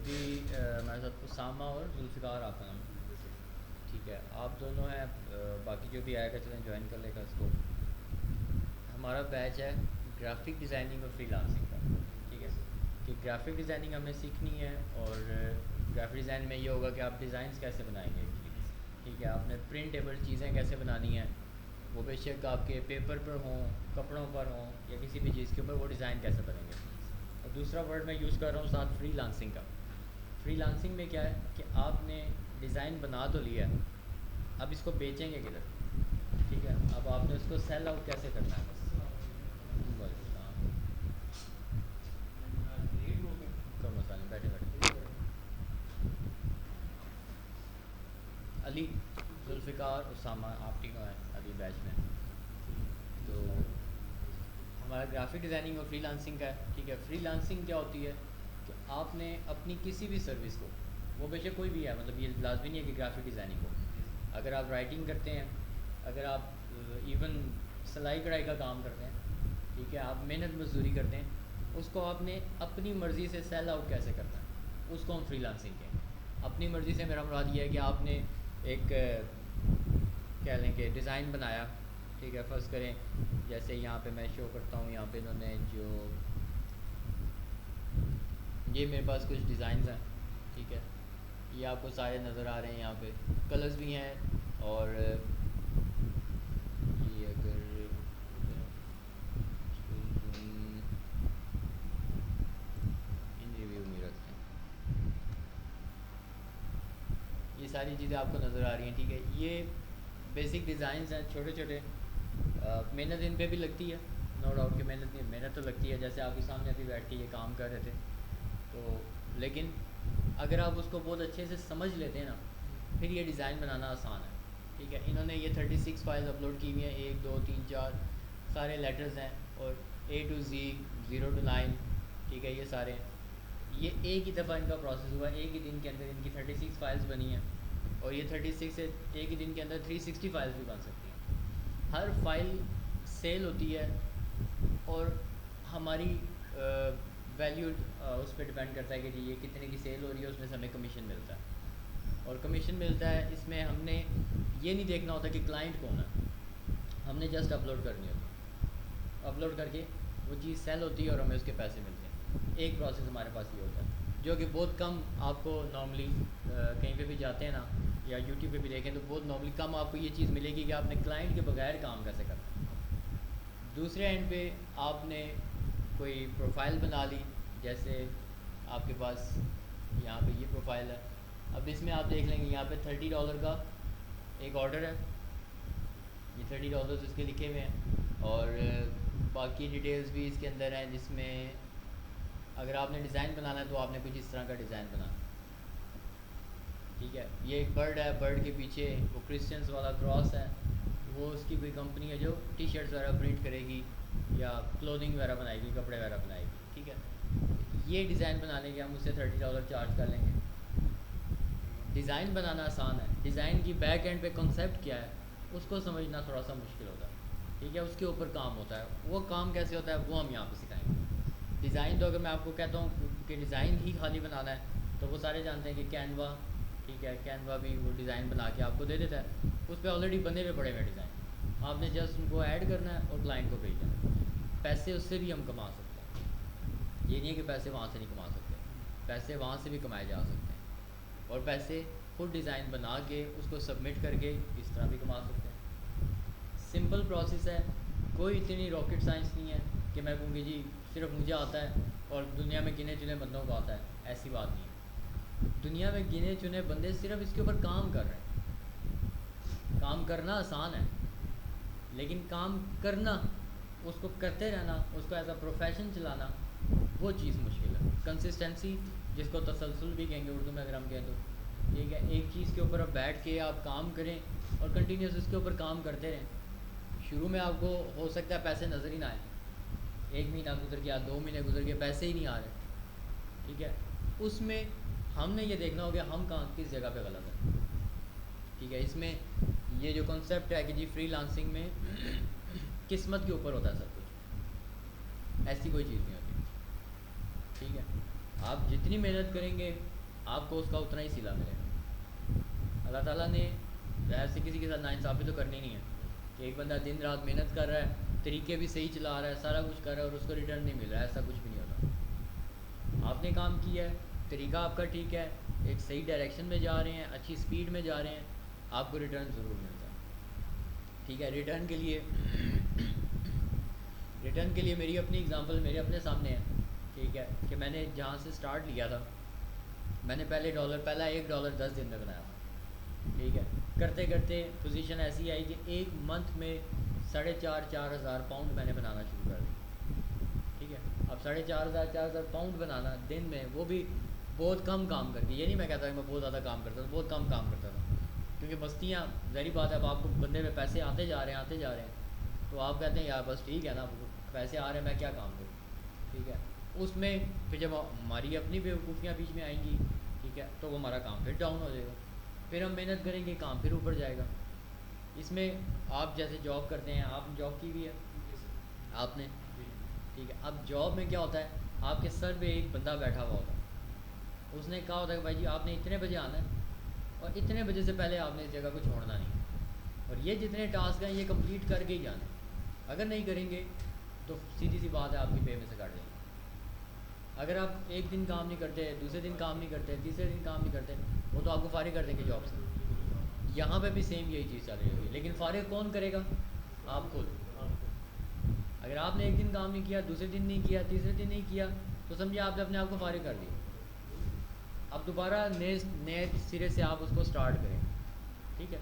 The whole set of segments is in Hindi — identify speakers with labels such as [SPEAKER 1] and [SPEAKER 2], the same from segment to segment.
[SPEAKER 1] अभी हमारे साथ उसामा और जुल्फ़िकार आपका नाम है। ठीक है, आप दोनों हैं। बाकी जो भी आएगा चलें ज्वाइन कर लेगा इसको। हमारा बैच है ग्राफिक डिज़ाइनिंग और फ्रीलांसिंग का। ठीक है, कि ग्राफिक डिज़ाइनिंग हमने सीखनी है और ग्राफिक डिज़ाइन में ये होगा कि आप डिज़ाइंस कैसे बनाएंगे। ठीक है, आपने प्रिंटेबल चीज़ें कैसे बनानी हैं, वो बेशक आपके पेपर पर हों, कपड़ों पर हों या किसी भी चीज़ के ऊपर, वो डिज़ाइन कैसे बनेंगे। और दूसरा वर्ड मैं यूज़ कर रहा हूँ साथ फ्रीलांसिंग का। फ्रीलांसिंग में क्या है कि आपने डिज़ाइन बना तो लिया है, अब इसको बेचेंगे किधर। ठीक है, अब आपने उसको सेल आउट कैसे करना है बस। बस हाँ, कोई मसला नहीं, बैठे बैठे। अली, जुल्फ़िकार, उसामा, आप तीनों हैं अभी बैच में। तो हमारा ग्राफिक डिज़ाइनिंग और फ्रीलांसिंग का है। ठीक है, फ्रीलांसिंग क्या होती है कि आपने अपनी किसी भी सर्विस को, वो बेशक कोई भी है, मतलब ये लाजमी नहीं है कि ग्राफिक डिज़ाइनिंग हो। अगर आप राइटिंग करते हैं, अगर आप इवन सिलाई कढ़ाई का काम करते हैं, ठीक है, आप मेहनत मजदूरी करते हैं, उसको आपने अपनी मर्ज़ी से सेल आउट कैसे करना है, उसको हम फ्रीलांसिंग कहें। अपनी मर्ज़ी से मेरा मुराद ये है कि आपने एक कह लें कि डिज़ाइन बनाया। ठीक है, फ़र्ज़ करें जैसे यहाँ पे मैं शो करता हूँ, यहाँ पे इन्होंने जो ये मेरे पास कुछ डिज़ाइंस हैं। ठीक है, ये आपको सारे नज़र आ रहे हैं, यहाँ पे कलर्स भी हैं। और ये अगर इन रिव्यू में रखते हैं, ये सारी चीज़ें आपको नज़र आ रही हैं। ठीक है, ये बेसिक डिज़ाइंस हैं, छोटे छोटे। मेहनत इन पे भी लगती है, नो डाउट कि मेहनत तो लगती है। जैसे आपके सामने अभी बैठ के ये काम कर रहे थे, तो लेकिन अगर आप उसको बहुत अच्छे से समझ लेते हैं ना, फिर ये डिज़ाइन बनाना आसान है। ठीक है, इन्होंने ये 36 फाइल्स अपलोड की हुई हैं, 1 2 3 4 सारे लेटर्स हैं, और A to Z, 0 to 9। ठीक है, ये सारे, ये एक ही दफ़ा इनका प्रोसेस हुआ, एक ही दिन के अंदर इनकी 36 फाइल्स बनी हैं। और ये 36 से एक ही दिन के अंदर 360 फाइल्स भी बन सकती हैं। हर फाइल सेल होती है, और हमारी वैल्यू उस पर डिपेंड करता है कि जी ये कितने की सेल हो रही है, उसमें से हमें कमीशन मिलता है। और कमीशन मिलता है, इसमें हमने ये नहीं देखना होता कि क्लाइंट कौन है, हमने जस्ट अपलोड करनी होती है। अपलोड करके वो चीज़ सेल होती है और हमें उसके पैसे मिलते हैं। एक प्रोसेस हमारे पास ये होता है, जो कि बहुत कम आपको नॉर्मली कहीं पे भी जाते हैं ना, या यूट्यूब पे भी देखें तो बहुत नॉर्मली कम आपको ये चीज़ मिलेगी कि आपने क्लाइंट के बगैर काम कैसे करना है। दूसरे एंड पे आपने कोई प्रोफाइल बना ली, जैसे आपके पास यहाँ पे ये प्रोफाइल है। अब इसमें आप देख लेंगे यहाँ पे $30 का एक ऑर्डर है, ये $30 इसके लिखे हुए हैं। और बाकी डिटेल्स भी इसके अंदर हैं, जिसमें अगर आपने डिज़ाइन बनाना है तो आपने कुछ इस तरह का डिज़ाइन बनाना। ठीक है, ये एक बर्ड है, बर्ड के पीछे वो क्रिश्चियंस वाला क्रॉस है, वो उसकी कोई कंपनी है जो टी शर्ट्स वगैरह प्रिंट करेगी या क्लोथिंग वगैरह बनाएगी, कपड़े वगैरह बनाएगी। ठीक है, ये डिज़ाइन बनाने के हम उससे $30 चार्ज कर लेंगे। डिज़ाइन बनाना आसान है, डिज़ाइन की बैक एंड पे कॉन्सेप्ट क्या है उसको समझना थोड़ा सा मुश्किल होता है। ठीक है, उसके ऊपर काम होता है, वो काम कैसे होता है वो हम यहाँ पे सिखाएंगे। डिज़ाइन तो अगर मैं आपको कहता हूँ कि डिज़ाइन ही खाली बनाना है, तो वो सारे जानते हैं कि कैनवा, ठीक है, कैनवा भी वो डिज़ाइन बना के आपको दे देता है, उस पर ऑलरेडी बने हुए पड़े हुए डिज़ाइन, आपने जस्ट उनको ऐड करना है और क्लाइंट को भेजना है। पैसे उससे भी हम कमा सकते हैं, ये नहीं है कि पैसे वहाँ से नहीं कमा सकते, पैसे वहाँ से भी कमाए जा सकते हैं। और पैसे खुद डिज़ाइन बना के उसको सबमिट करके इस तरह भी कमा सकते हैं। सिंपल प्रोसेस है, कोई इतनी रॉकेट साइंस नहीं है कि मैं कहूँगी जी सिर्फ मुझे आता है और दुनिया में गिने चुने बंदों को आता है, ऐसी बात नहीं है। दुनिया में गिने चुने बंदे सिर्फ इसके ऊपर काम कर रहे हैं। काम करना आसान है, लेकिन काम करना, उसको करते रहना, उसको एज अ प्रोफेशन चलाना, वो चीज़ मुश्किल है। कंसिस्टेंसी, जिसको तसलसल भी कहेंगे उर्दू में अगर हम कहें तो। ठीक है, एक चीज़ के ऊपर आप बैठ के आप काम करें और कंटिन्यूस उसके ऊपर काम करते रहें। शुरू में आपको हो सकता है पैसे नज़र ही ना आए, 1 महीना गुजर गया, 2 महीने गुजर गए, पैसे ही नहीं आ रहे। ठीक है, उसमें हमने ये देखना होगा हम कहाँ किस जगह पे गलत है। ठीक है, इसमें ये जो कॉन्सेप्ट है कि जी फ्रीलांसिंग में किस्मत के ऊपर होता है सब कुछ, ऐसी कोई चीज़ नहीं होती। ठीक है, आप जितनी मेहनत करेंगे आपको उसका उतना ही सिला मिलेगा। अल्लाह ताला ने ऐसे किसी के साथ नाइंसाफ़ी तो करनी नहीं है कि एक बंदा दिन रात मेहनत कर रहा है, तरीके भी सही चला रहा है, सारा कुछ कर रहा है और उसको रिटर्न नहीं मिल रहा है। ऐसा कुछ भी नहीं होता। आपने काम किया है, तरीका आपका ठीक है, एक सही डायरेक्शन में जा रहे हैं, अच्छी स्पीड में जा रहे हैं, आपको रिटर्न ज़रूर मिलता है। ठीक है, रिटर्न के लिए मेरी अपनी एग्ज़ाम्पल मेरे अपने सामने है। ठीक है, कि मैंने जहाँ से स्टार्ट लिया था, मैंने पहला $1 10 दिन में बनाया था। ठीक है, करते करते पोजीशन ऐसी आई कि एक मंथ में 4,500 पाउंड मैंने बनाना शुरू कर दिया। ठीक है, अब 4,500 पाउंड बनाना दिन में, वो भी बहुत कम काम करके। ये नहीं मैं कहता कि मैं बहुत ज़्यादा काम करता था, बहुत कम काम करता था, क्योंकि बस्तियाँ ज़ाहिर बात है, अब आपको बंदे में पैसे आते जा रहे हैं, तो आप कहते हैं यार बस ठीक है ना, पैसे आ रहे हैं, मैं क्या काम करूँ। ठीक है, उसमें फिर जब हमारी अपनी बेवकूफ़ियाँ बीच में आएंगी, ठीक है, तो वो हमारा काम फिर डाउन हो जाएगा, फिर हम मेहनत करेंगे, काम फिर ऊपर जाएगा। इसमें आप जैसे जॉब करते हैं, आपने जॉब की भी है आपने, ठीक है, अब जॉब में क्या होता है, आपके सर पे एक बंदा बैठा हुआ होता है, उसने कहा होता है कि भाई जी आपने इतने बजे आना है और इतने बजे से पहले आपने इस जगह को छोड़ना नहीं, और ये जितने टास्क हैं ये कंप्लीट करके ही जाना है। अगर नहीं करेंगे तो सीधी सी बात है, आपकी पे में से काट देंगे। अगर आप एक दिन काम नहीं करते, दूसरे दिन काम नहीं करते, तीसरे दिन काम नहीं करते, वो तो आपको फारिग कर देंगे जॉब से। यहाँ पे भी सेम यही चीज़ चल रही होगी, लेकिन फारिग कौन करेगा, आप खुद। अगर आपने एक दिन काम नहीं किया, दूसरे दिन नहीं किया, तीसरे दिन नहीं किया, तो समझिए आपने अपने आप को फारिग कर दिया। अब दोबारा नए सिरे से आप उसको स्टार्ट करें। ठीक है,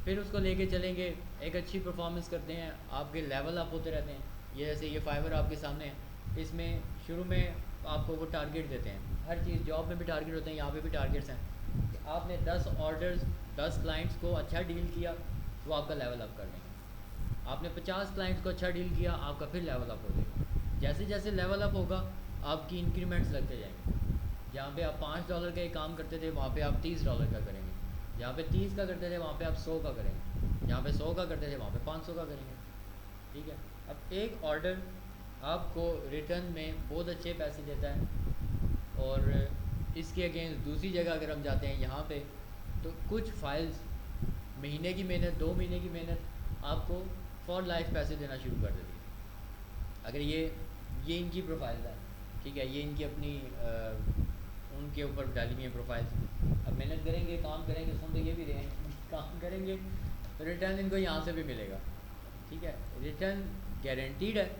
[SPEAKER 1] फिर उसको लेके चलेंगे, एक अच्छी परफॉर्मेंस करते हैं, आपके लेवल अप होते रहते हैं। ये जैसे ये फाइवर आपके सामने है, इसमें शुरू में आपको वो टारगेट देते हैं, हर चीज़ जॉब में भी टारगेट होते हैं, यहाँ पे भी टारगेट्स हैं कि आपने 10 ऑर्डर्स 10 क्लाइंट्स को अच्छा डील किया, वो आपका लेवल अप कर देंगे। आपने 50 क्लाइंट्स को अच्छा डील किया, आपका फिर लेवल अप हो जाएगा। जैसे जैसे लेवल अप होगा, आपकी इंक्रीमेंट्स लगते जाएंगे। जहाँ पे आप $5 का एक काम करते थे, वहाँ पे आप $30 का करेंगे। जहाँ पे 30 का करते थे, वहाँ पे आप 100 का करेंगे। जहाँ पे 100 का करते थे, वहाँ पे 500 का करेंगे। ठीक है, अब एक ऑर्डर आपको रिटर्न में बहुत अच्छे पैसे देता है, और इसके अगेंस्ट दूसरी जगह अगर हम जाते हैं यहाँ पे, तो कुछ फाइल्स महीने की मेहनत, 2 महीने की मेहनत आपको फॉर लाइफ पैसे देना शुरू कर देती है। अगर ये इनकी प्रोफाइल है, ठीक है, ये इनकी अपनी उनके ऊपर डाली हुई है प्रोफाइल्स। अब मेहनत करेंगे, काम करेंगे, सुन तो ये भी रहे हैं काम करेंगे तो रिटर्न इनको यहाँ से भी मिलेगा। ठीक है, रिटर्न गारंटीड है,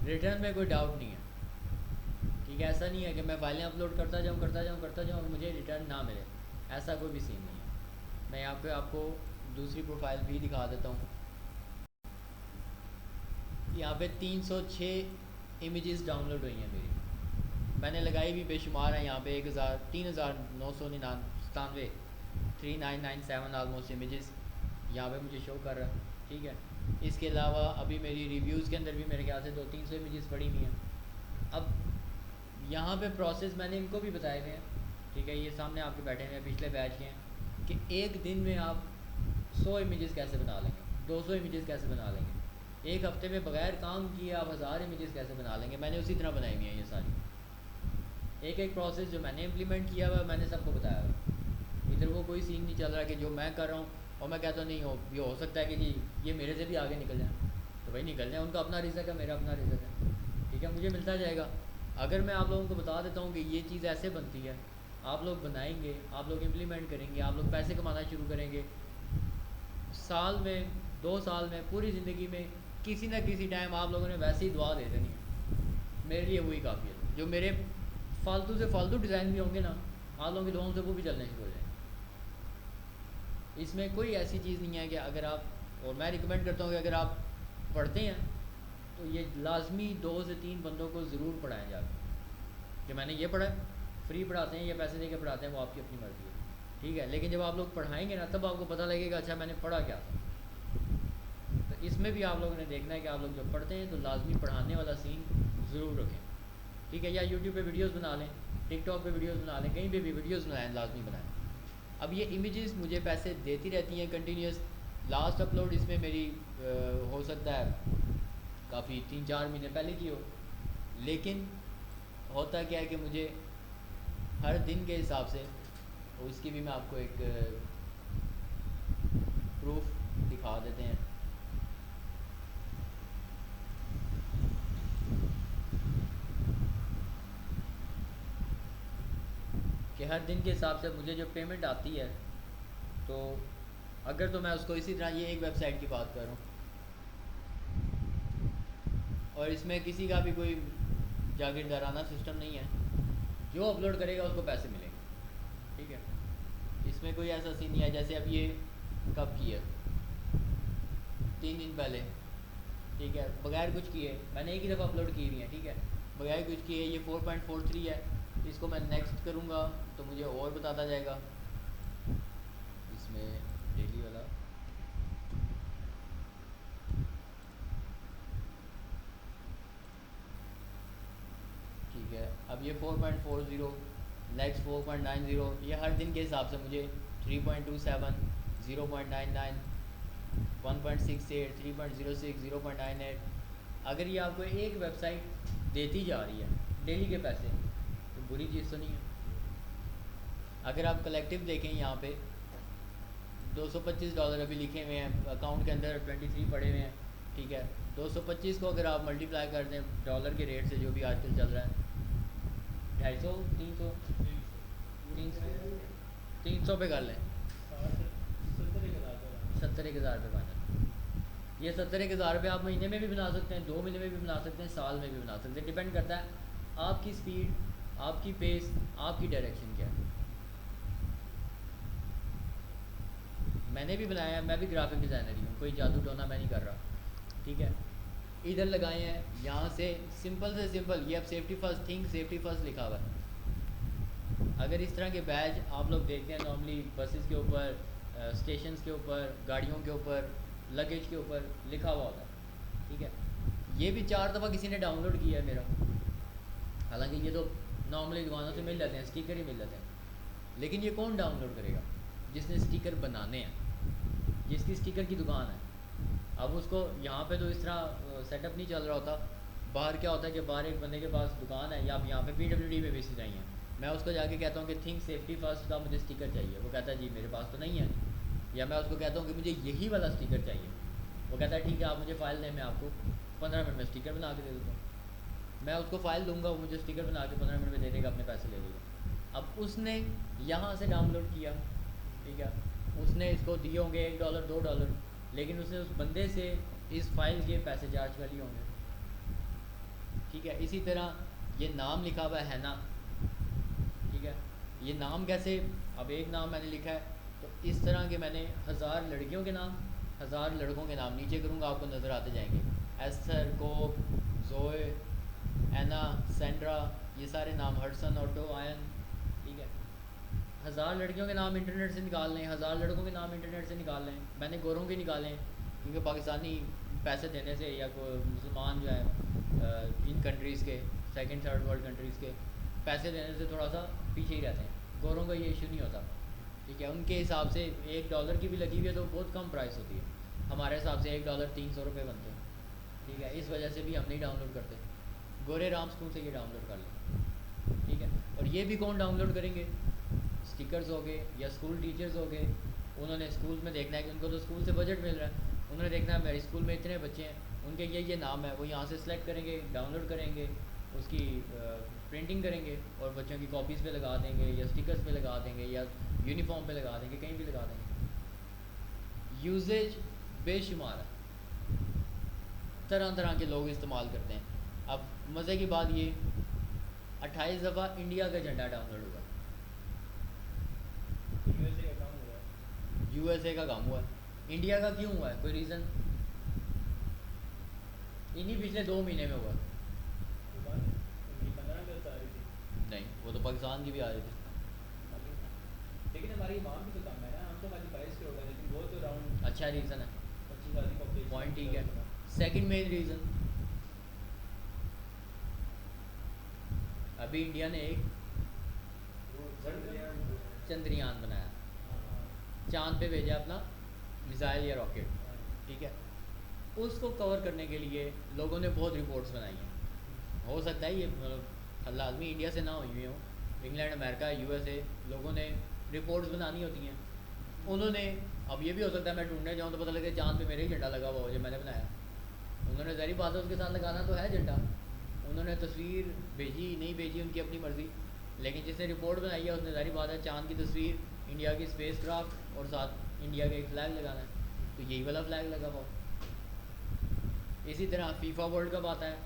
[SPEAKER 1] रिटर्न में कोई डाउट नहीं है। ठीक है, ऐसा नहीं है कि मैं फाइलें अपलोड करता जाऊँ और मुझे रिटर्न ना मिले, ऐसा कोई भी सीन नहीं है। मैं यहाँ पे आपको दूसरी प्रोफाइल भी दिखा देता हूँ। यहाँ पे 306 इमेजेस डाउनलोड हुई हैं मेरी, मैंने लगाई भी बेशुमार है। यहाँ पे 3,997 3997 आलमोस्ट इमेजेस यहाँ पे मुझे शो कर रहा है। ठीक है, इसके अलावा अभी मेरी रिव्यूज़ के अंदर भी मेरे ख्याल से 200-300 इमेजेस पड़ी हुई हैं। अब यहाँ पे प्रोसेस मैंने इनको भी बताए हुए हैं। ठीक है, ये सामने आपके बैठे हुए हैं, पिछले बैच के हैं, कि एक दिन में आप 100 इमेजेस कैसे बना लेंगे, 200 इमेजेस कैसे बना लेंगे, एक हफ्ते में बगैर काम किए आप 1000 इमेजेस कैसे बना लेंगे। मैंने उसी तरह बनाई हुई हैं ये सारी, एक एक प्रोसेस जो मैंने इम्प्लीमेंट किया हुआ मैंने सबको बताया हुआ। इधर वो कोई सीन नहीं चल रहा कि जो मैं कर रहा हूँ और मैं कहता नहीं हो, ये हो सकता है कि जी ये मेरे से भी आगे निकल जाए, तो भाई निकल जाए, उनका अपना रिज़्क है, मेरा अपना रिज़्क है। ठीक है, मुझे मिलता जाएगा। अगर मैं आप लोगों को बता देता हूँ कि ये चीज़ ऐसे बनती है, आप लोग बनाएंगे, आप लोग इम्प्लीमेंट करेंगे, आप लोग पैसे कमाना शुरू करेंगे, साल में 2 साल में पूरी ज़िंदगी में किसी न किसी टाइम आप लोगों ने वैसे ही दुआ दे देनी है। मेरे लिए वही काफ़ी है। जो मेरे फालतू से फालतू डिज़ाइन भी होंगे ना, आप लोगों की दुआओं से वो भी चलने शुरू हो जाएंगे। इसमें कोई ऐसी चीज़ नहीं है कि अगर आप, और मैं रिकमेंड करता हूँ कि अगर आप पढ़ते हैं तो ये लाजमी 2 से 3 बंदों को ज़रूर पढ़ाएं जाकर, कि मैंने ये पढ़ा है, फ्री पढ़ाते हैं या पैसे दे के पढ़ाते हैं, वो आपकी अपनी मर्ज़ी है। ठीक है, लेकिन जब आप लोग पढ़ाएंगे ना, तब आपको पता लगेगा अच्छा मैंने पढ़ा क्या था। तो इसमें भी आप लोगों ने देखना है कि आप लोग जब पढ़ते हैं तो लाजमी पढ़ाने वाला सीन ज़रूर रखें। ठीक है, या यूट्यूब पे वीडियोस बना लें, टिकटॉक पे वीडियोस बना लें, कहीं पे भी वीडियोस बनाएं, लाजमी बनाएं। अब ये इमेजेस मुझे पैसे देती रहती हैं कंटिन्यूस। लास्ट अपलोड इसमें मेरी हो सकता है काफ़ी 3-4 महीने पहले की हो, लेकिन होता क्या है कि मुझे हर दिन के हिसाब से, उसकी भी मैं आपको एक प्रूफ दिखा देते हैं। कि हर दिन के हिसाब से मुझे जो पेमेंट आती है, तो अगर तो मैं उसको इसी तरह, ये एक वेबसाइट की बात कर रहा हूँ और इसमें किसी का भी कोई जागीरदाराना सिस्टम नहीं है, जो अपलोड करेगा उसको पैसे मिलेंगे, ठीक है। इसमें कोई ऐसा सीन नहीं है। जैसे अब ये कब की है, 3 दिन पहले, ठीक है, बगैर कुछ किए मैंने एक ही दफ़ा अपलोड की हुई है, ठीक है, बगैर कुछ किए। ये 4.43 है, इसको मैं नेक्स्ट करूँगा तो मुझे और बताता जाएगा इसमें डेली वाला। ठीक है, अब ये 4.40, नेक्स्ट 4.90, ये हर दिन के हिसाब से मुझे 3.27, 0.99, 1.68, 3.06, 0.98। अगर ये आपको एक वेबसाइट देती जा रही है डेली के पैसे, तो बुरी चीज़ तो नहीं है। अगर आप कलेक्टिव देखें यहाँ पे $225 अभी लिखे हुए हैं अकाउंट के अंदर, 23 पड़े हुए हैं, ठीक है। 225 को अगर आप मल्टीप्लाई कर दें डॉलर के रेट से, जो भी आजकल चल रहा है, 250, 300, 300 पे कर लें, 70,000 रुपये फाइनल। ये 70,000 रुपये आप महीने में भी बना सकते हैं, 2 महीने में भी बना सकते हैं, साल में भी बना सकते हैं। डिपेंड करता है आपकी स्पीड, आपकी पेस, आपकी डायरेक्शन क्या है। मैंने भी बनाया है, मैं भी ग्राफिक डिज़ाइनर ही हूँ, कोई जादू टोना मैं नहीं कर रहा, ठीक है। इधर लगाए हैं, यहाँ से सिंपल से सिंपल, ये अब safety first, think safety first लिखा हुआ है। अगर इस तरह के बैज आप लोग देखते हैं नॉर्मली बसेस के ऊपर, स्टेशंस के ऊपर, गाड़ियों के ऊपर, लगेज के ऊपर लिखा हुआ होता है, ठीक है। ये भी 4 दफ़ा किसी ने डाउनलोड किया है मेरा, हालांकि ये तो नॉर्मली दुकानों से मिल जाते हैं, स्टिकर ही मिल जाते हैं। लेकिन ये कौन डाउनलोड करेगा? जिसने स्टिकर बनाने हैं, जिसकी स्टिकर की दुकान है। अब उसको यहाँ पे तो इस तरह सेटअप नहीं चल रहा होता। बाहर क्या होता है कि बाहर एक बंदे के पास दुकान है, या अब यहाँ पे PWD में बेची चाहिए, मैं उसको जाके कहता हूँ कि थिंक सेफ्टी फर्स्ट का मुझे स्टिकर चाहिए, वो कहता है जी मेरे पास तो नहीं है। या मैं उसको कहता हूँ कि मुझे यही वाला स्टिकर चाहिए, वो कहता है ठीक है आप मुझे फ़ाइल दें, मैं आपको 15 मिनट में स्टिकर बना के दे दूँगा। मैं उसको फ़ाइल दूंगा, वो मुझे स्टिकर बना के 15 मिनट में दे देगा, अपने पैसे ले लेगा। अब उसने यहाँ से डाउनलोड किया, ठीक है, उसने इसको दिए होंगे $1, $2, लेकिन उसने उस बंदे से इस फाइल के पैसे चार्ज कर लिए होंगे, ठीक है। इसी तरह ये नाम लिखा हुआ है ना, ठीक है, ये नाम कैसे, अब एक नाम मैंने लिखा है, तो इस तरह के मैंने 1000 लड़कियों के नाम, 1000 लड़कों के नाम नीचे करूँगा, आपको नज़र आते जाएंगे। एस्थर, कोब, जोए, एना, सेंड्रा, ये सारे नाम, हडसन, ऑटो, आयन, ठीक है। 1000 लड़कियों के नाम इंटरनेट से निकाल लें, 1000 लड़कों के नाम इंटरनेट से निकाल लें। मैंने गोरों के निकाले, क्योंकि पाकिस्तानी पैसे देने से, या कोई मुसलमान जो है इन कंट्रीज़ के, सेकंड थर्ड वर्ल्ड कंट्रीज़ के पैसे देने से थोड़ा सा पीछे ही रहते हैं। गोरों का ये इशू नहीं होता, ठीक है। उनके हिसाब से $1 की भी लगी हुई है तो बहुत कम प्राइस होती है, हमारे हिसाब से $1 300 रुपये बनते हैं, ठीक है। इस वजह से भी हम नहीं डाउनलोड करते, गोरे राम स्कूल से ये डाउनलोड कर लें, ठीक है। और ये भी कौन डाउनलोड करेंगे? स्टिकर्स हो गए या स्कूल टीचर्स हो गए, उन्होंने स्कूल में देखना है कि उनको तो स्कूल से बजट मिल रहा है, उन्होंने देखना है मेरे स्कूल में इतने बच्चे हैं, उनके ये नाम है, वो यहाँ से सिलेक्ट करेंगे, डाउनलोड करेंगे, उसकी प्रिंटिंग करेंगे और बच्चों की कॉपीज़ पे लगा देंगे, या स्टिकर्स पे लगा देंगे, या यूनिफॉर्म पे लगा देंगे, कहीं भी लगा देंगे। यूजेज बेशुमार है, तरह तरह के लोग इस्तेमाल करते हैं। अब मज़े की बात ये, 28 दफ़ा इंडिया का झंडा डाउनलोड हुआ, USA का काम हुआ है, इंडिया का क्यों हुआ है? कोई रीज़न? इन्हीं पिछले 2 महीने में हुआ। नहीं, वो तो पाकिस्तान की भी आ रही थी,
[SPEAKER 2] लेकिन हमारी इमाम भी तो कम है ना, हम तो हमारी 22 करोड़ है, लेकिन वो तो राउंड
[SPEAKER 1] अच्छा रीज़न है,
[SPEAKER 2] 25,000
[SPEAKER 1] पॉइंट ठीक है। सेकंड मेन रीज़न, अभी इंडिया ने एक चंद्रयान बनाया, चांद पे भेजा अपना मिसाइल या रॉकेट, ठीक है। उसको कवर करने के लिए लोगों ने बहुत रिपोर्ट्स बनाई हैं। हो सकता है ये मतलब लाजमी इंडिया से ना हुई हो, इंग्लैंड, अमेरिका, यूएसए लोगों ने रिपोर्ट्स बनानी होती हैं, उन्होंने, अब ये भी हो सकता है मैं ढूंढने जाऊँ तो पता लगे चांद पे मेरे ही झंडा लगा हुआ हो जो मैंने बनाया। उन्होंने ज़ाहिर बात है उसके साथ लगाना तो है झंडा, उन्होंने तस्वीर भेजी नहीं भेजी उनकी अपनी मर्ज़ी, लेकिन जिसने रिपोर्ट बनाई है उसने ज़ाहिर बात है चांद की तस्वीर, इंडिया की स्पेस क्राफ्ट और साथ इंडिया का एक फ़्लैग लगाना है, तो यही वाला फ़्लैग लगा हुआ। इसी तरह फीफा वर्ल्ड कप आता है,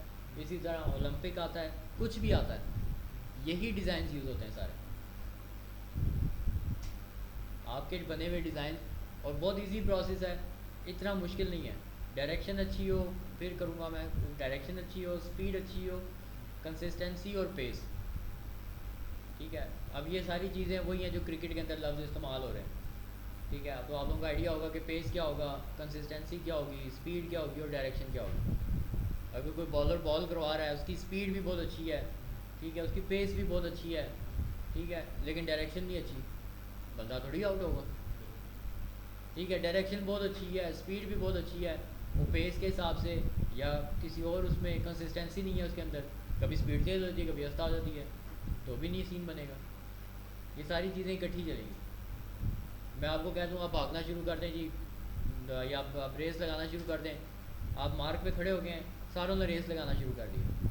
[SPEAKER 1] इसी तरह ओलंपिक आता है, कुछ भी आता है, यही डिज़ाइन यूज़ होते हैं सारे आपके बने हुए डिज़ाइन। और बहुत इजी प्रोसेस है, इतना मुश्किल नहीं है। डायरेक्शन अच्छी हो, फिर करूँगा मैं, डायरेक्शन अच्छी हो, स्पीड अच्छी हो, कंसिस्टेंसी और पेस, ठीक है। अब ये सारी चीज़ें वही हैं जो क्रिकेट के अंदर लफ्ज़ इस्तेमाल हो रहे हैं, ठीक है। तो आप लोगों को आइडिया होगा कि पेस क्या होगा, कंसिस्टेंसी क्या होगी, स्पीड क्या होगी और डायरेक्शन क्या होगी। अगर कोई बॉलर बॉल करवा रहा है उसकी स्पीड भी बहुत अच्छी है, ठीक है, उसकी पेस भी बहुत अच्छी है, ठीक है, लेकिन डायरेक्शन नहीं अच्छी, बंदा थोड़ी आउट होगा, ठीक है। डायरेक्शन बहुत अच्छी है, स्पीड भी बहुत अच्छी है, वो पेस के हिसाब से या किसी और उसमें कंसिस्टेंसी नहीं है उसके अंदर, कभी स्पीड तेज़ होती है, कभी आस्ता हो जाती है, तो भी नहीं सीन बनेगा। ये सारी चीज़ें इकट्ठी चलेंगी। मैं आपको कह दूँ आप भागना शुरू कर दें जी, या आप रेस लगाना शुरू कर दें, आप मार्क पे खड़े हो गए हैं, सारों ने रेस लगाना शुरू कर दिया,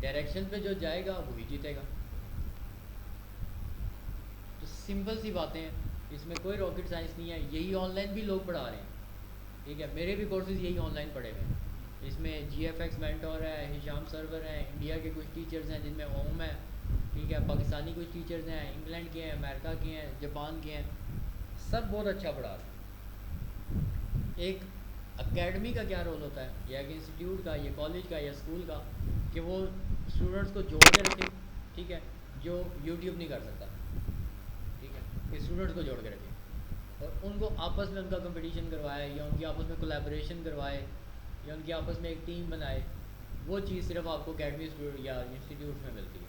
[SPEAKER 1] डायरेक्शन पे जो जाएगा वही जीतेगा। तो सिंपल सी बातें हैं, इसमें कोई रॉकेट साइंस नहीं है, यही ऑनलाइन भी लोग पढ़ा रहे हैं, ठीक है। मेरे भी कोर्सेज यही ऑनलाइन पढ़े हुए हैं, इसमें GFX मेंटोर है, हिशाम सर्वर है, इंडिया के कुछ टीचर्स हैं जिनमें ओम है, ठीक है, पाकिस्तानी कुछ टीचर्स हैं, इंग्लैंड के हैं, अमेरिका के हैं, जापान के हैं, सब बहुत अच्छा पढ़ा रहे हैं। एक एकेडमी का क्या रोल होता है, या एक इंस्टीट्यूट का, या कॉलेज का, या स्कूल का, कि वो स्टूडेंट्स को जोड़ के रखे, ठीक है, जो यूट्यूब नहीं कर सकता, ठीक है, स्टूडेंट्स को जोड़ के रखे और उनको आपस में उनका कंपटीशन करवाए, या उनकी आपस में कोलैबोरेशन करवाए, या उनकी आपस में एक टीम बनाए। वो चीज़ सिर्फ आपको अकेडमी या इंस्टीट्यूट में मिलती है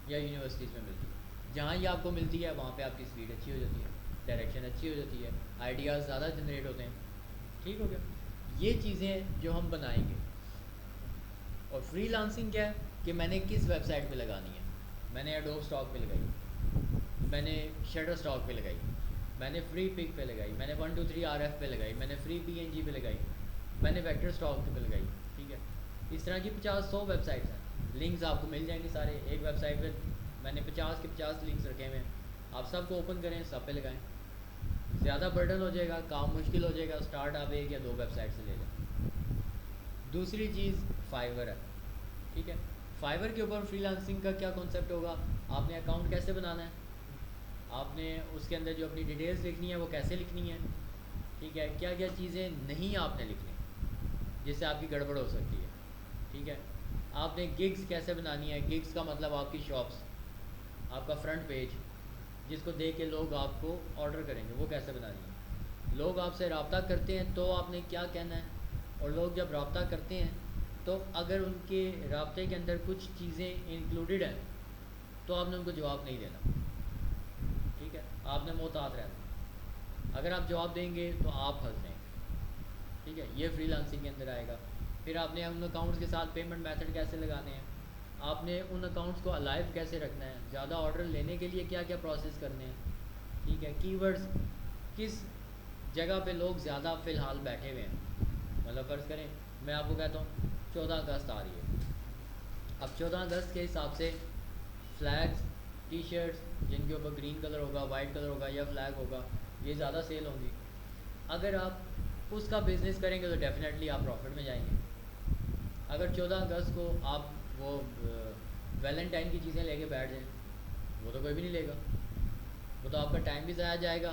[SPEAKER 1] या यूनिवर्सिटीज़ में मिलती है। जहाँ ये आपको मिलती है वहाँ पे आपकी स्पीड अच्छी हो जाती है, डायरेक्शन अच्छी हो जाती है, आइडियाज़ ज़्यादा जनरेट होते हैं, ठीक हो गया। ये चीज़ें जो हम बनाएंगे। और फ्रीलांसिंग क्या है कि मैंने किस वेबसाइट पे लगानी है, मैंने एडोब स्टॉक पे लगाई, मैंने शटर स्टॉक पे लगाई, मैंने फ्री पिक पे लगाई, मैंने 123 RF पे लगाई, मैंने फ्री PNG पे लगाई, मैंने वेक्टर स्टॉक पे लगाई, ठीक है। इस तरह की 50-100 वेबसाइट्स हैं, लिंक्स आपको मिल जाएंगे सारे। एक वेबसाइट पे मैंने 50 के 50 लिंक्स रखे हुए हैं, आप सबको ओपन करें, सब पे लगाएं। ज़्यादा बर्डन हो जाएगा, काम मुश्किल हो जाएगा, स्टार्ट आप 1 या 2 वेबसाइट से ले लें। दूसरी चीज़ फाइवर है, ठीक है। फाइवर के ऊपर फ्रीलांसिंग का क्या कॉन्सेप्ट होगा, आपने अकाउंट कैसे बनाना है, आपने उसके अंदर जो अपनी डिटेल्स लिखनी है वो कैसे लिखनी है, ठीक है, क्या क्या चीज़ें नहीं आपने लिखनी जिससे आपकी गड़बड़ हो सकती है, ठीक है। आपने गिग्स कैसे बनानी है, गिग्स का मतलब आपकी शॉप्स, आपका फ्रंट पेज जिसको देख के लोग आपको ऑर्डर करेंगे, वो कैसे बनानी है। लोग आपसे रब्ता करते हैं तो आपने क्या कहना है, और लोग जब रब्ता करते हैं तो अगर उनके रब्ते के अंदर कुछ चीज़ें इंक्लूडेड हैं तो आपने उनको जवाब नहीं देना, ठीक है, आपने मोहतात रहना। अगर आप जवाब देंगे तो आप फंस जाएंगे, ठीक है, ये फ्रीलांसिंग के अंदर आएगा। फिर आपने उन अकाउंट्स के साथ पेमेंट मेथड कैसे लगाने हैं, आपने उन अकाउंट्स को अलाइव कैसे रखना है, ज़्यादा ऑर्डर लेने के लिए क्या क्या प्रोसेस करने हैं, ठीक है। कीवर्ड्स, किस जगह पे लोग ज़्यादा फ़िलहाल बैठे हुए हैं, मतलब फ़र्ज़ करें मैं आपको कहता हूँ 14 अगस्त आ रही है, अब 14 अगस्त के हिसाब से फ्लैग्स, टी शर्ट्स जिनके ऊपर ग्रीन कलर होगा, वाइट कलर होगा या फ्लैग होगा, ये ज़्यादा सेल होंगी। अगर आप उसका बिज़नेस करेंगे तो डेफिनेटली आप प्रॉफिट में जाएंगे। अगर 14 अगस्त को आप वो वैलेंटाइन की चीज़ें लेके बैठ जाएं, वो तो कोई भी नहीं लेगा, वो तो आपका टाइम भी ज़ाया जाएगा,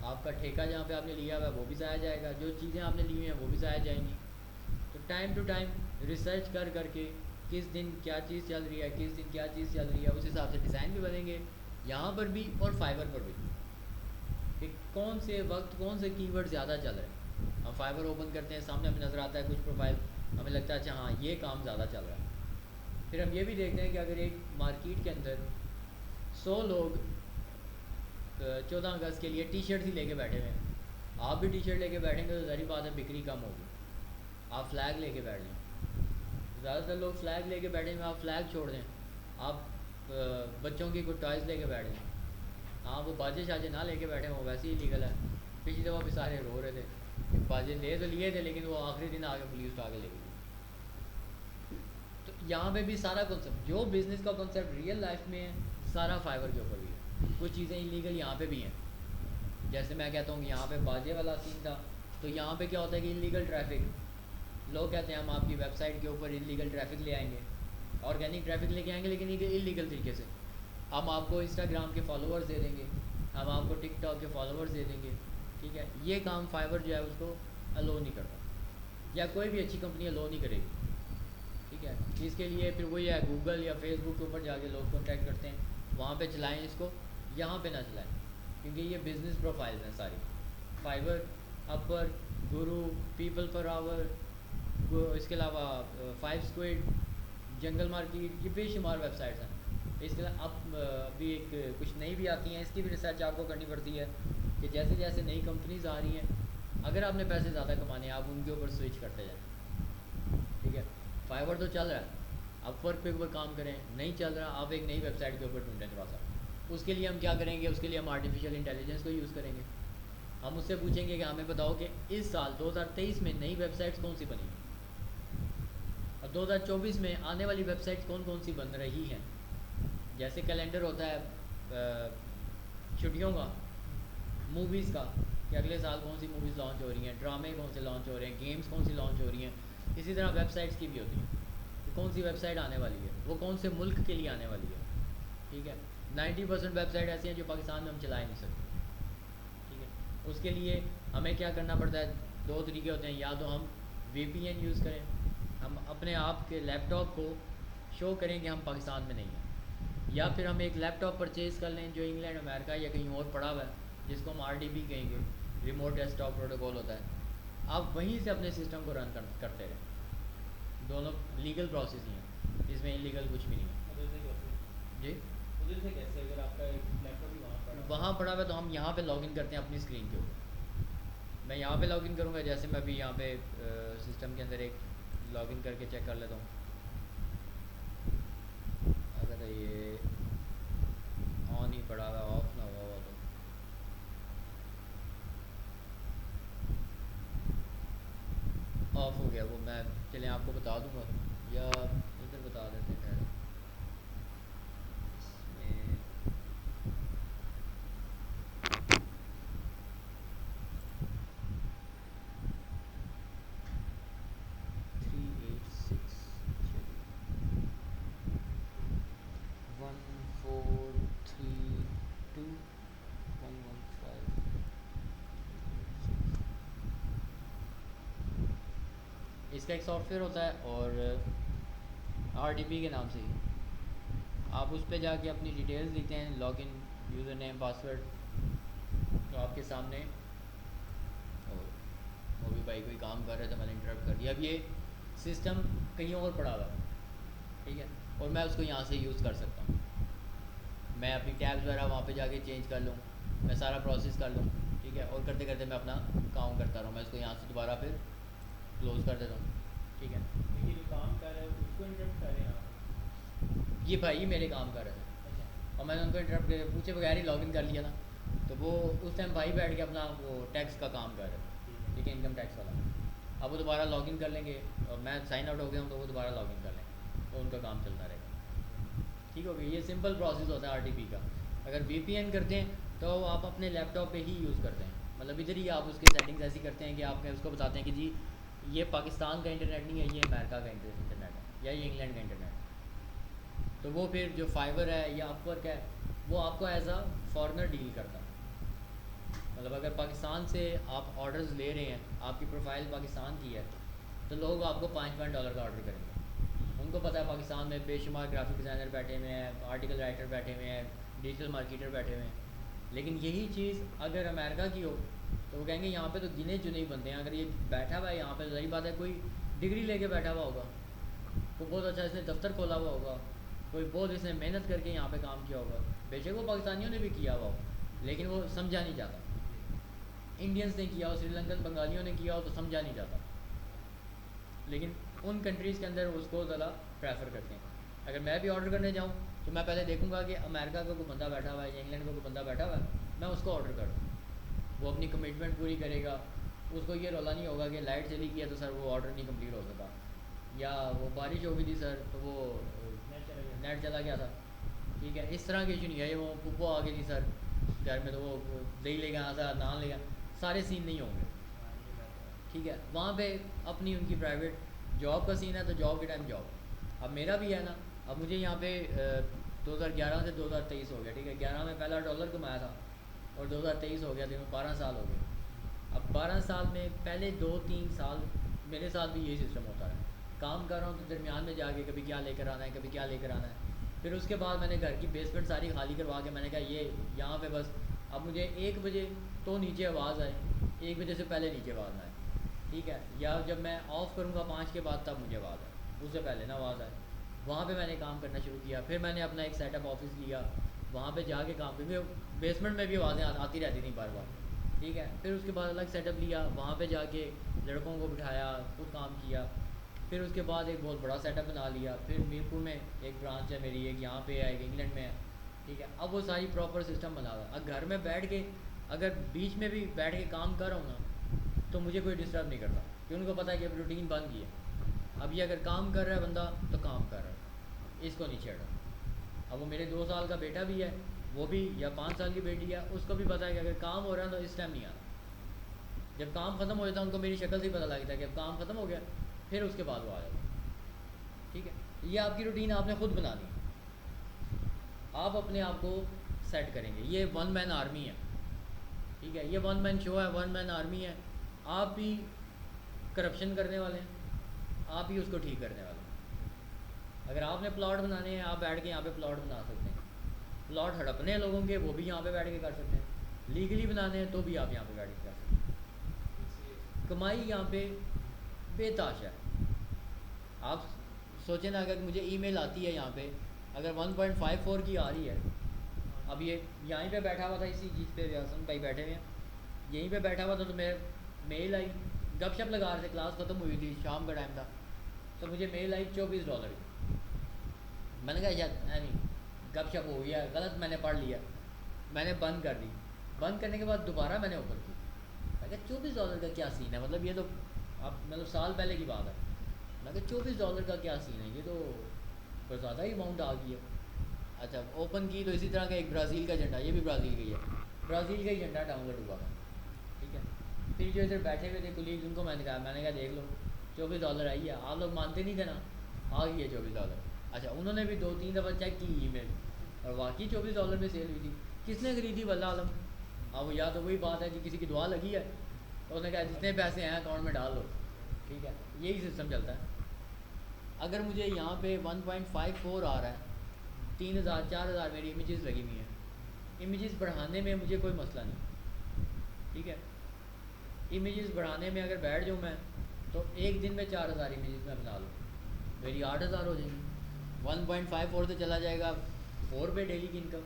[SPEAKER 1] आपका ठेका जहाँ पे आपने लिया हुआ है वो भी ज़ाया जाएगा, जो चीज़ें आपने ली हुई हैं वो भी ज़ाया जाएंगी। तो टाइम टू टाइम रिसर्च कर करके किस दिन क्या चीज़ चल रही है, किस दिन क्या चीज़ चल रही है, उस हिसाब से डिज़ाइन भी बनेंगे यहाँ पर भी और फाइबर पर भी, कि कौन से वक्त कौन से कीवर्ड ज़्यादा चल रहे हैं। हम फाइबर ओपन करते हैं, सामने हमें नज़र आता है कुछ प्रोफाइल, हमें लगता है अच्छा हाँ ये काम ज़्यादा चल रहा है। फिर हम ये भी देखते हैं कि अगर एक मार्केट के अंदर 100 लोग 14 अगस्त के लिए टी शर्ट ही लेके बैठे हुए हैं, आप भी टी शर्ट लेके बैठेंगे तो ज़ाहिर बात है बिक्री कम होगी। आप फ्लैग लेके बैठ जाएं, ज़्यादातर लोग फ्लैग लेके बैठे हुए, आप फ्लैग छोड़ दें, आप बच्चों की कुछ टॉयज़ लेके बैठ गए। हाँ वो बाजे शाजे ना लेके बैठे, वो वैसे ही लीगल है। पिछली दफ़ा भी सारे रो रहे थे कि बाजे ले तो लिए थे, लेकिन वो आखिरी दिन आके पुलिस उठा के ले गई। तो यहाँ पे भी सारा कॉन्सेप्ट जो बिज़नेस का कॉन्सेप्ट रियल लाइफ में है, सारा फाइवर के ऊपर भी है। कुछ चीज़ें इलीगल यहाँ पे भी हैं। जैसे मैं कहता हूँ यहाँ पे बाजे वाला सीन था, तो यहाँ पे क्या होता है कि इलीगल ट्रैफिक, लोग कहते हैं हम आपकी वेबसाइट के ऊपर इलीगल ट्रैफिक ले आएंगे, ऑर्गेनिक ट्रैफिक लेके आएंगे लेकिन इलीगल तरीके से। हम आपको इंस्टाग्राम के फॉलोअर्स दे देंगे, हम आपको टिकटॉक के फॉलोअर्स दे देंगे, ठीक है। ये काम फाइवर जो है उसको अलो नहीं करता, या कोई भी अच्छी कंपनी अलो नहीं करेगी, ठीक है। इसके लिए फिर वही है, गूगल या फेसबुक के ऊपर जाके लोग कॉन्टैक्ट करते हैं, वहाँ पे चलाएं इसको, यहाँ पे ना चलाएं, क्योंकि ये बिज़नेस प्रोफाइल्स हैं सारी। फाइवर, अपर, गुरु, पीपल पर आवर, इसके अलावा फाइव स्क्विड, जंगल मार्केट, ये बेशुमार वेबसाइट्स हैं। इसके अलावा अब अभी एक कुछ नई भी आती हैं, इसकी भी रिसर्च आपको करनी पड़ती है कि जैसे जैसे नई कंपनीज आ रही हैं, अगर आपने पैसे ज़्यादा कमाने हैं आप उनके ऊपर स्विच करते जाएँ, ठीक है। फाइवर तो चल रहा है, अपवर्क पे ऊपर काम करें, नहीं चल रहा आप एक नई वेबसाइट के ऊपर ढूंढें थोड़ा सा। उसके लिए हम क्या करेंगे, उसके लिए हम आर्टिफिशियल इंटेलिजेंस को यूज़ करेंगे। हम उससे पूछेंगे कि हमें बताओ कि इस साल 2023 में नई वेबसाइट्स कौन सी बनी और 2024 में आने वाली वेबसाइट्स कौन कौन सी बन रही हैं। जैसे कैलेंडर होता है छुट्टियों का, मूवीज़ का, कि अगले साल कौन सी मूवीज़ लॉन्च हो रही हैं, ड्रामे कौन से लॉन्च हो रहे हैं, गेम्स कौन सी लॉन्च हो रही हैं। इसी तरह वेबसाइट्स की भी होती हैं कि कौन सी वेबसाइट आने वाली है, वो कौन से मुल्क के लिए आने वाली है, ठीक है। 90% वेबसाइट ऐसी हैं जो पाकिस्तान में हम चला ही नहीं सकते, ठीक है। उसके लिए हमें क्या करना पड़ता है, दो तरीके होते हैं, या तो हम VPN यूज़ करें, हम अपने आप के लैपटॉप को शो करें कि हम पाकिस्तान में नहीं हैं, या फिर हम एक लैपटॉप परचेज़ कर लें जो इंग्लैंड, अमेरिका या कहीं और पड़ा हुआ है, जिसको हम RDP कहेंगे, रिमोट डेस्कटॉप प्रोटोकॉल होता है। आप वहीं से अपने सिस्टम को रन करते रहें। दोनों लीगल प्रोसेस ही हैं, इसमें इलीगल कुछ भी नहीं है।
[SPEAKER 2] उधर से कैसे
[SPEAKER 1] जी,
[SPEAKER 2] उधर से कैसे अगर आपका लैपटॉप ही
[SPEAKER 1] वहाँ पड़ा हुआ है तो हम यहाँ पे लॉगिन करते हैं अपनी स्क्रीन के ऊपर। मैं यहाँ पे लॉगिन करूँगा, जैसे मैं अभी यहाँ पे सिस्टम के अंदर एक लॉगिन करके चेक कर लेता हूँ। अगर ये ऑन ही पड़ा हुआ, ऑफ ना हुआ हुआ तो ऑफ हो गया वो, मैं चलें आपको बता दूँगा या इधर बता देते हैं। खैर इसमें थ्री एट सिक्स 1432115। इसका एक सॉफ्टवेयर होता है और RDP के नाम से ही आप उस पर जाके अपनी डिटेल्स लिखते हैं, लॉगिन, यूज़र नेम, पासवर्ड, तो आपके सामने। और वो भी भाई कोई काम कर रहे थे, मैंने इंटरप्ट कर दिया। अब ये सिस्टम कहीं और पड़ा हुआ है, ठीक है, और मैं उसको यहाँ से यूज़ कर सकता हूँ। मैं अपनी टैब्स वगैरह वहाँ पे जाके चेंज कर लूँ, मैं सारा प्रोसेस कर लूँ, ठीक है, और करते करते मैं अपना काम करता रहूँ। मैं इसको यहाँ से दोबारा फिर क्लोज़ कर देता हूँ, ठीक है।
[SPEAKER 2] लेकिन जो काम कर रहे हो उसको इंटरप्ट कर रहे हैं आप।
[SPEAKER 1] ये भाई मेरे काम कर रहे थे
[SPEAKER 2] अच्छा
[SPEAKER 1] और मैंने उनको इंटरप्ट कर पूछे बगैर ही लॉगिन कर लिया ना, तो वो उस टाइम भाई बैठ के अपना वो टैक्स का काम कर रहे थे,
[SPEAKER 2] ठीक है।
[SPEAKER 1] ठीक है, इनकम टैक्स वाला। अब वो दोबारा लॉगिन कर लेंगे और मैं साइन आउट हो गया हूँ तो वो दोबारा लॉगिन कर लेंगे, तो उनका काम चलता रहेगा, ठीक हो गया। ये सिंपल प्रोसेस होता है RDP का। अगर VPN करते हैं तो आप अपने लैपटॉप पे ही यूज़ करते हैं, मतलब इधर ही आप उसकी सेटिंग्स ऐसी करते हैं कि आप उसको बताते हैं कि जी ये पाकिस्तान का इंटरनेट नहीं है, ये अमेरिका का इंटरनेट है, या ये इंग्लैंड का इंटरनेट है। तो वो फिर जो फाइबर है या अपवर्क है, वो आपको एज आ फॉरनर डील करता है। मतलब अगर पाकिस्तान से आप ऑर्डर्स ले रहे हैं, आपकी प्रोफाइल पाकिस्तान की है, तो लोग आपको $5 का ऑर्डर करेंगे। उनको पता है पाकिस्तान में बेशुमार ग्राफिक डिज़ाइनर बैठे हुए हैं, आर्टिकल राइटर बैठे हुए हैं, डिजिटल मार्केटर बैठे हुए हैं। लेकिन यही चीज़ अगर अमेरिका की हो तो वो कहेंगे यहाँ पे तो गिने चुने ही बंदे हैं। अगर ये बैठा हुआ है यहाँ पे, सही बात है, कोई डिग्री लेके बैठा हुआ होगा, कोई बहुत अच्छा इसने दफ्तर खोला हुआ होगा, कोई बहुत इसने मेहनत करके यहाँ पे काम किया होगा। बेशक वो पाकिस्तानियों ने भी किया हुआ हो लेकिन वो समझा नहीं जाता। इंडियंस ने किया हो, श्रीलंकन बंगालियों ने किया हो तो समझा नहीं जाता, लेकिन उन कंट्रीज़ के अंदर उसको ज़्यादा प्रेफर करते हैं। अगर मैं भी ऑर्डर करने जाऊँ तो मैं पहले देखूंगा कि अमेरिका का कोई बंदा बैठा हुआ है या इंग्लैंड का कोई बंदा बैठा हुआ है, मैं उसको ऑर्डर कर दूँ। वो अपनी कमिटमेंट पूरी करेगा, उसको ये रोला नहीं होगा कि लाइट चली गई है तो सर वो ऑर्डर नहीं कंप्लीट हो सका, या वो बारिश हो गई थी सर तो वो नेट चला गया था। ठीक है, इस तरह की इशू नहीं है। ये वो पुप्पो आ गई थी सर घर में तो वो दही ले गया था, नान ले गया, सारे सीन नहीं होंगे। ठीक है, वहाँ पे अपनी उनकी प्राइवेट जॉब का सीन है तो जॉब के टाइम जॉब। अब मेरा भी है ना, अब मुझे यहाँ पे 2011 से 2023 हो गया। ठीक है, 11 में पहला डॉलर कमाया था और 2023 हो गया तो 12 साल हो गए। अब 12 साल में पहले 2-3 साल मेरे साथ भी यही सिस्टम होता है, काम कर रहा हूँ तो दरमियान में जाके कभी क्या लेकर आना है, कभी क्या लेकर आना है। फिर उसके बाद मैंने घर की बेसमेंट सारी खाली करवा के मैंने कहा ये यहाँ पे बस अब मुझे 1 बजे तो नीचे आवाज़ आए, 1 बजे से पहले नीचे आवाज़ ना आए। ठीक है, या जब मैं ऑफ़ करूँगा 5 के बाद तब मुझे आवाज़ आए, उससे पहले ना आवाज़ आए। वहाँ पे मैंने काम करना शुरू किया। फिर मैंने अपना एक सेटअप ऑफिस लिया, वहाँ पे जाके काम, क्योंकि बेसमेंट में भी आवाज़ें आती रहती थी बार बार। ठीक है, फिर उसके बाद अलग सेटअप लिया, वहाँ पे जाके लड़कों को बिठाया, खुद काम किया। फिर उसके बाद एक बहुत बड़ा सेटअप बना लिया। फिर मीरपुर में एक ब्रांच है मेरी, एक यहाँ पे है, एक इंग्लैंड में है। ठीक है, अब वो सारी प्रॉपर सिस्टम बना हुआ है। अब घर में बैठ के अगर बीच में भी बैठ के काम कर रहा हूँ ना तो मुझे कोई डिस्टर्ब नहीं करता, क्योंकि उनको पता है कि अब रूटीन बन गई है। अब ये अगर काम कर रहा है बंदा तो काम कर रहा है, इसको नहीं छेड़ा। अब वो मेरे 2 साल का बेटा भी है, वो भी, या 5 साल की बेटी है, उसको भी पता है कि अगर काम हो रहा है तो इस टाइम नहीं आना। जब काम ख़त्म हो जाता है उनको मेरी शक्ल से ही पता लगता है कि अब काम ख़त्म हो गया, फिर उसके बाद वो आ जाता है। ठीक है, ये आपकी रूटीन आपने खुद बनानी है, आप अपने आप को सेट करेंगे। ये 1 मैन आर्मी है। ठीक है, ये 1 मैन शो है, 1 मैन आर्मी है। आप भी करप्शन करने वाले हैं, आप ही उसको ठीक करने वाले हैं। अगर आपने प्लॉट बनाने हैं, आप बैठ के यहाँ पे प्लॉट बना सकते हैं। प्लॉट हड़पने हैं लोगों के, वो भी यहाँ पे बैठ के कर सकते हैं। लीगली बनाने हैं तो भी आप यहाँ पे बैठ के कर सकते हैं। कमाई यहाँ पे बेताशा है। आप सोचें ना, अगर मुझे ईमेल आती है यहाँ पे, अगर 1.54 की आ रही है, अब ये यहीं पे बैठा हुआ था, इसी चीज़ पे व्यासन भाई बैठे हुए हैं, यहीं पे बैठा हुआ था तो मेरे मेल आई, गपशप लगा रहे थे, क्लास ख़त्म हुई थी, शाम का टाइम था, तो मुझे मेल आई $24 की। मैंने कहा शायद नहीं गपशप हो गया, गलत मैंने पढ़ लिया, मैंने बंद कर दी। बंद करने के बाद दोबारा मैंने ओपन की, मैं कहा $24 का क्या सीन है, मतलब ये तो अब मतलब साल पहले की बात है। मैं कहा $24 का क्या सीन है, ये तो कुछ ज़्यादा ही अमाउंट आ गई है। अच्छा, ओपन की तो इसी तरह का एक ब्राज़ील का झंडा, ये भी ब्राज़ील का ही है, ब्राज़ील का ही झंडा डाउनलोड हुआ था। ठीक है, फिर जो इधर बैठे हुए थे कुलीग, उनको मैंने कहा देख लो $24 आई है, आप लोग मानते नहीं थे ना, आ गई है $24। अच्छा, उन्होंने भी 2-3 दफ़ा चेक की ईमेल और वाकई $24 में सेल हुई थी। किसने खरीदी वल्ला आलम? अब या तो वही बात है कि किसी की दुआ लगी है, तो उसने कहा जितने पैसे हैं अकाउंट में डाल दो। ठीक है, यही सिस्टम चलता है। अगर मुझे यहाँ पे 1.54 आ रहा है, 3000 4000 मेरी इमेजेस लगी हुई हैं, इमेजेस बढ़ाने में मुझे कोई मसला नहीं। ठीक है, इमेजेस बढ़ाने में अगर बैठ जाऊँ मैं तो एक दिन में 4000 इमेजेस मैं बना लूँ, मेरी 8000 हो जाएंगी। 1.54 से चला जाएगा 4 पे डेली की इनकम,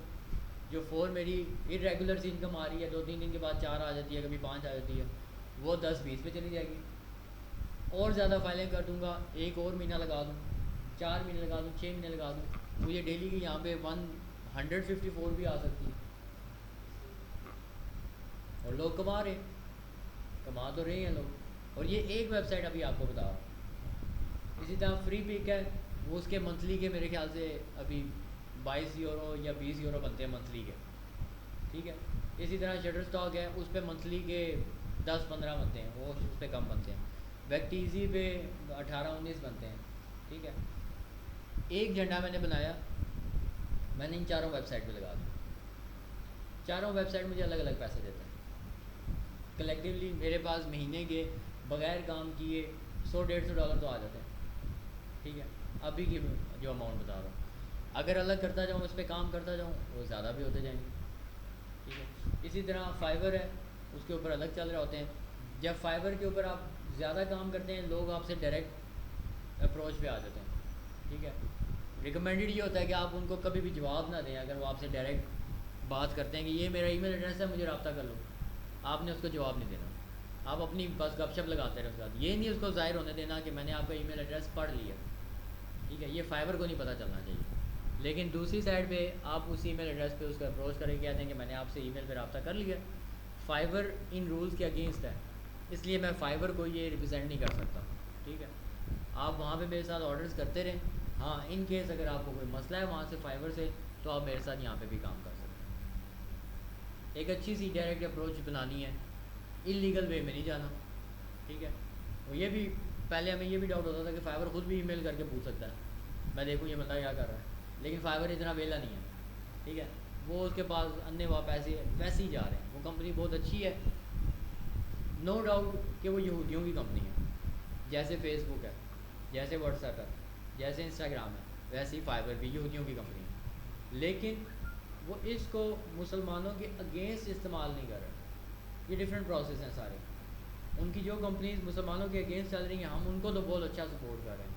[SPEAKER 1] जो 4 मेरी इरेगुलर सी इनकम आ रही है, 2-3 दिन के बाद 4 आ जाती है, कभी 5 आ जाती है, वो 10-20 पे चली जाएगी। और ज़्यादा फाइलें कर दूँगा, एक और महीना लगा दूँ, 4 महीने लगा दूँ, 6 महीने लगा दूँ, मुझे डेली की यहाँ पे 154 भी आ सकती है। और लोग कमा तो रहे हैं लोग। और ये एक वेबसाइट अभी आपको बता रहा हूँ। इसी तरह फ्री पिक है, वो उसके मंथली के मेरे ख्याल से अभी 22 यूरो या 20 यूरो बनते हैं मंथली के। ठीक है, इसी तरह शटर स्टॉक है, उस पर मंथली के 10-15 बनते हैं, वो उस पर कम बनते हैं। वैक्टीज़ी पे 18-19 बनते हैं। ठीक है, एक झंडा मैंने बनाया, मैंने इन चारों वेबसाइट पे लगा दिया। चारों वेबसाइट मुझे अलग अलग पैसे देते हैं। कलेक्टिवली मेरे पास महीने के बगैर काम किए $100-150 तो आ जाते हैं। ठीक है, अभी की जो अमाउंट बता रहा हूँ, अगर अलग करता जाऊँ, इस पर काम करता जाऊँ, वो ज़्यादा भी होते जाएंगे। ठीक है, इसी तरह फाइवर है, उसके ऊपर अलग चल रहे होते हैं। जब फाइवर के ऊपर आप ज़्यादा काम करते हैं, लोग आपसे डायरेक्ट अप्रोच पे आ जाते हैं। ठीक है, रिकमेंडेड ये होता है कि आप उनको कभी भी जवाब ना दें। अगर वो आपसे डायरेक्ट बात करते हैं कि ये मेरा ईमेल एड्रेस है, मुझे रब्ता कर लो, आपने उसको जवाब नहीं देना, आप अपनी बस गपशप लगाते रहे उसके बाद। ये नहीं उसको ज़ाहिर होने देना कि मैंने आपका ईमेल एड्रेस पढ़ लिया। ठीक है, ये फाइबर को नहीं पता चलना चाहिए। लेकिन दूसरी साइड पे आप उस ईमेल एड्रेस पे उसको अप्रोच करके कहते हैं कि मैंने आपसे ईमेल पे रब्ता कर लिया। फाइबर इन रूल्स के अगेंस्ट है, इसलिए मैं फ़ाइबर को ये रिप्रेजेंट नहीं कर सकता। ठीक है, आप वहाँ पे मेरे साथ ऑर्डर्स करते रहें। हाँ, इन केस अगर आपको कोई मसला है वहाँ से फ़ाइबर से, तो आप मेरे साथ यहाँ पे भी काम कर सकते हैं। एक अच्छी सी डायरेक्ट अप्रोच बनानी है, इलीगल वे में नहीं जाना। ठीक है, और ये भी पहले हमें ये भी डाउट होता था कि फ़ाइबर ख़ुद भी ईमेल करके पूछ सकता है, मैं देखूँ ये बंदा क्या कर रहा है, लेकिन फ़ाइबर इतना वेला नहीं है। ठीक है, वो उसके पास अन्य वहाँ पैसे वैसे ही जा रहे हैं। वो कंपनी बहुत अच्छी है, नो डाउट कि वो यहूदियों की कंपनी है, जैसे फेसबुक है, जैसे व्हाट्सएप है, जैसे इंस्टाग्राम है, वैसे ही फ़ाइबर भी यहूदियों की कंपनी है। लेकिन वो इसको मुसलमानों के अगेंस्ट इस्तेमाल नहीं कर रहे। ये डिफरेंट प्रोसेस हैं सारे। उनकी जो कंपनीज मुसलमानों के अगेंस्ट चल रही हैं, हम उनको तो बहुत अच्छा सपोर्ट कर रहे हैं,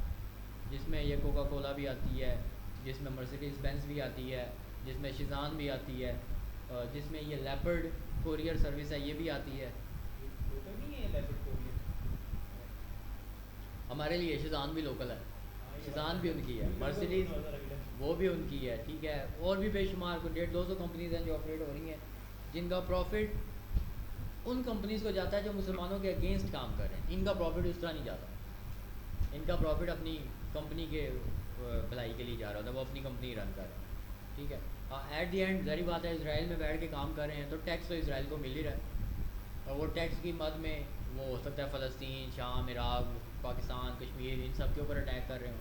[SPEAKER 1] जिसमें ये कोका कोला भी आती है, जिसमें मर्सिडीज़ बेंज भी आती है, जिसमें शिज़ान भी आती है, जिसमें ये लेपर्ड कोरियर सर्विस है ये भी आती है।
[SPEAKER 2] लोकल नहीं है लेपर्ड कोरियर?
[SPEAKER 1] हमारे लिए शिज़ान भी लोकल है, शिज़ान भी उनकी है, मर्सिडीज़ वो भी उनकी है। ठीक है, और भी बेशुमार को 150-200 कंपनीज हैं जो ऑपरेट हो रही हैं, जिनका प्रॉफिट उन कंपनीज़ को जाता है जो मुसलमानों के अगेंस्ट काम कर रहे हैं। इनका प्रॉफिट उस तरह नहीं जाता, इनका प्रॉफिट अपनी कंपनी के भलाई के लिए जा रहा होता है, वो अपनी कंपनी रन कर रहे हैं। ठीक है, एट दी एंड ज़ाहिर बात है, इसराइल में बैठ के काम कर रहे हैं तो टैक्स तो इसराइल को मिल ही रहा है, और वो टैक्स की मद में वो हो सकता है फ़लस्तीन, शाम, इराक़, पाकिस्तान, कश्मीर, इन सब के ऊपर अटैक कर रहे हो।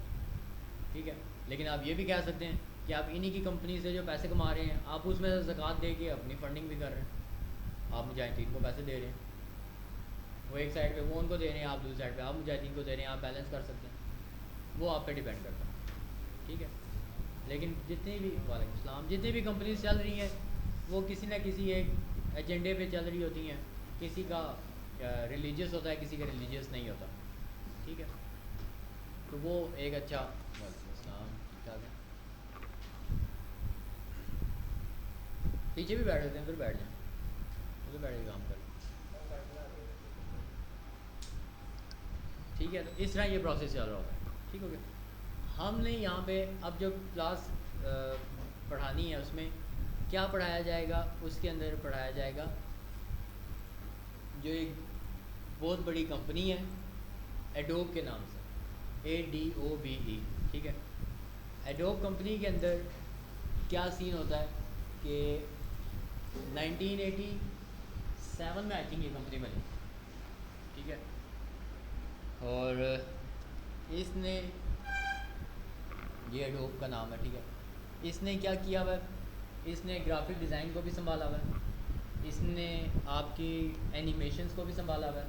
[SPEAKER 1] ठीक है, लेकिन आप ये भी कह सकते हैं कि आप इन्हीं की कंपनी से जो पैसे कमा रहे हैं, आप उसमें से ज़कात दे के अपनी फ़ंडिंग भी कर रहे हैं। आप मुजाहिदीन को पैसे दे रहे हैं, वो एक साइड पे वो उनको दे रहे हैं, आप दूसरी साइड पे आप मुजाहिदीन को दे रहे हैं। आप बैलेंस कर सकते हैं, वो आप पे डिपेंड करता है। ठीक है, लेकिन जितनी भी वालेकुम सलाम जितनी भी कंपनीज चल रही हैं, वो किसी न किसी एक एजेंडे पे चल रही होती हैं। किसी का रिलीजियस होता है, किसी का रिलीजियस नहीं होता। ठीक है, तो वो एक अच्छा वालेकुम सलाम ठीक ठाक है। पीछे भी बैठ सकते हैं, उधर बैठ जाएँ, उधर बैठ के काम करें। ठीक है, तो इस तरह ये प्रोसेस चल रहा होता है। ठीक हो गया। हमने यहाँ पे अब जो क्लास पढ़ानी है, उसमें क्या पढ़ाया जाएगा, उसके अंदर पढ़ाया जाएगा जो एक बहुत बड़ी कंपनी है एडोब के नाम से, ADOBE। ठीक है, एडोब कंपनी के अंदर क्या सीन होता है कि 1987 में आई थिंक ये कंपनी बनी। ठीक है, और इसने, ये एडोब का नाम है। ठीक है, इसने क्या किया हुआ है, इसने ग्राफिक डिज़ाइन को भी संभाला हुआ है, इसने आपकी एनिमेशंस को भी संभाला हुआ है,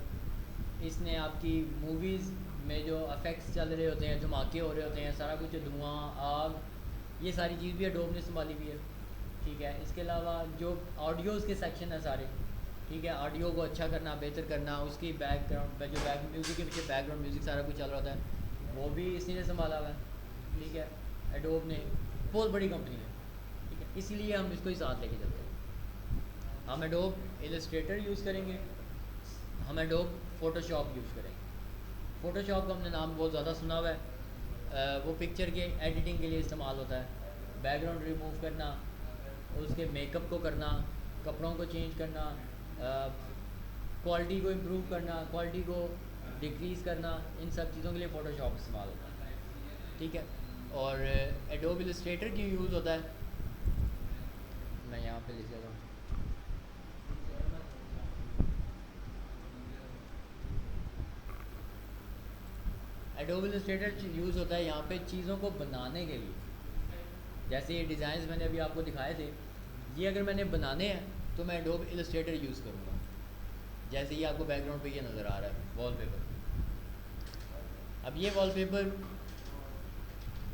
[SPEAKER 1] इसने आपकी मूवीज़ में जो इफ़ेक्ट्स चल रहे होते हैं, धमाके हो रहे होते हैं, सारा कुछ धुआं, आग, ये सारी चीज़ भी एडोब ने संभाली हुई है। ठीक है, इसके अलावा जो ऑडियोज़ के सेक्शन है सारे, ठीक है, ऑडियो को अच्छा करना, बेहतर करना, उसकी बैकग्राउंड जो बैक म्यूज़िक के पीछे बैकग्राउंड म्यूज़िक सारा कुछ चल रहा होता है, वो भी इसी ने संभाला हुआ है। ठीक है, एडोब ने, बहुत बड़ी कंपनी है। ठीक है, इसीलिए हम इसको ही साथ लेके चलते हैं। हम एडोब इलस्ट्रेटर यूज़ करेंगे, हम एडोब फ़ोटोशॉप यूज़ करेंगे। फ़ोटोशॉप का हमने नाम बहुत ज़्यादा सुना हुआ है, वो पिक्चर के एडिटिंग के लिए इस्तेमाल होता है, बैकग्राउंड रिमूव करना, उसके मेकअप को करना, कपड़ों को चेंज करना, क्वालिटी को इम्प्रूव करना, क्वालिटी को डिक्रीज़ करना, इन सब चीज़ों के लिए फ़ोटोशॉप इस्तेमाल होता है। ठीक है, और एडोब इलस्ट्रेटर क्यों यूज़ होता है, मैं यहाँ पे लिख देता हूँ। एडोब इलस्ट्रेटर यूज़ होता है यहाँ पे चीज़ों को बनाने के लिए। जैसे ये डिज़ाइंस मैंने अभी आपको दिखाए थे, ये अगर मैंने बनाने हैं तो मैं एडोब इलस्ट्रेटर यूज़ करूँगा। जैसे ये आपको बैकग्राउंड पे ये नज़र आ रहा है वॉलपेपर। अब ये वॉलपेपर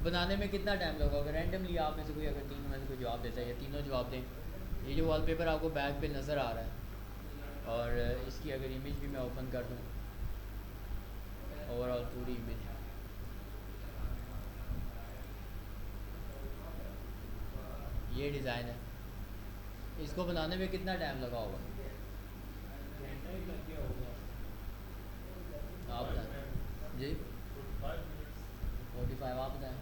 [SPEAKER 1] बनाने में कितना टाइम लगा, अगर रैंडमली आप में से कोई, अगर तीनों में से कोई जवाब देता है या तीनों जवाब दें। ये जो वॉलपेपर आपको बैक पे नज़र आ रहा है, और इसकी अगर इमेज भी मैं ओपन कर दूँ, ओवरऑल पूरी इमेज, ये डिज़ाइन है, इसको बनाने में कितना टाइम लगा होगा आप बताएं जी? 45 आप बताएं।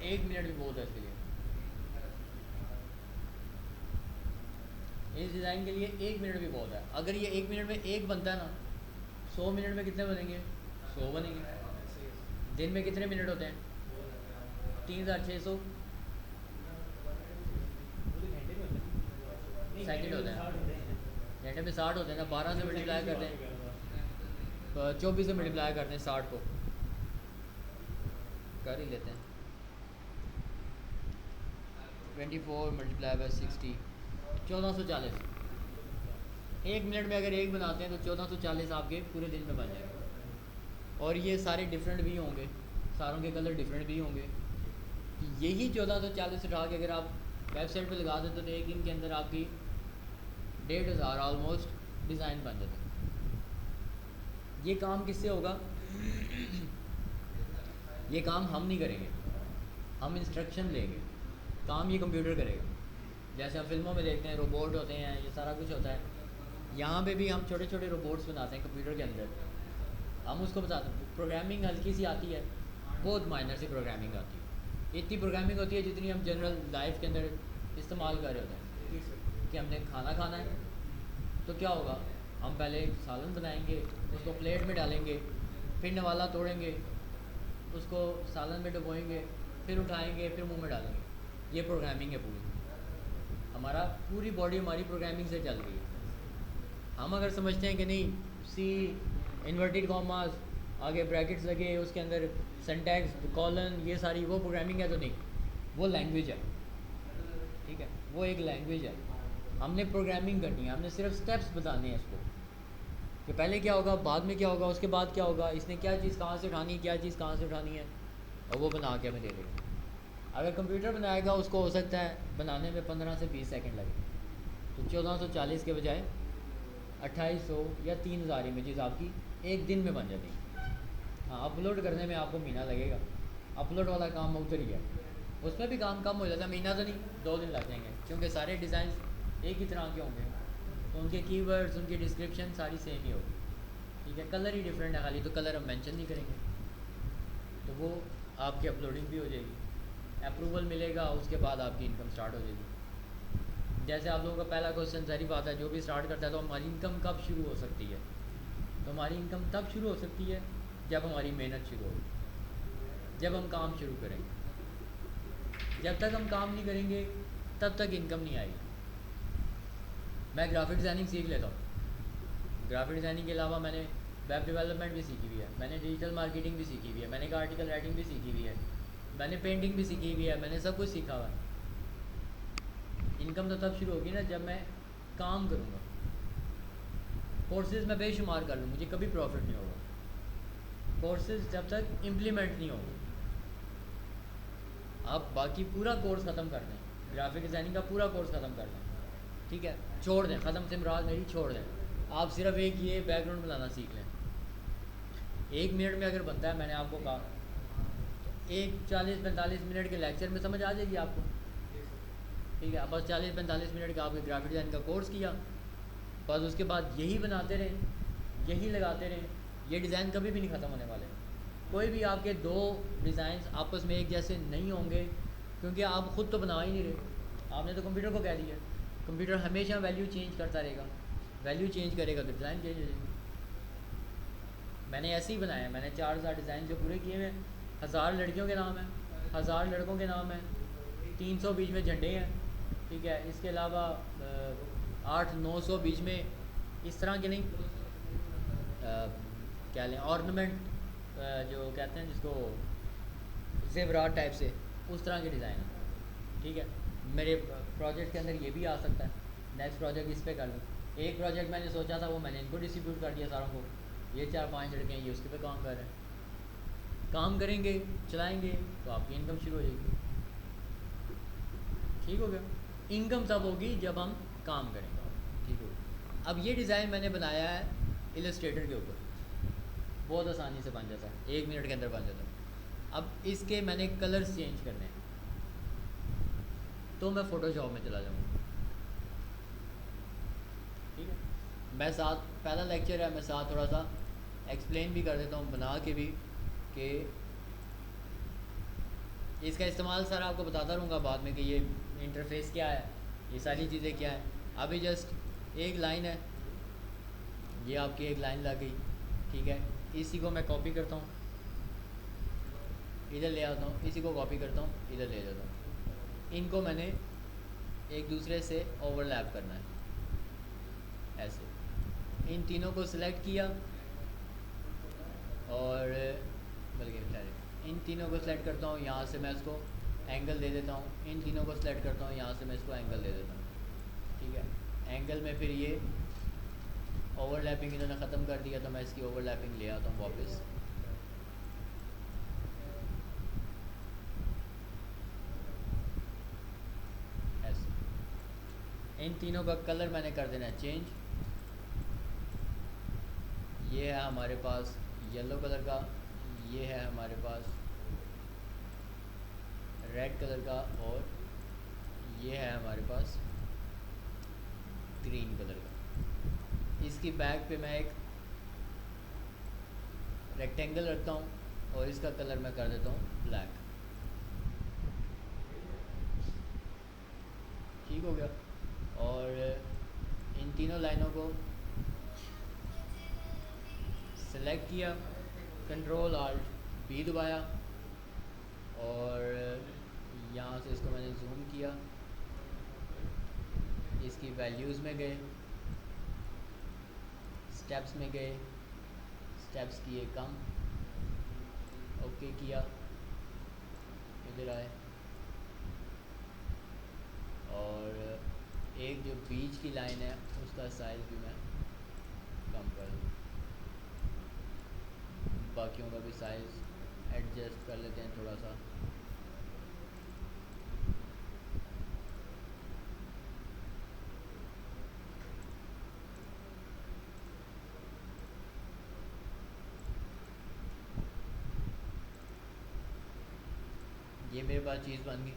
[SPEAKER 1] 1 मिनट भी बहुत है इसके लिए। इस डिज़ाइन के लिए 1 मिनट भी बहुत है। अगर ये 1 मिनट में एक बनता है ना, 100 मिनट में कितने बनेंगे? 100 बनेंगे। दिन में कितने मिनट होते हैं? 3600 सेकंड होते हैं। घंटे में 60 होते हैं ना, 12 से मल्टीप्लाई करते हैं, 24 से मल्टीप्लाई करते हैं 60 को, कर ही लेते हैं। 24 मल्टीप्लाई बाई 60, 1440। 1 मिनट में अगर एक बनाते हैं तो 1440 आपके पूरे दिन में बन जाएगा। और ये सारे डिफरेंट भी होंगे, सारों के कलर डिफरेंट भी होंगे। यही 1440 उठा के अगर आप वेबसाइट पे लगा दें तो एक दिन के अंदर आपकी 1500 ऑलमोस्ट डिज़ाइन बन जाते हैं। ये काम किससे होगा? ये काम हम नहीं करेंगे, हम इंस्ट्रक्शन लेंगे, काम ये कंप्यूटर करेगा। जैसे हम फिल्मों में देखते हैं रोबोट होते हैं, ये सारा कुछ होता है। यहाँ पे भी हम छोटे छोटे रोबोट्स बनाते हैं कंप्यूटर के अंदर, हम उसको बताते हैं। प्रोग्रामिंग हल्की सी आती है, बहुत माइनर सी प्रोग्रामिंग आती है। इतनी प्रोग्रामिंग होती है जितनी हम जनरल लाइफ के अंदर इस्तेमाल कर रहे होते हैं। कि हमने खाना खाना है तो क्या होगा, हम पहले एक सालन बनाएंगे, उसको प्लेट में डालेंगे, फिर नवाला तोड़ेंगे, उसको सालन में डुबोएंगे, फिर उठाएंगे, फिर मुंह में डालेंगे। ये प्रोग्रामिंग है पूरी। हमारा पूरी बॉडी हमारी प्रोग्रामिंग से चल रही है। हम अगर समझते हैं कि नहीं, सी इन्वर्टेड कॉमास, आगे ब्रैकेट्स लगे, उसके अंदर सिंटैक्स कॉलन, ये सारी वो प्रोग्रामिंग है, तो नहीं, वो लैंग्वेज है। ठीक है, वो एक लैंग्वेज है। हमने प्रोग्रामिंग करनी है, हमने सिर्फ स्टेप्स बताने हैं इसको कि पहले क्या होगा, बाद में क्या होगा, उसके बाद क्या होगा, इसने क्या चीज़ कहाँ से उठानी है, क्या चीज़ कहाँ से उठानी है, और वो बना के हमें दे देगा। अगर कंप्यूटर बनाएगा उसको हो सकता है बनाने में 15 से 20 सेकंड लगे, तो 1440 के बजाय 2800 या 3000 इमेजेस आपकी एक दिन में बन जाती हैं। हाँ, अपलोड करने में आपको महीना लगेगा, अपलोड वाला काम उधर ही है, उसमें भी काम कम हो जाता है, महीना तो नहीं, 2 दिन लग जाएंगे, क्योंकि सारे डिज़ाइन एक ही तरह के होंगे, तो उनके कीवर्ड्स, उनकी डिस्क्रिप्शन सारी सेम ही होगी। ठीक है, कलर ही डिफरेंट है खाली, तो कलर हम मेंशन नहीं करेंगे, तो वो आपकी अपलोडिंग भी हो जाएगी, अप्रूवल मिलेगा, उसके बाद आपकी इनकम स्टार्ट हो जाएगी। जैसे आप लोगों का पहला क्वेश्चन सारी बात है, जो भी स्टार्ट करता है तो हमारी इनकम कब शुरू हो सकती है? तो हमारी इनकम तब शुरू हो सकती है जब हमारी मेहनत शुरू होगी, जब हम काम शुरू करेंगे। जब तक हम काम नहीं करेंगे तब तक इनकम नहीं आएगी। मैं ग्राफिक डिज़ाइनिंग सीख लेता हूँ, ग्राफिक डिज़ाइनिंग के अलावा मैंने वेब डेवलपमेंट भी सीखी हुई है, मैंने डिजिटल मार्केटिंग भी सीखी हुई है, मैंने आर्टिकल राइटिंग भी सीखी हुई है, मैंने पेंटिंग भी सीखी हुई है, मैंने सब कुछ सीखा हुआ है। इनकम तो तब शुरू होगी ना जब मैं काम करूँगा। कोर्सेज़ मैं बेशुमार कर लूँ, मुझे कभी प्रॉफिट नहीं होगा कोर्सेज़ जब तक इम्प्लीमेंट नहीं होंगे। आप बाकी पूरा कोर्स ख़त्म कर दें, ग्राफिक डिज़ाइनिंग का पूरा कोर्स ख़त्म कर दें, ठीक है, छोड़ दें, ख़त्म से मुराद मेरी छोड़ दें, आप सिर्फ एक ये बैकग्राउंड बनाना सीख लें। 1 मिनट में अगर बनता है, मैंने आपको कहा, तो एक 40-45 मिनट के लेक्चर में समझ आ जाएगी आपको। ठीक है, बस 40-45 मिनट का आपके ग्राफिक डिज़ाइन का कोर्स किया, बस उसके बाद यही बनाते रहें, यही लगाते रहें, ये डिज़ाइन कभी भी नहीं ख़त्म होने वाले। कोई भी आपके 2 डिज़ाइंस आपस में एक जैसे नहीं होंगे, क्योंकि आप ख़ुद तो बना ही नहीं रहे, आपने तो कंप्यूटर को कह दिया। कंप्यूटर हमेशा वैल्यू चेंज करता रहेगा, वैल्यू चेंज करेगा तो डिज़ाइन चेंज हो जाएगी। मैंने ऐसे ही बनाया, मैंने 4000 डिज़ाइन जो पूरे किए हैं, 1000 लड़कियों के नाम हैं, 1000 लड़कों के नाम हैं, 300 बीच में झंडे हैं, ठीक है, इसके अलावा 800-900 बीच में इस तरह के नहीं, क्या लें, ऑर्नामेंट जो कहते हैं जिसको, ज़ेवरात टाइप से, उस तरह के डिज़ाइन है। ठीक है, मेरे प्रोजेक्ट के अंदर ये भी आ सकता है, नेक्स्ट प्रोजेक्ट इस पर कर लूँ। एक प्रोजेक्ट मैंने सोचा था वो मैंने इनको डिस्ट्रीब्यूट कर दिया सारों को, ये 4-5 लड़के हैं, ये उसके पे काम कर रहे हैं। काम करेंगे, चलाएंगे, तो आपकी इनकम शुरू हो जाएगी। ठीक हो गया, इनकम तब होगी जब हम काम करेंगे। ठीक हो गया। अब ये डिज़ाइन मैंने बनाया है इलस्ट्रेटर के ऊपर, बहुत आसानी से बन जाता है, 1 मिनट के अंदर बन जाता है। अब इसके मैंने कलर्स चेंज करने हैं, तो मैं फ़ोटोशॉप में चला जाऊँगा। ठीक है, मैं साथ, पहला लेक्चर है, मैं साथ थोड़ा सा एक्सप्लेन भी कर देता हूँ बना के भी, कि इसका इस्तेमाल सारा आपको बताता रहूँगा बाद में कि ये इंटरफेस क्या है, ये सारी चीज़ें क्या है। अभी जस्ट एक लाइन है, ये आपकी एक लाइन लग गई, ठीक है। इसी को मैं कॉपी करता हूँ, इधर ले आता हूँ, इसी को कॉपी करता हूँ, इधर ले जाता हूँ। इनको मैंने एक दूसरे से ओवरलैप करना है ऐसे। इन तीनों को सिलेक्ट किया और बल्कि इन तीनों को सिलेक्ट करता हूँ, यहाँ से मैं इसको एंगल दे देता हूँ। इन तीनों को सिलेक्ट करता हूँ, यहाँ से मैं इसको एंगल दे देता हूँ, ठीक है। एंगल में फिर ये ओवरलैपिंग इन्होंने ख़त्म कर दिया, तो मैं इसकी ओवरलैपिंग ले आता हूँ वापस। ऐसे इन तीनों का कलर मैंने कर देना है चेंज। ये है हमारे पास येलो कलर का, ये है हमारे पास रेड कलर का, और ये है हमारे पास ग्रीन कलर का। इसकी बैक पे मैं एक रेक्टेंगल रखता हूँ और इसका कलर मैं कर देता हूँ ब्लैक। ठीक हो गया। और इन तीनों लाइनों को सेलेक्ट किया, कंट्रोल आल्ट बी दबाया और यहाँ से इसको मैंने जूम किया, इसकी वैल्यूज़ में गए, स्टेप्स में गए, स्टेप्स किए कम, ओके किया, इधर आए और एक जो बीच की लाइन है उसका साइज़ भी मैं कम कर दूँ। बाकियों का भी साइज़ एडजस्ट कर लेते हैं थोड़ा सा। ये मेरे पास चीज़ बन गई,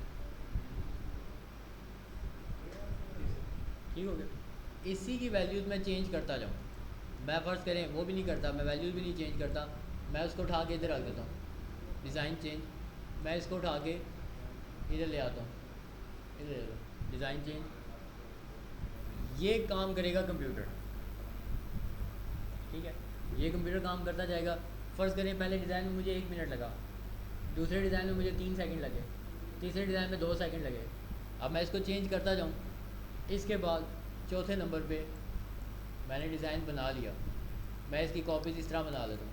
[SPEAKER 1] ठीक हो गया। इसी की वैल्यूज़ मैं चेंज करता जाऊँ। मैं फ़र्ज़ करें वो भी नहीं करता, मैं वैल्यूज़ भी नहीं चेंज करता, मैं उसको उठा के इधर रख देता हूँ, डिज़ाइन चेंज। मैं इसको उठा के इधर ले आता हूँ, इधर ले लो, डिज़ाइन चेंज। ये काम करेगा कंप्यूटर, ठीक है। ये कंप्यूटर काम करता जाएगा। फ़र्ज़ करें पहले डिज़ाइन में मुझे 1 मिनट लगा, दूसरे डिज़ाइन में मुझे 3 सेकंड लगे, तीसरे डिज़ाइन में 2 सेकंड लगे। अब मैं इसको चेंज करता जाऊँ। इसके बाद चौथे नंबर पे मैंने डिज़ाइन बना लिया, मैं इसकी कॉपीज़ इस तरह बना लेता हूँ।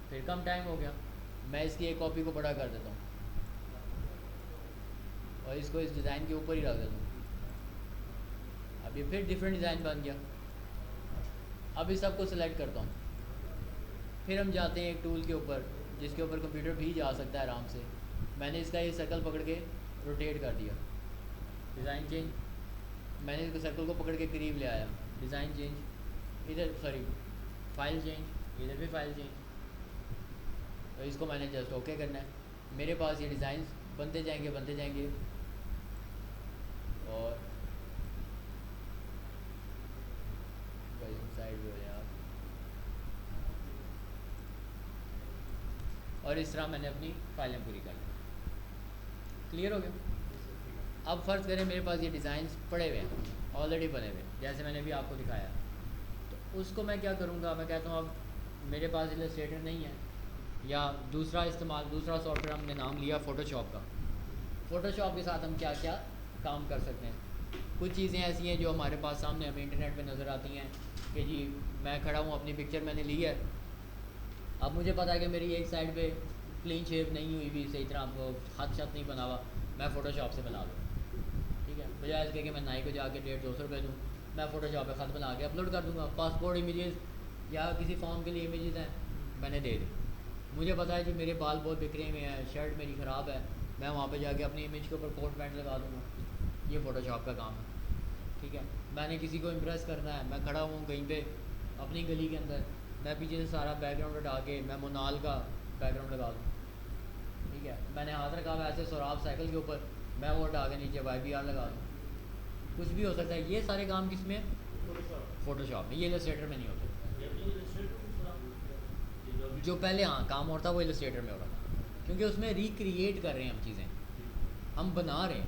[SPEAKER 1] फिर कम टाइम हो गया, मैं इसकी एक कॉपी को बड़ा कर देता हूँ और इसको इस डिज़ाइन के ऊपर ही रख देता हूँ। अब ये फिर डिफरेंट डिज़ाइन बन गया। अब इस सब को सिलेक्ट करता हूँ, फिर हम जाते हैं एक टूल के ऊपर जिसके ऊपर कंप्यूटर भी जा सकता है आराम से। मैंने इसका ये सर्कल पकड़ के रोटेट कर दिया, डिज़ाइन चेंज। मैंने इसको सर्कल को पकड़ के करीब ले आया, डिज़ाइन चेंज। इधर सॉरी फाइल चेंज, इधर भी फाइल चेंज। तो इसको मैंने जस्ट ओके करना है। मेरे पास ये डिज़ाइन बनते जाएंगे बनते जाएंगे और साइड हो जाए आप। और इस तरह मैंने अपनी फाइलें पूरी कर ली। क्लियर हो गया। अब फ़र्ज़ करें मेरे पास ये डिज़ाइंस पड़े हुए हैं, ऑलरेडी बने हुए, जैसे मैंने भी आपको दिखाया। तो उसको मैं क्या करूँगा, मैं कहता हूँ अब मेरे पास इलस्ट्रेटर नहीं है, या दूसरा सॉफ्टवेयर हमने नाम लिया फ़ोटोशॉप का। फ़ोटोशॉप के साथ हम क्या क्या काम कर सकते हैं। कुछ चीज़ें ऐसी हैं जो हमारे पास सामने हमें इंटरनेट पे नज़र आती हैं कि जी मैं खड़ा हूँ, अपनी पिक्चर मैंने ली है, अब मुझे पता है कि मेरी एक साइड पे क्लीन शेप नहीं हुई भी सही तरह, हाथ शत नहीं बना हुआ, मैं फ़ोटोशॉप से बना लूँ, ठीक है। बजाय इसके कि मैं नाई को जाके 150-200 रुपये दूँ, मैं फ़ोटोशॉप पे ख़त बना के अपलोड कर दूँगा। पासपोर्ट इमेजेस या किसी फॉर्म के लिए इमेजेस हैं, मैंने दे दी। मुझे पता है जी मेरे बाल बहुत बिखरे हुए हैं, शर्ट मेरी ख़राब है, मैं वहाँ पे जाके अपनी इमेज के ऊपर कोट पैंट लगा दूँगा। ये फ़ोटोशॉप का काम है, ठीक है। मैंने किसी को इम्प्रेस करना है, मैं खड़ा हूँ कहीं पे अपनी गली के अंदर, मैं पीछे से सारा बैकग्राउंड हटा के मैं मोनाल का बैकग्राउंड लगा दूँ, ठीक है। मैंने हाथ रखा हुआ ऐसे सौराब साइकिल के ऊपर, मैं वो हटा के नीचे YBR लगा दूँ, कुछ भी हो सकता है। ये सारे काम किस में? फ़ोटोशॉप में। ये इलस्ट्रेटर में नहीं होते। जो पहले हाँ काम होता है वो इलस्ट्रेटर में हो रहा था। क्योंकि उसमें रिक्रिएट कर रहे हैं हम चीज़ें, हम बना रहे हैं,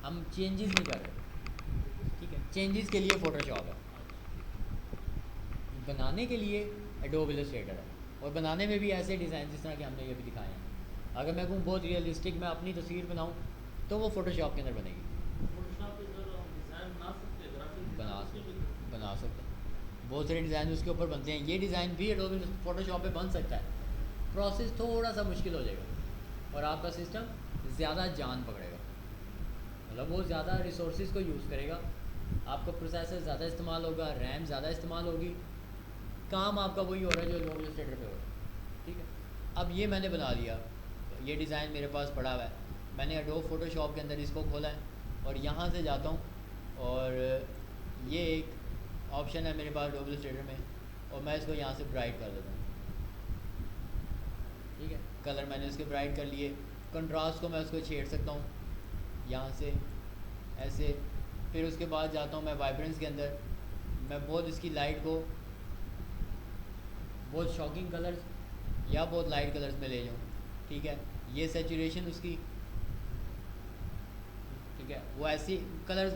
[SPEAKER 1] हम चेंजेस नहीं कर रहे। ठीक है, चेंजेस के लिए फ़ोटोशॉप है, बनाने के लिए एडोब इलस्ट्रेटर है। और बनाने में भी ऐसे डिज़ाइन जिस तरह के हमने ये भी दिखाए हैं। अगर मैं कहूँ बहुत रियलिस्टिक मैं अपनी तस्वीर बनाऊँ तो वो फ़ोटोशॉप के अंदर बनेगी। बना बना सकते हैं, बहुत सारे डिज़ाइन उसके ऊपर बनते हैं। ये डिज़ाइन भी एडोब फ़ोटोशॉप पे बन सकता है, प्रोसेस थोड़ा सा मुश्किल हो जाएगा और आपका सिस्टम ज़्यादा जान पकड़ेगा, मतलब वो ज़्यादा रिसोर्सेज को यूज़ करेगा, आपका प्रोसेसर ज़्यादा इस्तेमाल होगा, रैम ज़्यादा इस्तेमाल होगी, काम आपका वही हो रहा है जो एडोब इलस्ट्रेटर पे हो रहा है। ठीक है, अब ये मैंने बना लिया, ये डिज़ाइन मेरे पास पड़ा हुआ है, मैंने एडोब फ़ोटोशॉप के अंदर इसको खोला है और यहाँ से जाता हूँ और ये एक ऑप्शन है मेरे पास एडोब इलस्ट्रेटर में और मैं इसको यहाँ से ब्राइट कर देता हूँ। ठीक है, कलर मैंने उसके ब्राइट कर लिए, कंट्रास्ट को मैं उसको छेड़ सकता हूँ यहाँ से ऐसे। फिर उसके बाद जाता हूँ मैं वाइब्रेंस के अंदर, मैं बहुत इसकी लाइट को बहुत शॉकिंग कलर्स या बहुत लाइट कलर्स में ले जाऊँ। ठीक है, ये सैचुरेशन उसकी, ठीक है, वो ऐसी कलर्स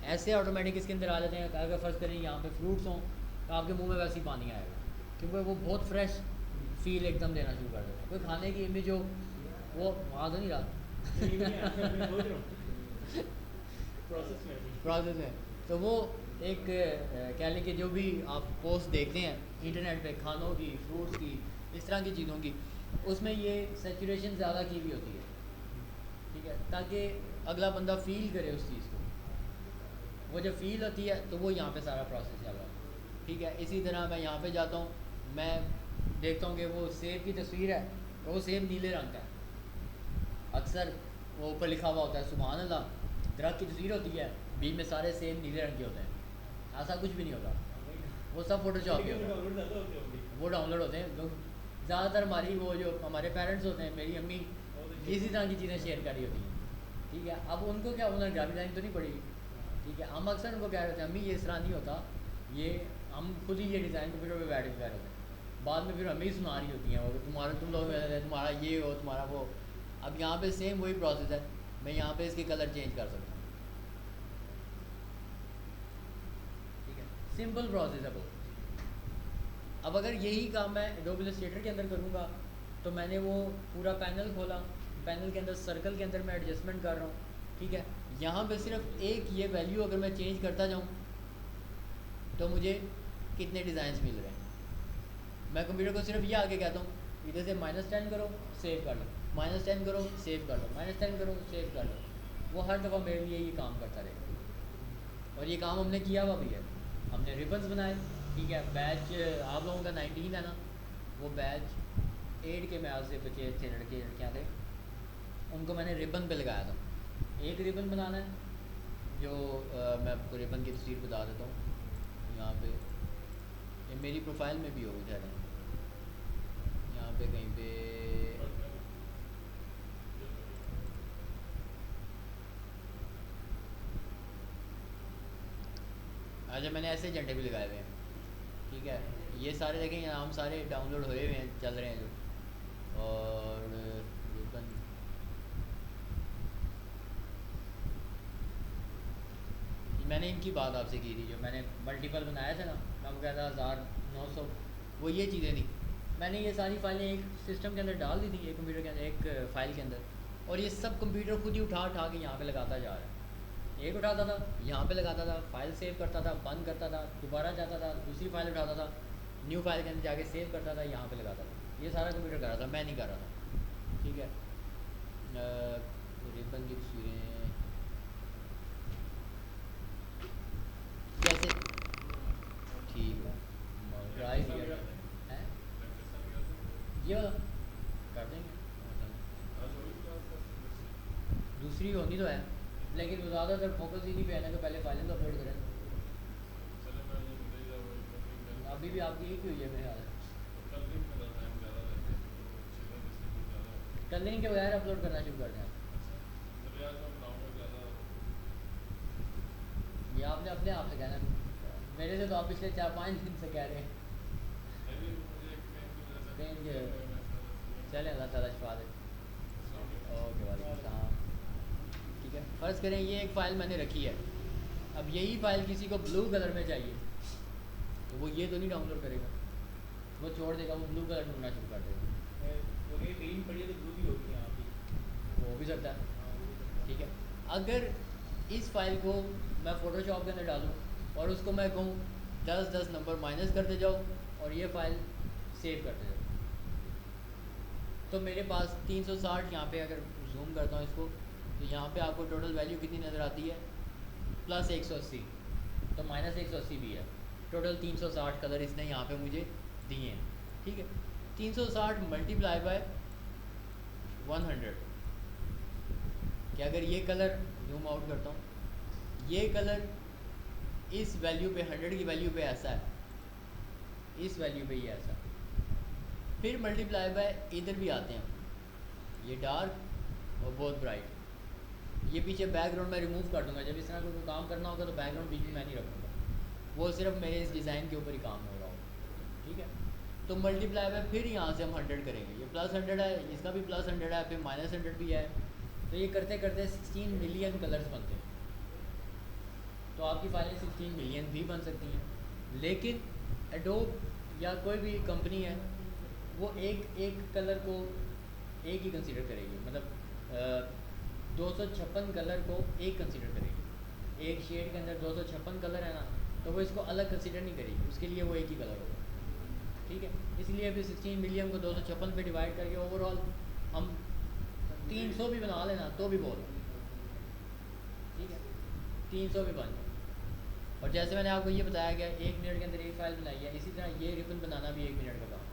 [SPEAKER 1] ऐसे ऑटोमेटिक इसके अंदर आ जाते हैं। अगर फ़र्ज़ करें यहाँ पे फ्रूट्स हों तो आपके मुंह में वैसे ही पानी आएगा, क्योंकि वो बहुत फ्रेश फील एकदम देना शुरू कर देता है। कोई खाने की इमेज हो, वो वहाँ तो नहीं रहा प्रोसेस में, तो वो एक कह लें कि जो भी आप पोस्ट देखते हैं इंटरनेट पे खानों की, फ्रूट्स की, इस तरह की चीज़ों की, उसमें ये सैचुरेशन ज़्यादा की भी होती है। ठीक है, ताकि अगला बंदा फ़ील करे उस चीज़ को, वो जब फ़ील होती है तो वो यहाँ पे सारा प्रोसेस चल रहा है। ठीक है, इसी तरह मैं यहाँ पे जाता हूँ, मैं देखता हूँ कि वो सेब की तस्वीर है तो वो सेब नीले रंग का है। अक्सर वो ऊपर लिखा हुआ होता है सुभान अल्लाह, दरख्त की तस्वीर होती है, बीच में सारे सेब नीले रंग के होते हैं। ऐसा कुछ भी नहीं होता, वो सब फोटोशॉप के होता है, वो डाउनलोड होते हैं। लोग ज़्यादातर हमारी वो जो हमारे पेरेंट्स होते हैं, मेरी अम्मी इसी तरह की चीज़ें शेयर कर रही होती हैं। ठीक है, अब उनको क्या, उन्होंने ग्राफिक डिज़ाइन तो नहीं पढ़ी। ठीक है, हम अक्सर उनको कह रहे थे अम्मी ये इस तरह नहीं होता, ये हम खुद ही ये डिज़ाइन कंप्यूटर पर बैठ के कह रहे होते हैं। बाद में फिर हमें ही सुना रही होती हैं वो, तुम्हारा तुम लोग तुम्हारा ये हो, तुम्हारा वो। अब यहाँ पे सेम वही प्रोसेस है, मैं यहाँ पे इसके कलर चेंज कर सकता हूँ। ठीक है, सिंपल प्रोसेस है बहुत। अब अगर यही काम मैं एडोब इलस्ट्रेटर के अंदर करूँगा तो मैंने वो पूरा पैनल खोला, पैनल के अंदर सर्कल के अंदर मैं एडजस्टमेंट कर रहा हूँ। ठीक है, यहाँ पे सिर्फ एक ये वैल्यू अगर मैं चेंज करता जाऊँ तो मुझे कितने डिज़ाइंस मिल रहे हैं। मैं कंप्यूटर को सिर्फ ये आगे कहता हूँ इधर से -10 करो, सेव कर लो, -10 करो, सेव कर लो, -10 करो, सेव कर लो। वो हर दफ़ा मेरे लिए ये काम करता रहेगा और ये काम हमने किया हुआ भी है। हमने रिबन्स बनाए। ठीक है, बैच आप लोगों का 19 है ना, वो बैच 8 के म्याज से बचे थे लड़के लड़कियाँ थे, उनको मैंने रिबन पे लगाया था। एक रिबन बनाना है जो मैं आपको रिबन की तस्वीर बता देता हूँ। यहाँ पे ये मेरी प्रोफाइल में भी होगा शायद, यहाँ पे कहीं पे अच्छा मैंने ऐसे झंडे भी लगाए हुए हैं। ठीक है, ये सारे देखें, यहाँ हम सारे डाउनलोड हुए हुए हैं, चल रहे हैं जो। और रिबन मैंने इनकी बात आपसे की थी, जो मैंने मल्टीपल बनाया था ना, मैं वो कहता 1900, वो ये चीज़ें थी। मैंने ये सारी फाइलें एक सिस्टम के अंदर डाल दी थी, एक कंप्यूटर के अंदर, एक फ़ाइल के अंदर, और ये सब कंप्यूटर खुद ही उठा उठा के यहाँ पे लगाता जा रहा है। एक उठाता था, यहाँ पे लगाता था, फाइल सेव करता था, बंद करता था, दोबारा जाता था, दूसरी फाइल उठाता था, न्यू फाइल के अंदर जाके सेव करता था, यहाँ पे लगाता था। ये सारा कंप्यूटर कर रहा था, मैं नहीं कर रहा था। ठीक है, रिबन की तस्वीरें कैसे, ठीक है, ड्राई किया है ये वाला कर देंगे, दूसरी होनी तो है, लेकिन ज़्यादातर फोकस ही नहीं पे है ना कि पहले फाइलें तो अपलोड करें। अभी भी आपकी एक ही हुई है मेरे ख्याल से, कल के बगैर अपलोड करना शुरू कर दें। ये आपने अपने आप से कहना, मेरे से तो आप पिछले 4-5 दिन से कह रहे हैं। चलें, अल्लाह ताला शिफा दे। ओके, वालेकुम सलाम। ठीक है, फ़र्ज़ करें ये एक फ़ाइल मैंने रखी है, अब यही फ़ाइल किसी को ब्लू कलर में चाहिए, तो वो ये तो नहीं डाउनलोड करेगा, वो छोड़ देगा, वो ब्लू कलर ढूंढना शुरू कर देगा।
[SPEAKER 2] वो ये ग्रीन पड़ी है तो ब्लू भी होगी यहाँ पे।
[SPEAKER 1] वो भी सकता है।
[SPEAKER 2] हाँ, वो भी सकता है।
[SPEAKER 1] ठीक है, अगर इस फाइल को मैं फ़ोटोशॉप के अंदर डालूँ और उसको मैं कहूँ 10-10 नंबर माइनस करते जाओ और ये फ़ाइल सेव करते जाओ, तो मेरे पास 360 यहाँ पे अगर जूम करता हूँ इसको, तो यहाँ पे आपको टोटल वैल्यू कितनी नज़र आती है, प्लस 180, तो माइनस 180 भी है। टोटल 360 कलर इसने यहाँ पे मुझे दिए हैं। ठीक है, 360 मल्टीप्लाई बाय 100, कि अगर ये कलर जूम आउट करता हूँ, ये कलर इस वैल्यू पे 100 की वैल्यू पे ऐसा है, इस वैल्यू पे ये ऐसा, फिर मल्टीप्लाई बाय इधर भी आते हैं, ये डार्क और बहुत ब्राइट। ये पीछे बैकग्राउंड मैं रिमूव कर दूंगा, जब इस तरह कोई काम करना होगा तो बैकग्राउंड बीच में मैं नहीं रखूँगा, वो सिर्फ मेरे इस डिज़ाइन के ऊपर ही काम हो रहा होगा। ठीक है, तो मल्टीप्लाई बाय फिर यहाँ से हम 100 करेंगे, ये प्लस 100 है, इसका भी प्लस 100 है, फिर माइनस 100 भी है, तो ये करते करते 16 मिलियन कलर्स बनते हैं। तो आपकी फाइलें 16 मिलियन भी बन सकती हैं, लेकिन एडोब या कोई भी कंपनी है वो एक एक कलर को एक ही कंसीडर करेगी, मतलब 256 कलर को एक कंसीडर करेगी। एक शेड के अंदर 256 कलर है ना, तो वो इसको अलग कंसीडर नहीं करेगी, उसके लिए वो एक ही कलर होगा। ठीक है, इसलिए अभी 16 मिलियन को 256 पे डिवाइड करके ओवरऑल हम 300 भी बना लेना तो भी बहुत। ठीक है, 300 भी बन जाए। और जैसे मैंने आपको ये बताया गया 1 मिनट के अंदर एक फ़ाइल बनाई है, इसी तरह ये रिबन बनाना भी 1 मिनट का काम।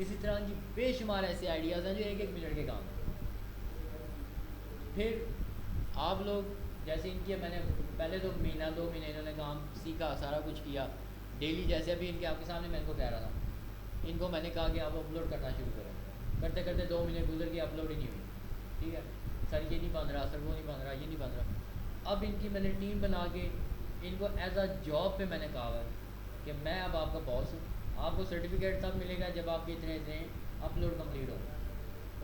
[SPEAKER 1] इसी तरह की बेशुमार ऐसे आइडियाज़ हैं जो 1-1 मिनट के काम हैं। फिर आप लोग जैसे इनके, मैंने पहले तो महीना 2 महीने इन्होंने काम सीखा, सारा कुछ किया डेली, जैसे अभी इनके आपके सामने मैं इनको कह रहा था, इनको मैंने कहा कि आप अपलोड करना शुरू करें, करते करते 2 महीने गुजर के अपलोड ही नहीं हुई। ठीक है, सर ये नहीं बन रहा, सर वो नहीं बन रहा, ये नहीं बन रहा। अब इनकी मैंने टीम बना के इनको एज अ जॉब पे मैंने कहा है कि मैं अब आपका बॉस हूँ, आपको सर्टिफिकेट तब मिलेगा जब आपके इतने इतने अपलोड कंप्लीट हो,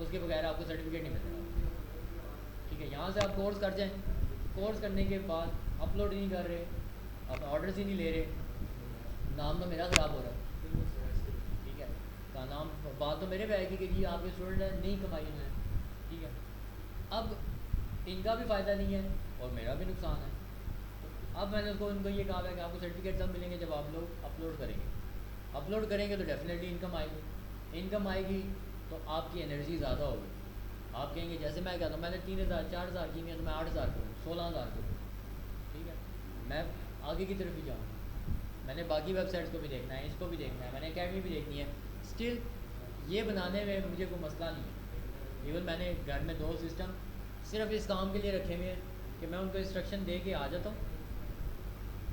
[SPEAKER 1] उसके बगैर आपको सर्टिफिकेट नहीं मिलेगा। ठीक है, यहाँ से आप कोर्स कर जाएँ, कोर्स करने के बाद अपलोड ही नहीं कर रहे, आप ऑर्डर्स ही नहीं ले रहे, नाम तो मेरा ख़राब हो रहा है। ठीक है, का नाम, बात तो मेरे पे आएगी कि जी आपके स्टूडेंट ने नहीं कमाई उन्होंने। ठीक है, अब इनका भी फ़ायदा नहीं है और मेरा भी नुकसान है। तो अब मैंने उनको ये कहा है कि आपको सर्टिफिकेट तब मिलेंगे जब आप लोग अपलोड करेंगे, अपलोड करेंगे तो डेफिनेटली इनकम आएगी, इनकम आएगी तो आपकी एनर्जी ज़्यादा होगी। आप कहेंगे जैसे मैं कहता हूँ मैंने 3000 4000 की, तो मैं 8000 करूँ, 16000 करूँ। ठीक है, मैं आगे की तरफ ही जाऊँ, मैंने बाकी वेबसाइट्स को भी देखना है, इसको भी देखना है, मैंने अकेडमी भी देखनी है। स्टिल ये बनाने में मुझे कोई मसला नहीं है। इवन मैंने घर में 2 सिस्टम सिर्फ इस काम के लिए रखे हुए हैं कि मैं उनको इंस्ट्रक्शन दे के आ जाता हूँ,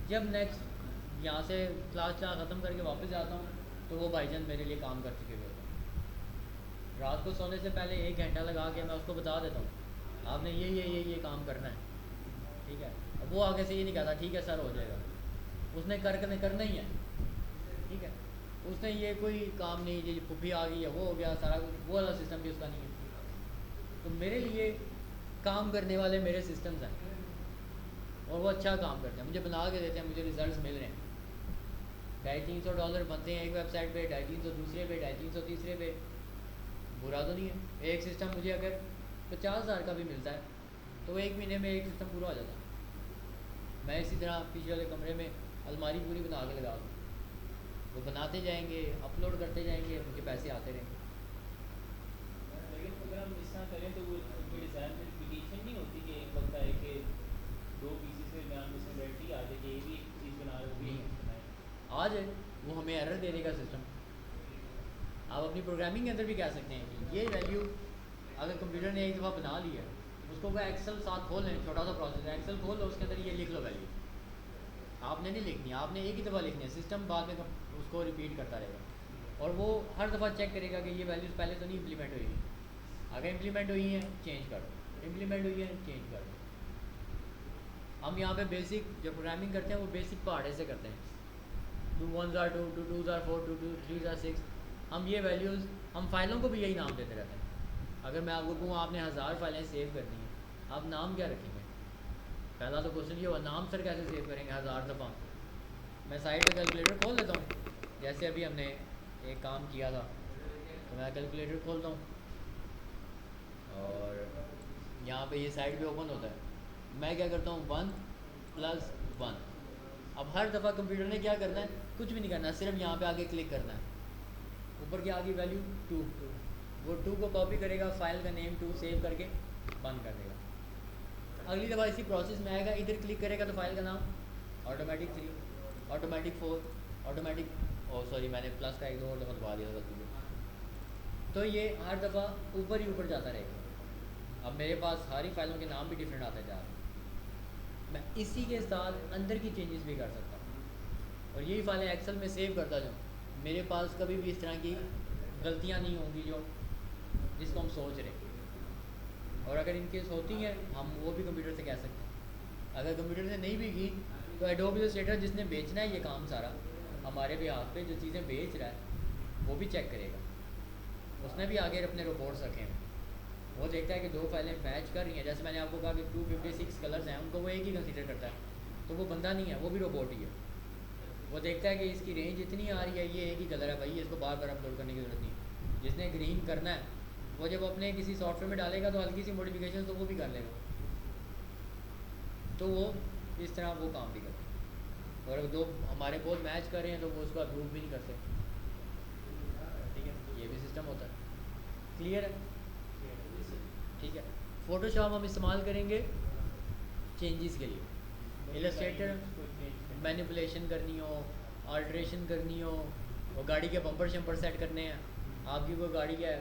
[SPEAKER 1] जब नेक्स्ट यहाँ से क्लास ख़त्म करके वापस आता हूँ तो वो भाईजान मेरे लिए काम कर चुके हुए होते हैं। रात को सोने से पहले 1 घंटा लगा के मैं उसको बता देता हूँ आपने ये काम करना है। ठीक है, अब वो आगे से ये नहीं कहता ठीक है सर हो जाएगा, उसने करना ही है। ठीक है, उसने ये कोई काम नहीं, ये पुप्पी आ गई है वो हो गया सारा कुछ, वो वाला सिस्टम भी उसका नहीं है। तो मेरे लिए काम करने वाले मेरे सिस्टम्स हैं और वो अच्छा काम करते हैं, मुझे बना के देते हैं, मुझे रिजल्ट्स मिल रहे हैं। $250-300 बनते हैं एक वेबसाइट पे, 250 दूसरे पे, 250 तीसरे पे, बुरा तो नहीं है। एक सिस्टम मुझे अगर 50,000 का भी मिलता है तो वो 1 महीने में एक सिस्टम पूरा हो जाता है। मैं इसी तरह पीछे वाले कमरे में अलमारी पूरी बना के लगा दूँ, वो बनाते जाएंगे, अपलोड करते जाएंगे, मुझे पैसे आते रहेंगे।
[SPEAKER 2] लेकिन अगर हम इस तरह करें तो वो उनके डिज़ाइन में रिपीटेशन नहीं होती कि एक लगता है कि 2 पीसेस के दरमियान में सिमिलरिटी आ जाए कि ये भी एक चीज़ बना रहे हो, वो भी
[SPEAKER 1] नहीं
[SPEAKER 2] एक
[SPEAKER 1] है,
[SPEAKER 2] चीज़ बनाए।
[SPEAKER 1] आज वो हमें एरर दे देगा सिस्टम। आप अपनी प्रोग्रामिंग के अंदर भी कह सकते हैं कि ये वैल्यू अगर कंप्यूटर ने एक दफ़ा बना ली है, उसको कोई एक्सेल साथ खोल लें, छोटा सा प्रोसेस है, एक्सेल खोल लो, उसके अंदर ये लिख लो वैल्यू। आपने नहीं लिखनी, आपने एक ही दफ़ा लिखनी है, सिस्टम बाद में उसको रिपीट करता रहेगा और वो हर दफ़ा चेक करेगा कि ये वैल्यूज़ पहले तो नहीं इम्प्लीमेंट हुई है, अगर इम्प्लीमेंट हुई हैं चेंज कर दो, इम्प्लीमेंट हुई है चेंज कर दो। हम यहाँ पे बेसिक जो प्रोग्रामिंग करते हैं वो बेसिक पार्ट ऐसे करते हैं, 2 1s are 2, 2 2s are 4, 2 2 3s are 6, हम ये वैल्यूज़ हम फाइलों को भी यही नाम देते रहते हैं। अगर मैं आपको कहूँ आपने 1000 फाइलें सेव करनी है, आप नाम क्या रखेंगे? पहला तो क्वेश्चन ये हुआ, नाम सर कैसे सेव करेंगे 1000 दफ़ा? मैं साइड पे कैलकुलेटर खोल लेता हूँ, जैसे अभी हमने एक काम किया था, तो मैं कैलकुलेटर खोलता हूँ और यहाँ पे ये साइड पे ओपन होता है। मैं क्या करता हूँ 1 + 1। अब हर दफ़ा कंप्यूटर ने क्या करना है? कुछ भी नहीं करना, सिर्फ यहाँ पे आगे क्लिक करना है। ऊपर क्या आ गई वैल्यू 2, वो 2 को कॉपी करेगा, फाइल का नेम 2 सेव करके बंद कर देगा। अगली दफ़ा इसी प्रोसेस में आएगा, इधर क्लिक करेगा तो फाइल का नाम ऑटोमेटिक 3, ऑटोमेटिक 4, ऑटोमेटिक सॉरी मैंने प्लस का 1-2 और दफ़ा दबा दिया गलती से। तो ये हर दफ़ा ऊपर ही ऊपर जाता रहेगा। अब मेरे पास सारी फाइलों के नाम भी डिफरेंट आते जा रहे हैं। मैं इसी के साथ अंदर की चेंजेस भी कर सकता हूँ और यही फाइलें एक्सेल में सेव करता जाऊँ। मेरे पास कभी भी इस तरह की गलतियाँ नहीं होंगी जो जिसको हम सोच रहे हैं। और अगर इनकेस होती हैं हम वो भी कंप्यूटर से कह सकते हैं। अगर कंप्यूटर से नहीं भी की तो एडोब इलस्ट्रेटर जिसने बेचना है ये काम सारा हमारे भी हाथ पे जो चीज़ें बेच रहा है वो भी चेक करेगा। उसने भी आगे अपने रिपोर्ट्स रखे हैं, वो देखता है कि 2 फाइलें मैच कर रही हैं। जैसे मैंने आपको कहा कि 256 कलर्स हैं, उनको वो एक ही कंसीडर करता है, तो वो बंदा नहीं है, वो भी रोबोट ही है। वो देखता है कि इसकी रेंज इतनी आ रही है, ये एक ही कलर है भाई, इसको बार बार अपलोड करने की ज़रूरत नहीं। जिसने ग्रीन करना है वो जब अपने किसी सॉफ्टवेयर में डालेगा तो हल्की सी मॉडिफिकेशन तो वो भी कर लेगा, तो वो इस तरह वो काम भी करता है। और अगर 2 हमारे बहुत मैच कर रहे हैं तो वो उसको अप्रूव भी नहीं करते। ठीक है, ये भी सिस्टम होता है। क्लियर है? ठीक है। फ़ोटोशॉप हम इस्तेमाल करेंगे चेंजेस के लिए। इलस्ट्रेटर मैनिपुलेशन करनी हो, अल्ट्रेशन करनी हो, और गाड़ी के बम्पर शम्पर सेट करने हैं। आपकी कोई गाड़ी है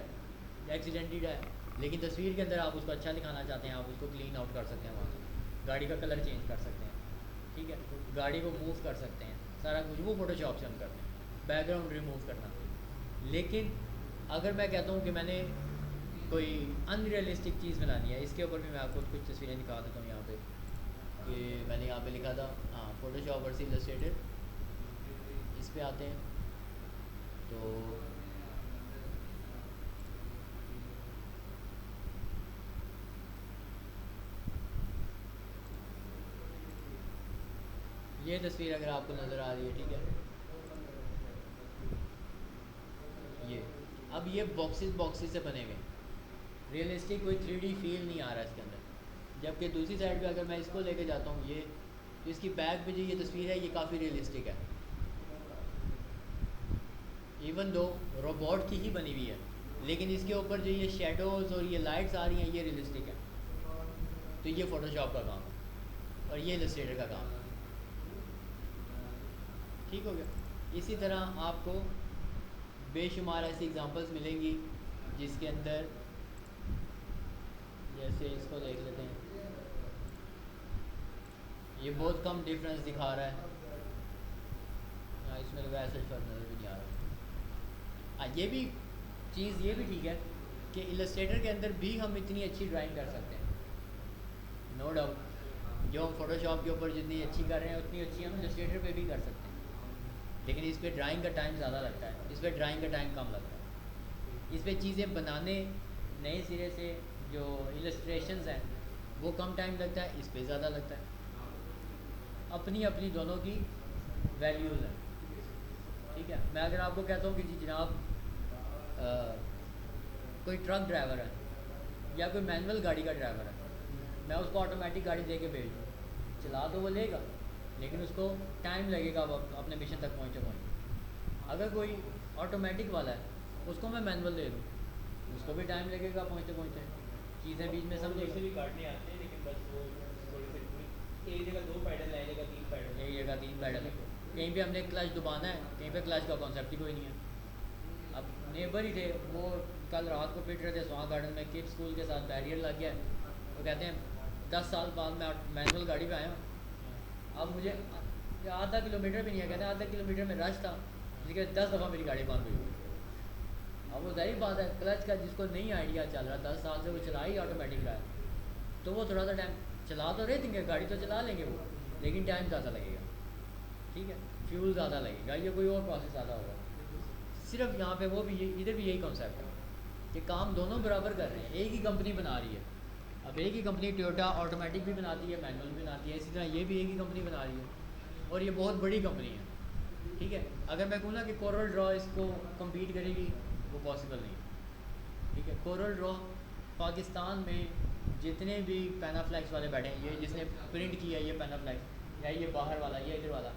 [SPEAKER 1] एक्सीडेंटेड है लेकिन तस्वीर के अंदर आप उसको अच्छा दिखाना चाहते हैं, आप उसको क्लीन आउट कर सकते हैं, वहाँ से गाड़ी का कलर चेंज कर सकते हैं। ठीक है, गाड़ी को मूव कर सकते हैं, सारा कुछ वो फ़ोटोशॉप से हम करते हैं। बैकग्राउंड रिमूव करना। लेकिन अगर मैं कहता हूँ कि मैंने कोई अनरियलिस्टिक चीज़ बनानी है, इसके ऊपर भी मैं आपको कुछ तस्वीरें दिखा देता हूँ। यहाँ पे कि मैंने यहाँ पे लिखा था, हाँ, फ़ोटोशॉप वर्सेस इलस्ट्रेटर, इस पे आते हैं तो ये तस्वीर अगर आपको नज़र आ रही है, ठीक है, अब ये बॉक्सेस से बने हुए, रियलिस्टिक कोई 3D फील नहीं आ रहा है इसके अंदर। जबकि दूसरी साइड पे अगर मैं इसको लेके जाता हूँ, ये इसकी बैक पे जो ये तस्वीर है ये काफ़ी रियलिस्टिक है, इवन दो रोबोट की ही बनी हुई है, लेकिन इसके ऊपर जो ये शेडोज़ और ये लाइट्स आ रही हैं ये रियलिस्टिक है। तो ये फ़ोटोशॉप का काम है और ये इलस्ट्रेटर का काम है। ठीक हो गया। इसी तरह आपको बेशुमार ऐसी एग्जांपल्स मिलेंगी जिसके अंदर, जैसे इसको देख लेते हैं, ये बहुत कम डिफरेंस दिखा रहा है, इसमें वैसे फर्क नज़र भी नहीं आ रहा। ये भी चीज़ ये भी ठीक है कि इलस्ट्रेटर के अंदर भी हम इतनी अच्छी ड्राइंग कर सकते हैं, नो डाउट। जो हम फोटोशॉप के ऊपर जितनी अच्छी कर रहे हैं उतनी अच्छी हम इलस्ट्रेटर पे भी कर सकते हैं, लेकिन इस पर ड्राइंग का टाइम ज़्यादा लगता है, इस पर ड्राइंग का टाइम कम लगता है। इस पर चीज़ें बनाने नए सिरे से जो इलस्ट्रेशंस हैं वो कम टाइम लगता है, इस पर ज़्यादा लगता है। अपनी अपनी दोनों की वैल्यूज़ हैं। ठीक है, मैं अगर आपको कहता हूँ कि जी जनाब कोई ट्रक ड्राइवर है या कोई मैनुअल गाड़ी का ड्राइवर है, मैं उसको ऑटोमेटिक गाड़ी दे के भेज दूँ, चला तो वो लेगा लेकिन उसको टाइम लगेगा वो अपने मिशन तक पहुँचे। अगर कोई ऑटोमेटिक वाला है उसको मैं मैनुअल दे दूँ, उसको भी टाइम लगेगा पहुँचते चीज़ें बीच में समझे
[SPEAKER 2] भी काटने आते हैं, लेकिन बस वो थोड़ी सी एक जगह 2 पैडल है, एक जगह 3 पैडल,
[SPEAKER 1] एक जगह 3 पैडल है, कहीं पे हमने क्लच दबाना है, कहीं पे क्लच का कॉन्सेप्ट ही कोई नहीं है। अब नेबर ही थे वो कल रात को पिट रहे थे स्वां गार्डन में, किड स्कूल के साथ बैरियर लग गया है। वो कहते हैं 10 साल बाद मैं मैनुअल गाड़ी पे आया हूँ, अब मुझे आधा किलोमीटर भी नहीं है, कहते हैं आधा किलोमीटर में रश था, लेकिन 10 दफ़ा मेरी गाड़ी बंद हुई। अब वो जाहिर बात है क्लच का जिसको नहीं आइडिया चल रहा, 10 साल से वो चला ही ऑटोमेटिक रहा है, तो वो थोड़ा सा टाइम चला तो रहे देंगे, गाड़ी तो चला लेंगे वो, लेकिन टाइम ज़्यादा लगेगा। ठीक है, फ्यूल ज़्यादा लगेगा, ये कोई और प्रोसेस ज़्यादा होगा। सिर्फ यहाँ पे वो भी इधर भी यही कॉन्सेप्ट है कि काम दोनों बराबर कर रहे हैं, एक ही कंपनी बना रही है। अब एक ही कंपनी टोयोटा ऑटोमेटिक भी बनाती है, मैनुअल भी बनाती है, इसी तरह ये भी एक ही कंपनी बना रही है और ये बहुत बड़ी कंपनी है। ठीक है, अगर मैं कहूँ ना कि कोरल ड्रॉ इसको कम्पीट करेगी, वो पॉसिबल नहीं है। ठीक है, कोरल ड्रॉ पाकिस्तान में जितने भी पैनाफ्लेक्स वाले बैठे हैं, ये जिसने प्रिंट किया है ये पैनाफ्लेक्स, या ये बाहर वाला, ये इधर वाला,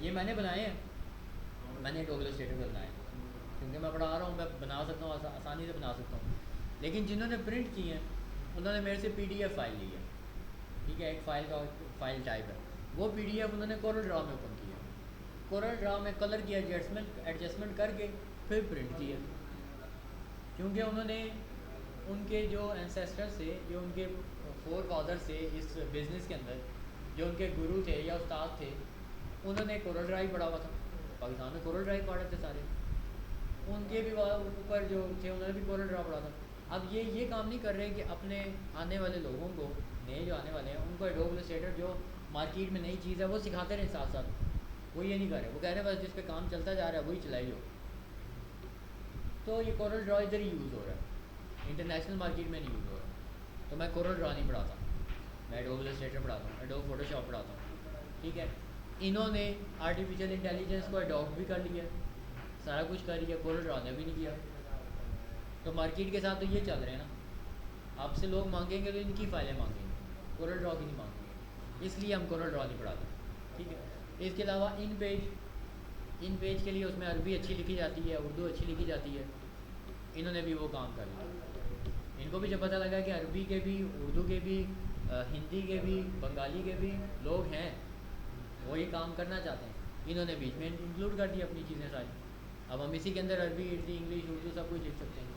[SPEAKER 1] ये मैंने बनाए हैं, मैंने एडोब इलस्ट्रेटर पर बनाए क्योंकि मैं पढ़ा रहा हूँ, मैं बना सकता हूँ, आसानी से बना सकता हूँ। लेकिन जिन्होंने प्रिंट किए हैं उन्होंने मेरे से PDF फाइल ली है। ठीक है, एक फाइल टाइप है, वो PDF उन्होंने कोरल ड्रॉ में ओपन किया, कोरल ड्रॉ में कलर की एडजस्टमेंट करके फिर प्रिंट किया, क्योंकि उन्होंने उनके जो एंसेस्टर्स थे, जो उनके फोर फादर थे इस बिज़नेस के अंदर, जो उनके गुरु थे या उस्ताद थे, उन्होंने कोरल ड्रॉ ही पढ़ा हुआ था, पाकिस्तान में कोरल ड्रॉ पढ़े थे सारे, उनके भी ऊपर जो थे उन्होंने भी कोरल ड्रॉ पढ़ा था। अब ये काम नहीं कर रहे कि अपने आने वाले लोगों को, नए जो आने वाले हैं उनको एडोब इलस्ट्रेटर जो मार्केट में नई चीज़ है वो सिखाते रहें साथ साथ, वो ये नहीं कर रहे, वो कह रहे हैं बस जिस पे काम चलता जा रहा है वही चलाई लो। तो ये कोरल ड्रॉ इधर ही यूज़ हो रहा है, इंटरनेशनल मार्केट में नहीं यूज़ हो रहा। तो मैं कोरल ड्रॉ नहीं पढ़ाता, मैं एडोब इलस्ट्रेटर पढ़ाता हूँ, एडोब फोटोशॉप पढ़ाता हूँ। ठीक है, इन्होंने आर्टिफिशियल इंटेलिजेंस को अडॉप्ट भी कर लिया, सारा कुछ कर लिया, कोरल ड्रॉ ने भी नहीं किया। तो मार्केट के साथ तो ये चल रहे हैं ना, आपसे लोग मांगेंगे तो इनकी फाइलें मांगेंगे, कोरल ड्रॉ की नहीं मांगेंगे, इसलिए हम कोरल ड्रॉ नहीं पढ़ाते। ठीक है, इसके अलावा इन पेज के लिए उसमें अरबी अच्छी लिखी जाती है, उर्दू अच्छी लिखी जाती है, इन्होंने भी वो काम कर लिया। इनको भी जब पता लगा कि अरबी के भी, उर्दू के भी, हिंदी के भी, बंगाली के भी लोग हैं, वो ये काम करना चाहते हैं, इन्होंने बीच में इंक्लूड कर दिया अपनी चीज़ें सारी। अब हम इसी के अंदर अरबी, हिंदी, इंग्लिश, उर्दू सब कुछ लिख सकते हैं।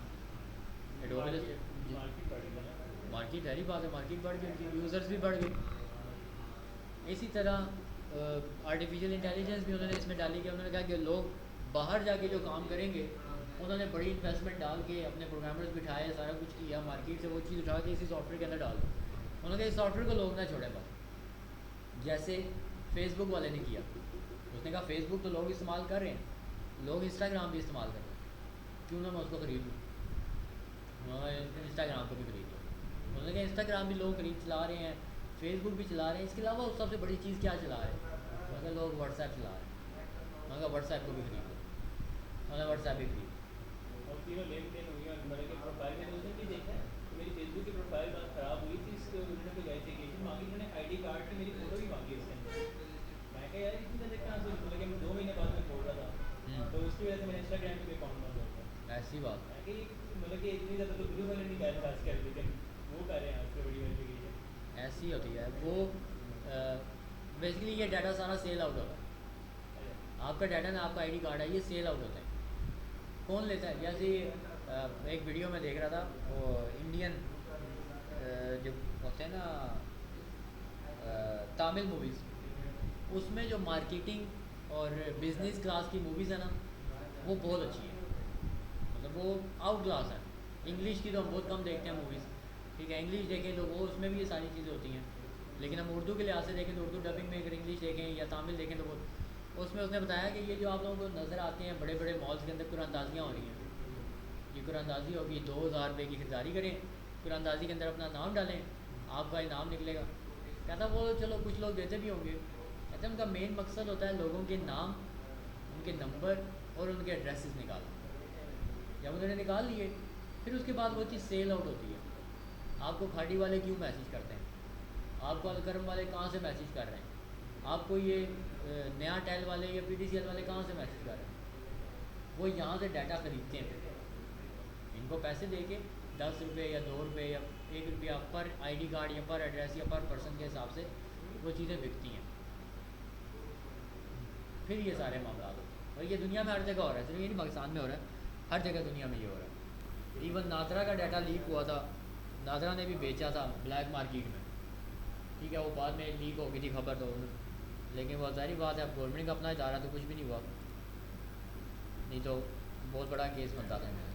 [SPEAKER 1] मार्केट सारी बात है, मार्केट बढ़ गई, उनकी यूज़र्स भी बढ़ गए। इसी तरह आर्टिफिशियल इंटेलिजेंस भी उन्होंने इसमें डाली कि उन्होंने कहा कि लोग बाहर जाके जो काम करेंगे, उन्होंने बड़ी इन्वेस्टमेंट डाल के अपने प्रोग्रामर्स बिठाए, सारा कुछ किया, मार्केट से वो चीज़ उठा के इसी सॉफ्टवेयर के अंदर डाल दी। उन्होंने कहा इस सॉफ्टवेयर को लोग ना छोड़ें बस, जैसे फेसबुक वाले ने किया। उसने कहा फेसबुक तो लोग इस्तेमाल कर रहे हैं, लोग इंस्टाग्राम भी इस्तेमाल कर रहे हैं, क्यों ना मैं उसको खरीद लूँ, इंस्टाग्राम को भी खरीद लो। उन्होंने कहा इंस्टाग्राम भी लोग चला रहे हैं, फेसबुक भी चला रहे हैं, इसके अलावा सबसे बड़ी चीज़ क्या चला रहे हैं, मगर लोग व्हाट्सएप चला रहे हैं, मगर व्हाट्सएप को भी खरीद लो, उन्होंने व्हाट्सएप भी खरीद।
[SPEAKER 2] और तीनों लेन देन हुई और मेरे के प्रोफाइल में उस दिन भी देखा है, मेरी फेसबुक की प्रोफाइल ख़राब हुई थी, इसके उन्होंने कोई वेरिफिकेशन मांगी, उन्होंने ID कार्ड की मेरी फ़ोटो भी मांगी उसके अंदर। मैं कहा यार इसमें देख कहाँ से, मतलब कि 2 महीने बाद मैं खोल रहा था, तो उसकी वजह से मेरा इंस्टाग्राम पे अकाउंट बंद हो गया।
[SPEAKER 1] ऐसी बात
[SPEAKER 2] मैं कि मतलब कि इतनी ज़्यादा तो ग्रुप वाले नहीं कर खास कर, लेकिन वो कर रहे हैं आज बड़ी वेरिफिकेशन।
[SPEAKER 1] ऐसी होती है वो। बेसिकली ये डाटा सारा सेल आउट होता है, आपका डाटा ना, आपका ID कार्ड है, ये सेल आउट होता है। कौन लेता है? जैसे एक वीडियो में देख रहा था, वो इंडियन जो होते हैं ना तमिल मूवीज़, उसमें जो मार्केटिंग और बिज़नेस क्लास की मूवीज़ है ना, वो बहुत अच्छी है, मतलब वो आउट क्लास है। इंग्लिश की तो हम बहुत कम देखते हैं मूवीज़, ठीक है, इंग्लिश देखें तो वो उसमें भी ये सारी चीज़ें होती हैं, लेकिन हम उर्दू के लिहाज से देखें तो उर्दू डबिंग में अगर इंग्लिश देखें या तमिल देखें तो वो, उसमें उसने बताया कि ये जो आप लोगों को नज़र आते हैं बड़े बड़े मॉल्स के अंदर कुरानंदाजियाँ हो रही हैं, ये कुरानंदाजी होगी, 2000 रुपये की खरीदारी करें, कुरानंदाजी के अंदर अपना नाम डालें, आपका इनाम निकलेगा। कहता वो चलो कुछ लोग देते भी होंगे, कहते उनका मेन मकसद होता है लोगों के नाम, उनके नंबर और उनके एड्रेसेस निकालना। जब उन्होंने निकाल लिए फिर उसके बाद वो चीज़ सेल आउट होती है। आपको खाड़ी वाले क्यों मैसेज करते हैं, आपको अलकरम वाले कहाँ से मैसेज कर रहे हैं, आपको ये नया टेल वाले या PTCL वाले कहाँ से मैसेज कर रहे हैं, वो यहाँ से डाटा ख़रीदते हैं, इनको पैसे दे के 10 रुपये या 2 रुपये या 1 रुपया पर ID कार्ड या पर एड्रेस या पर पर्सन के हिसाब से वो चीज़ें बिकती हैं। फिर ये सारे मामला होते हैं, और ये दुनिया में हर जगह हो रहा है, सिर्फ ये नहीं पाकिस्तान में हो रहा है, हर जगह दुनिया में ये हो रहा है। इवन नादरा का डाटा लीक हुआ था, नादरा ने भी बेचा था ब्लैक मार्केट में, ठीक है, वो बाद में लीक हो गई थी खबर, तो लेकिन वो ज़ाहिर बात है अब गवर्नमेंट का अपना इदारा तो कुछ भी नहीं हुआ, नहीं तो बहुत बड़ा केस बनता था मेरा।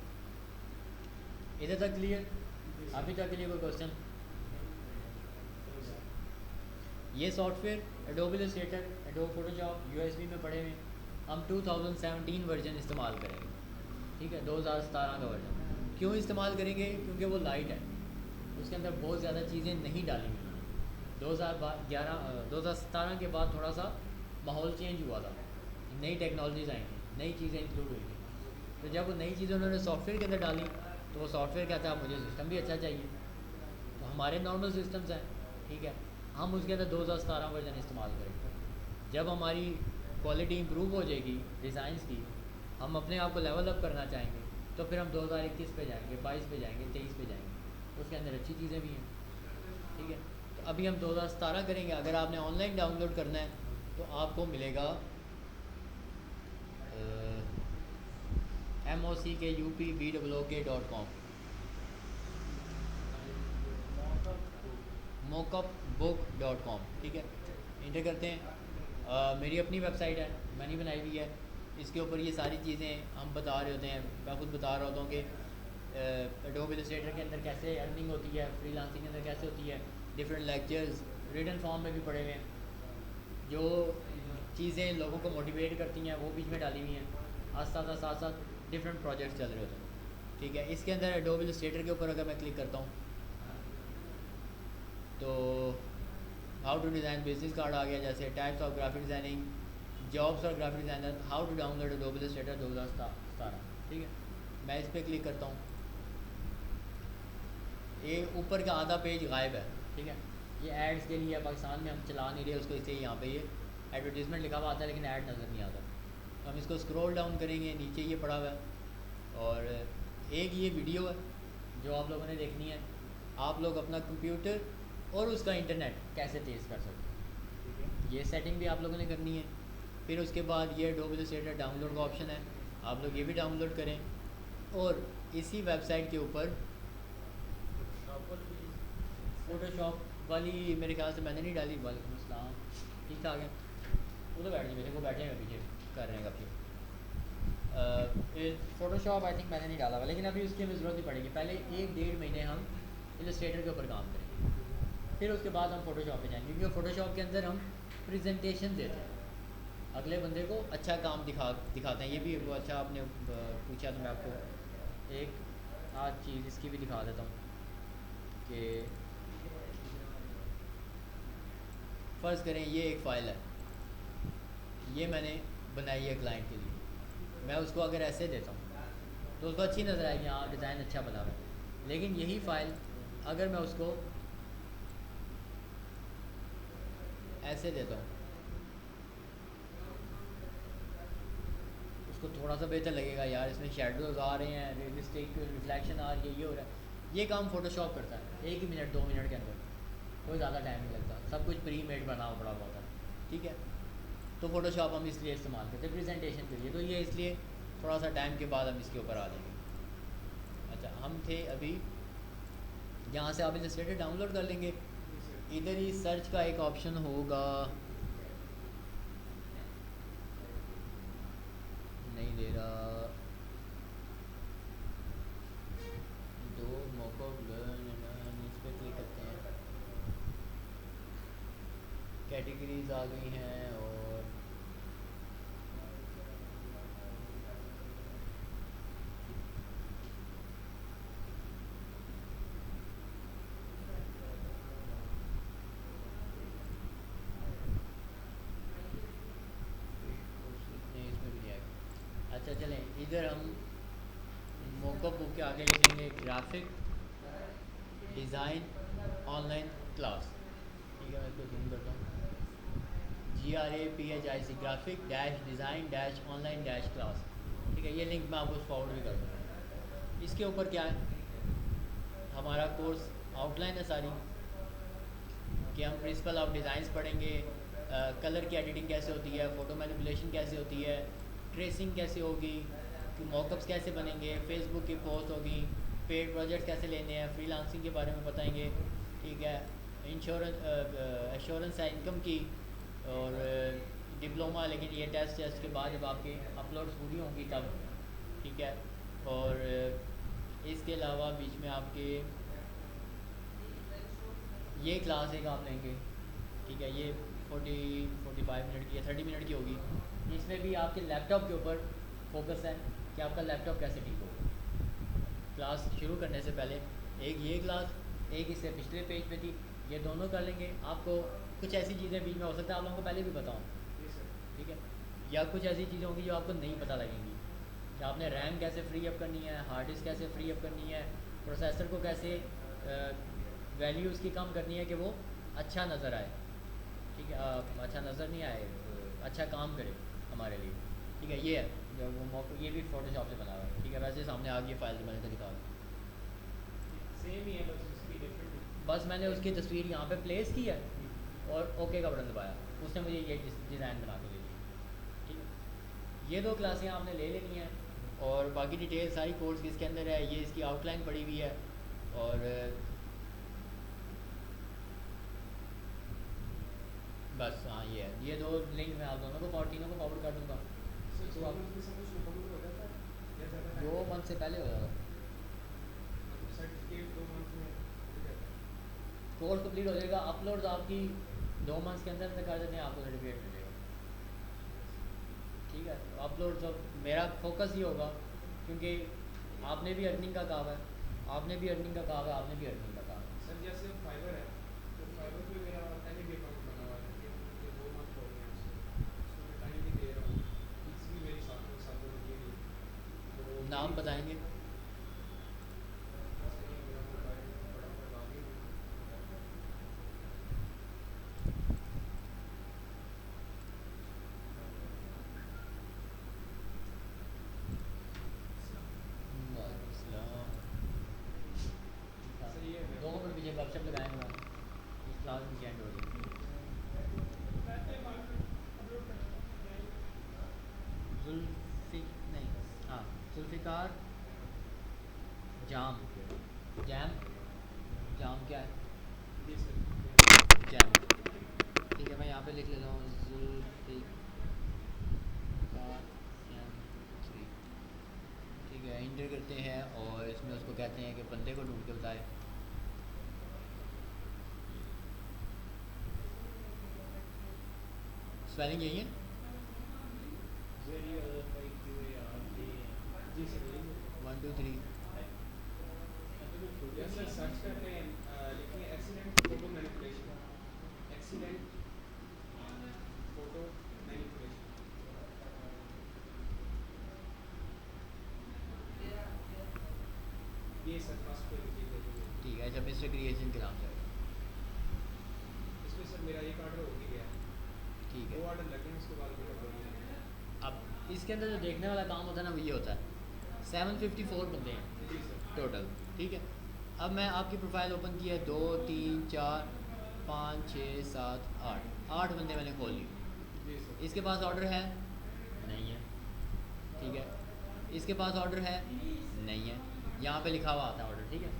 [SPEAKER 1] इधर तक क्लियर? अभी तक के लिए कोई क्वेश्चन? ये software adobe Illustrator, adobe Photoshop USB में पड़े हुए, हम 2017 वर्जन इस्तेमाल करेंगे, ठीक है, 2017 का वर्जन। क्यों इस्तेमाल करेंगे? क्योंकि वो लाइट है, उसके अंदर बहुत ज़्यादा चीज़ें नहीं डाली हुई हैं। 2017 के बाद थोड़ा सा माहौल चेंज हुआ था, नई टेक्नोलॉजीज़ आई थी, नई चीज़ें इंक्लूड हुई थी। तो जब वो नई चीज़ें उन्होंने सॉफ्टवेयर के अंदर डाली, तो वो सॉफ्टवेयर कहता है मुझे सिस्टम भी अच्छा चाहिए। तो हमारे नॉर्मल सिस्टम्स हैं, ठीक है, हम उसके अंदर 2017 वर्जन इस्तेमाल करेंगे। जब हमारी क्वालिटी इंप्रूव हो जाएगी डिज़ाइंस की, हम अपने आप को लेवल अप करना चाहेंगे, तो फिर हम 2021 पे जाएंगे, 22 पे जाएंगे, 23 पे जाएंगे। उसके अंदर अच्छी चीज़ें भी हैं, ठीक है। तो अभी हम 2017 करेंगे। अगर आपने ऑनलाइन डाउनलोड करना है तो आपको मिलेगा mockupbook.com, mockupbook.com, ठीक है, इंटर करते हैं। मेरी अपनी वेबसाइट है, मैंने बनाई हुई है। इसके ऊपर ये सारी चीज़ें हम बता रहे होते हैं, मैं खुद बता रहा होता हूँ कि एडोब इलस्ट्रेटर के अंदर कैसे अर्निंग होती है, फ्रीलांसिंग के अंदर कैसे होती है, डिफरेंट लेक्चर्स रिटन फॉर्म में भी पढ़े हुए हैं। जो चीज़ें लोगों को मोटिवेट करती हैं वो बीच में डाली हुई हैं। साथ साथ डिफरेंट प्रोजेक्ट्स चल रहे होते हैं, ठीक है। इसके अंदर एडोब इलस्ट्रेटर के ऊपर अगर मैं क्लिक करता हूँ तो how to design business card आ गया, जैसे types of graphic designing, jobs और graphic designer, how to download Adobe Illustrator 2017, ठीक है। मैं इस पर क्लिक करता हूँ, ये ऊपर का आधा पेज गायब है, ठीक है। ये एड्स के लिए पाकिस्तान में हम चला नहीं रहे उसको, इसलिए यहाँ पे ये एडवर्टीज़मेंट लिखा हुआ आता है लेकिन ऐड नज़र नहीं आता। तो हम इसको स्क्रॉल डाउन करेंगे, नीचे ये पड़ा हुआ है, और एक ये वीडियो है जो आप लोगों ने देखनी है। आप लोग अपना कंप्यूटर और उसका इंटरनेट कैसे तेज़ कर सकते हैं, ये सेटिंग भी आप लोगों ने करनी है। फिर उसके बाद ये एडोब इलस्ट्रेटर डाउनलोड का ऑप्शन है, आप लोग ये भी डाउनलोड करें। और इसी वेबसाइट के ऊपर फ़ोटोशॉप वाली मेरे ख्याल से मैंने नहीं डाली, वालेकुम अस्सलाम, ठीक ठाक है। वो तो बैठ गए, वो बैठे हैं पीछे कर रहे हैं कभी। फ़ोटोशॉप आई थिंक मैंने नहीं डाला हुआ, लेकिन अभी उसकी हमें ज़रूरत नहीं पड़ेगी। पहले 1-1.5 महीने हम इलस्ट्रेटर के ऊपर काम करेंगे, फिर उसके बाद हम फ़ोटोशॉप पे जाएंगे, क्योंकि फ़ोटोशॉप के अंदर हम प्रेजेंटेशन देते हैं, अगले बंदे को अच्छा काम दिखाते हैं। ये भी वो अच्छा आपने पूछा, तो मैं आपको एक आज चीज़ इसकी भी दिखा देता हूँ कि फ़र्ज़ करें ये एक फ़ाइल है, ये मैंने बनाई है क्लाइंट के लिए। मैं उसको अगर ऐसे देता हूँ तो उसको अच्छी नज़र आएगी, हाँ डिज़ाइन अच्छा बना हुआ है। लेकिन यही फ़ाइल अगर मैं उसको ऐसे देता हूँ, उसको थोड़ा सा बेहतर लगेगा, यार इसमें शेडोज़ आ रहे हैं, रियलिस्टिक रिफ्लेक्शन आ रही है, ये हो रहा है। ये काम फ़ोटोशॉप करता है 1 ही मिनट 2 मिनट के अंदर, कोई ज़्यादा टाइम नहीं लगता, सब कुछ प्री मेड बना हुआ पड़ा होता है, ठीक है। तो फ़ोटोशॉप हम इसलिए इस्तेमाल करते हैं प्रेजेंटेशन के लिए, तो ये इसलिए थोड़ा सा टाइम के बाद हम इसके ऊपर आ जाएंगे। अच्छा, हम थे अभी यहाँ से, आप इलस्ट्रेटर डाउनलोड कर लेंगे। इधर ही सर्च का एक ऑप्शन होगा, नहीं दे रहा, दो मॉकअप लर्न, इस पर क्लिक करते हैं। कैटेगरीज आ गई हैं और नहीं, इसमें भी नहीं आएगा। अच्छा चलें, इधर हम मॉकअप बुक के आगे लिखेंगे ग्राफिक डिज़ाइन ऑनलाइन क्लास, ठीक है। मैं इसको जूम करता हूँ, GRAPHIC graphic dash design dash online dash class, ठीक है। ये लिंक मैं आपको फॉरवर्ड भी कर दूँगा। इसके ऊपर क्या है, हमारा कोर्स आउटलाइन है सारी, कि हम प्रिंसिपल ऑफ डिज़ाइंस पढ़ेंगे, कलर की एडिटिंग कैसे होती है, फ़ोटो मैनिपुलेशन कैसे होती है, ट्रेसिंग कैसे होगी, मॉकअप्स कैसे बनेंगे, फेसबुक की पोस्ट होगी, पेड प्रोजेक्ट्स कैसे लेने हैं, फ्रीलांसिंग के बारे में बताएंगे, ठीक है। एश्योरेंस है इनकम की, और डिप्लोमा, लेकिन ये टेस्ट के बाद जब आपकी अपलोड्स पूरी होंगी तब, ठीक है। और इसके अलावा बीच में आपके ये क्लास एक आप लेंगे, ठीक है। ये 45 मिनट की या 30 मिनट की होगी। इसमें भी आपके लैपटॉप के ऊपर फोकस है कि आपका लैपटॉप कैसे ठीक होगा। क्लास शुरू करने से पहले एक ये क्लास, एक इससे पिछले पेज पे थी, ये दोनों कर लेंगे। आपको कुछ ऐसी चीज़ें बीच में हो सकता है आप लोगों को पहले भी बताऊँ, ठीक है, या कुछ ऐसी चीज़ें होंगी जो आपको नहीं पता लगेंगी कि आपने रैम कैसे फ्री अप करनी है, हार्ड डिस्क कैसे फ्री अप करनी है, प्रोसेसर को कैसे वैल्यू उसकी कम करनी है कि वो अच्छा नज़र आए, ठीक है, अच्छा नज़र नहीं आए, अच्छा काम करे हमारे लिए, ठीक है। ये है जब वो ये भी फ़ोटोशॉप से बना हुआ है, ठीक है। वैसे सामने आ गई फाइल जो मैंने दिखा दी,
[SPEAKER 2] सेम ही है, बस उसकी डिफरेंट।
[SPEAKER 1] बस मैंने उसकी तस्वीर यहाँ पे प्लेस की है और ओके का बटन दबाया, उसने मुझे ये डिज़ाइन बना के दे दी, ठीक है। ये दो क्लासें आपने ले लेनी हैं और बाकी डिटेल सारी कोर्स की इसके अंदर है, ये इसकी आउटलाइन पड़ी हुई है। और बस हाँ ये दो लिंक मैं आप दोनों को तीनों को फॉरवर्ड कर दूँगा।
[SPEAKER 3] सर 2 मंथ में सब कुछ मुकम्मल हो जाता है या ज़्यादा टाइम
[SPEAKER 1] 2 मंथ से पहले हो जाएगा,
[SPEAKER 3] मतलब सर्टिफिकेट 2 मंथ में मिल जाता है?
[SPEAKER 1] कोर्स कंप्लीट हो जाएगा। अपलोड्स आपकी 2 मंथ्स के अंदर कर देते हैं, आपको सर्टिफिकेट मिलेगा, ठीक है। अपलोड तो मेरा फोकस ही होगा क्योंकि आपने भी अर्निंग का काम है, आपने भी अर्निंग का काम है, आपने भी अर्निंग का काम है।
[SPEAKER 3] सर जैसे फाइवर है तो फाइवर पे मेरा पहले भी अकाउंट बना हुआ है लेकिन मुझे 2 मंथ हो गए हैं उसको मैं टाइम नहीं दे रहा हूँ, फीस भी मेरी सालों में ये नहीं तो
[SPEAKER 1] नाम बताएंगे?
[SPEAKER 3] जैसे मेरा मोबाइल बड़ा लगा भी सर ये है
[SPEAKER 1] 2 मिनट पीछे गपशप लगाएंगे, इस क्लास में एंड हो रही है। नहीं, हाँ, जुल्फ़िकार जाम, जाम क्या है?
[SPEAKER 3] जी सर
[SPEAKER 1] जैम, ठीक है। मैं यहाँ पे लिख लेता हूँ जुल्फ़िकार जैम 3, ठीक है। इंटर करते हैं और इसमें उसको कहते हैं कि बंदे को ढूंढ के बताए। स्पेलिंग यही है?
[SPEAKER 3] जी सर
[SPEAKER 1] 1 2 3
[SPEAKER 3] या सर सर्च करते हैं लिखिए excellent photo manipulation, excellent photo manipulation. ये सर फर्स्ट पे लिखिए
[SPEAKER 1] ठीक है। अच्छा, मिस्टर क्रिएशन के नाम से आएगा,
[SPEAKER 3] इसमें सर मेरा एक ऑर्डर हो ही गया,
[SPEAKER 1] ठीक है।
[SPEAKER 3] 2 ऑर्डर लगे हैं उसके बाद मेरा हो गया।
[SPEAKER 1] अब इसके अंदर जो देखने वाला काम होता है ना वो ये होता है, 754 बंदे हैं
[SPEAKER 3] जी सर
[SPEAKER 1] टोटल, ठीक है। अब मैं आपकी प्रोफाइल ओपन की है, 2 3 4 5 6 7 8 बंदे मैंने खोल ली।
[SPEAKER 3] जी सर
[SPEAKER 1] इसके पास ऑर्डर है? नहीं है, ठीक है। इसके पास ऑर्डर है? नहीं है। यहाँ पे लिखा हुआ आता है ऑर्डर, ठीक है,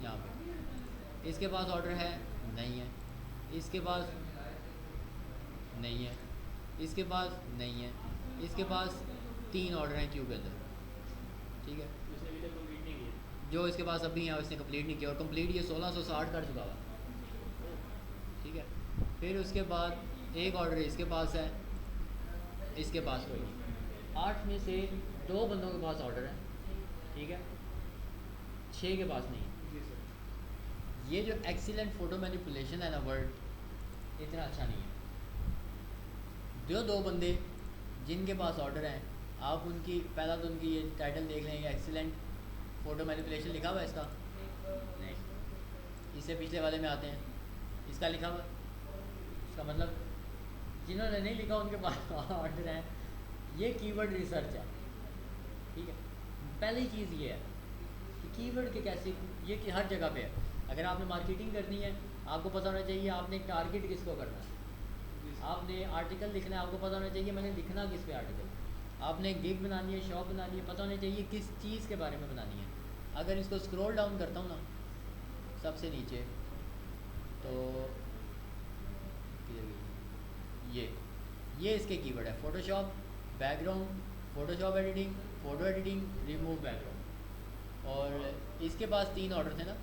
[SPEAKER 1] यहाँ पे। इसके पास ऑर्डर है? नहीं है। इसके पास नहीं है, इसके पास नहीं है, इसके पास 3 ऑर्डर हैं क्यू के अंदर, ठीक है।
[SPEAKER 2] उसने अभी तक कंप्लीट नहीं किया।
[SPEAKER 1] जो इसके पास अभी हैं उसने कंप्लीट नहीं किया और कंप्लीट ये 1660 कर चुका हुआ, ठीक है। फिर उसके बाद एक ऑर्डर इसके पास है, इसके पास कोई नहीं। 8 में से 2 बंदों के पास ऑर्डर है, ठीक है, 6 के पास नहीं है।
[SPEAKER 3] जी सर
[SPEAKER 1] ये जो एक्सीलेंट फ़ोटो मैनिपुलेशन है ना वर्ड, इतना अच्छा नहीं है। जो 2 बंदे जिनके पास ऑर्डर हैं, आप उनकी पहला तो उनकी ये टाइटल देख लेंगे, एक्सीलेंट फ़ोटो मैनिपुलेशन लिखा हुआ है इसका? नहीं। इससे पिछले वाले में आते हैं, इसका लिखा हुआ, इसका मतलब जिन्होंने नहीं लिखा उनके पास ऑर्डर है। ये कीवर्ड रिसर्च है, ठीक है। पहली चीज़ ये है कि कीवर्ड के कैसे, ये कि हर जगह पे है। अगर आपने मार्केटिंग करनी है, आपको पता होना चाहिए आपने टारगेट किसको करना है। आपने आर्टिकल लिखना है, आपको पता होना चाहिए मैंने लिखना किस पे आर्टिकल। आपने गिग बनानी है, शॉप बनानी है, पता होना चाहिए किस चीज़ के बारे में बनानी है। अगर इसको स्क्रॉल डाउन करता हूँ ना सबसे नीचे, तो ये इसके कीवर्ड है, Photoshop, background, Photoshop editing, photo editing, remove background. और इसके पास 3 ऑर्डर थे ना,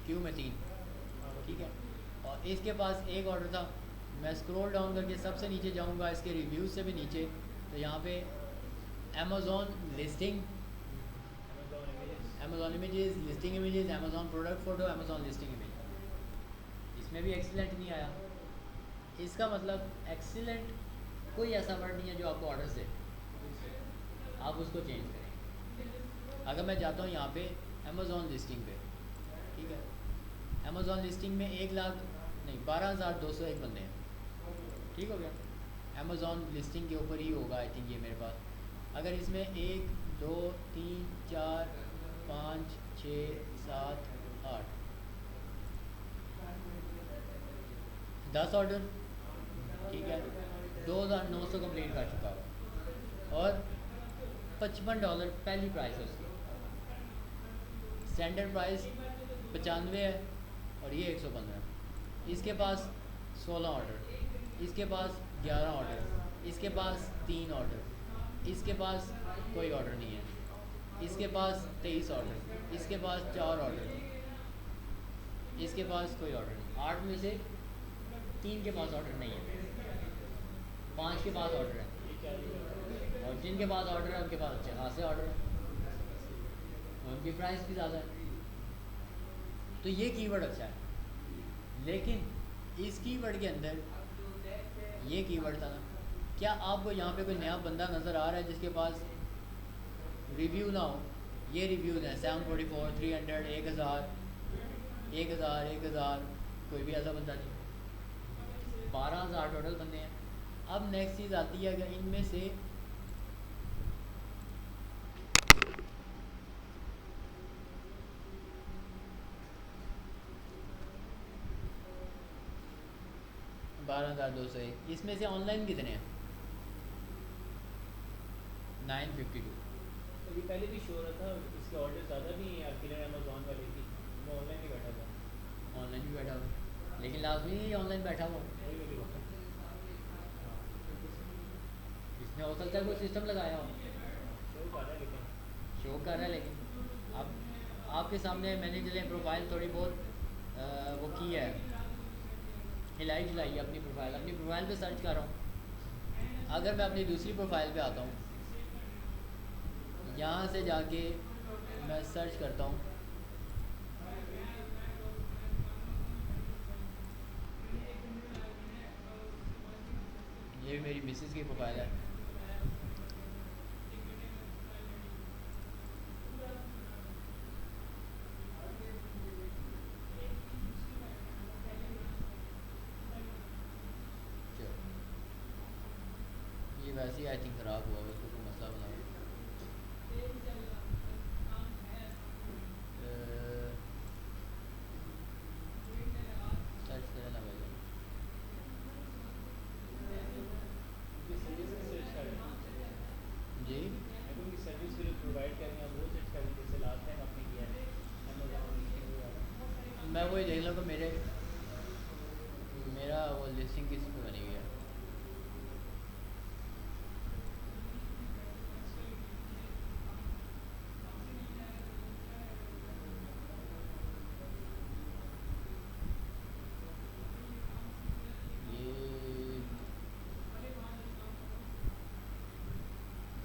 [SPEAKER 1] क्यों में 3, ठीक है। और इसके पास एक ऑर्डर था मैं स्क्रॉल डाउन करके सबसे नीचे जाऊंगा, इसके रिव्यूज़ से भी नीचे, तो यहाँ पे Amazon listing,
[SPEAKER 2] Amazon images,
[SPEAKER 1] Amazon images, listing images, Amazon product photo, Amazon listing image, इसमें भी एक्सीलेंट नहीं आया। इसका मतलब एक्सीलेंट कोई ऐसा वर्ड नहीं है जो आपको ऑर्डर से आप उसको चेंज करें। अगर मैं जाता हूँ यहाँ पे अमेज़ॉन लिस्टिंग पे, ठीक है, अमेज़ॉन लिस्टिंग में 1 लाख नहीं 12,201 बंदे हैं, ठीक हो गया। अमेज़ॉन लिस्टिंग के ऊपर ही होगा आई थिंक ये मेरे पास। अगर इसमें 1 2 3 4 5 6 7 8 10 ऑर्डर, ठीक है, $2,900 कंप्लीट कर चुका है और $55 पहली प्राइस है उसकी। स्टैंडर्ड प्राइस 95 है और ये 115। इसके पास 16 ऑर्डर, इसके पास 11 ऑर्डर, इसके पास 3 ऑर्डर, इसके पास कोई ऑर्डर नहीं है, इसके पास 23 ऑर्डर, इसके पास 4 ऑर्डर, इसके पास कोई ऑर्डर नहीं। 8 में से 3 के पास ऑर्डर नहीं है, 5 के पास ऑर्डर है,
[SPEAKER 2] ये क्या है?
[SPEAKER 1] और जिनके पास ऑर्डर है उनके पास अच्छे खासे ऑर्डर है, उनकी प्राइस भी ज़्यादा है। तो ये कीवर्ड अच्छा है, लेकिन इस कीवर्ड के अंदर ये कीवर्ड था ना, क्या आपको यहाँ पे कोई नया बंदा नज़र आ रहा है जिसके पास रिव्यू ना हो? ये रिव्यूज़ हैं 744, 300, 1000, 1000, 1000, कोई भी ऐसा बंदा नहीं। 12,000 टोटल बंदे हैं। अब नेक्स्ट चीज़ आती है, अगर इनमें से $12,201, इसमें से ऑनलाइन कितने हैं? 952।
[SPEAKER 2] तो ये पहले भी शो हो रहा था, इसके ऑर्डर ज़्यादा नहीं है अकेले अमेज़ॉन वाले की, मैं ऑनलाइन भी बैठा था।
[SPEAKER 1] ऑनलाइन भी बैठा हुआ, लेकिन लाजमी नहीं ऑनलाइन बैठा हुआ,
[SPEAKER 2] वही मैं भी देखा।
[SPEAKER 1] इसमें हो सकता है कोई सिस्टम लगाया हो,
[SPEAKER 2] शो कर रहा है लेकिन
[SPEAKER 1] शो कर रहा है, लेकिन अब आपके सामने मैंने चले प्रोफाइल थोड़ी बहुत वो की है, हिलाई जुलाई है अपनी प्रोफाइल पे सर्च कर रहा हूँ। अगर मैं अपनी दूसरी प्रोफाइल पे आता हूँ, यहाँ से जाके मैं सर्च करता हूँ, ये मेरी मिसेस की प्रोफाइल है, ये वैसे ही आई थिंक ख़राब हुआ, उसको कोई मसला बना सर्च करें ना भाई।
[SPEAKER 2] उनकी सर्विस की सर्च कर रहे हैं।
[SPEAKER 1] जी
[SPEAKER 2] मैं तो उनकी सर्विस जो प्रोवाइड कर रहे हैं वो सर्च कर रहे हैं, जैसे लास्ट टाइम आपने किया है अमेज़ॉन।
[SPEAKER 1] मैं वही देख लूँ कि मेरा वो लिस्टिंग किस पे बनी हुई है।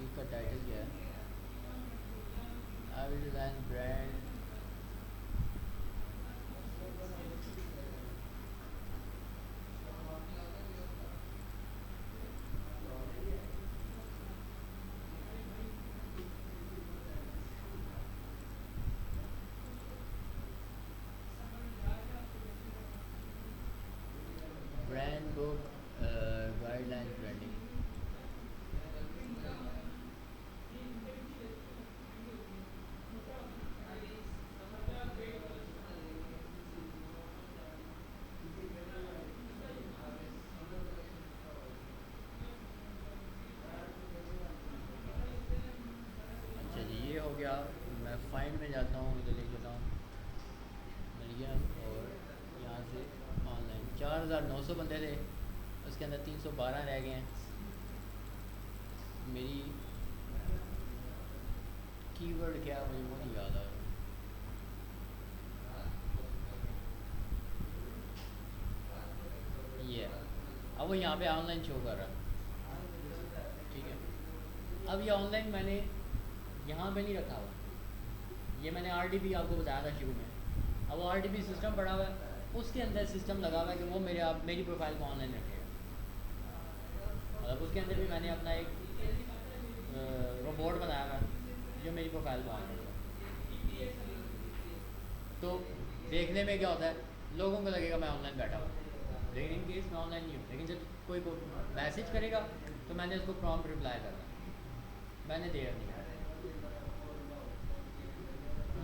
[SPEAKER 1] इसका टाइटल क्या है? I will design brand, brand book, guideline branding. अच्छा जी, ये हो गया। मैं फाइंड में जाता हूँ, इधर लेके जाता हूँ, मिल गया। और यहाँ से ऑनलाइन 4,900 बंदे थे, उसके अंदर 312 रह गए हैं। मेरी कीवर्ड क्या है मुझे वो नहीं याद आ रहा। ये है। अब वो यहाँ पे ऑनलाइन शो कर रहा है, ठीक है। अब ये ऑनलाइन मैंने यहाँ पे नहीं रखा हुआ, ये मैंने RDP आपको बताया था शुरू में। अब वो RDP सिस्टम पड़ा हुआ है, उसके अंदर सिस्टम लगा हुआ है कि वो मेरी प्रोफाइल को ऑनलाइन रखेगा। मतलब उसके अंदर भी मैंने अपना एक रोबोट बनाया हुआ है जो मेरी प्रोफाइल को ऑन रखेगा। तो देखने में क्या होता है, लोगों को लगेगा मैं ऑनलाइन बैठा हुआ, लेकिन इन केस मैं ऑनलाइन नहीं हूँ। लेकिन जब कोई को मैसेज करेगा तो मैंने उसको प्रॉम्प्ट रिप्लाई करना, मैंने देर नहीं करना।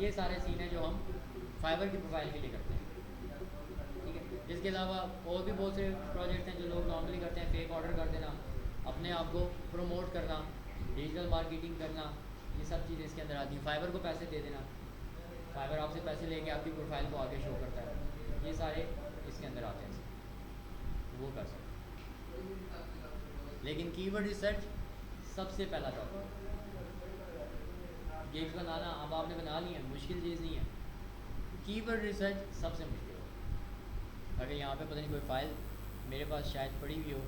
[SPEAKER 1] ये सारे सीन हैं जो हम फाइबर की प्रोफाइल के लिए करते हैं, ठीक है। इसके अलावा और भी बहुत से प्रोजेक्ट हैं जो लोग नॉर्मली करते हैं, फेक ऑर्डर कर देना, अपने आप को प्रमोट करना, डिजिटल मार्केटिंग करना, ये सब चीज़ें इसके अंदर आती हैं। फाइबर को पैसे दे देना, फाइबर आपसे पैसे लेके आपकी प्रोफाइल को आगे शो करता है, ये सारे इसके अंदर आते हैं, वो कर सकते हैं। लेकिन कीवर्ड रिसर्च सबसे पहला टॉपिक। गिग्स बनाना अब आपने बना लिया, मुश्किल चीज़ नहीं है। कीवर्ड रिसर्च सबसे मुश्किल है। अगर यहाँ पे पता नहीं कोई फ़ाइल मेरे पास शायद पड़ी हुई हो,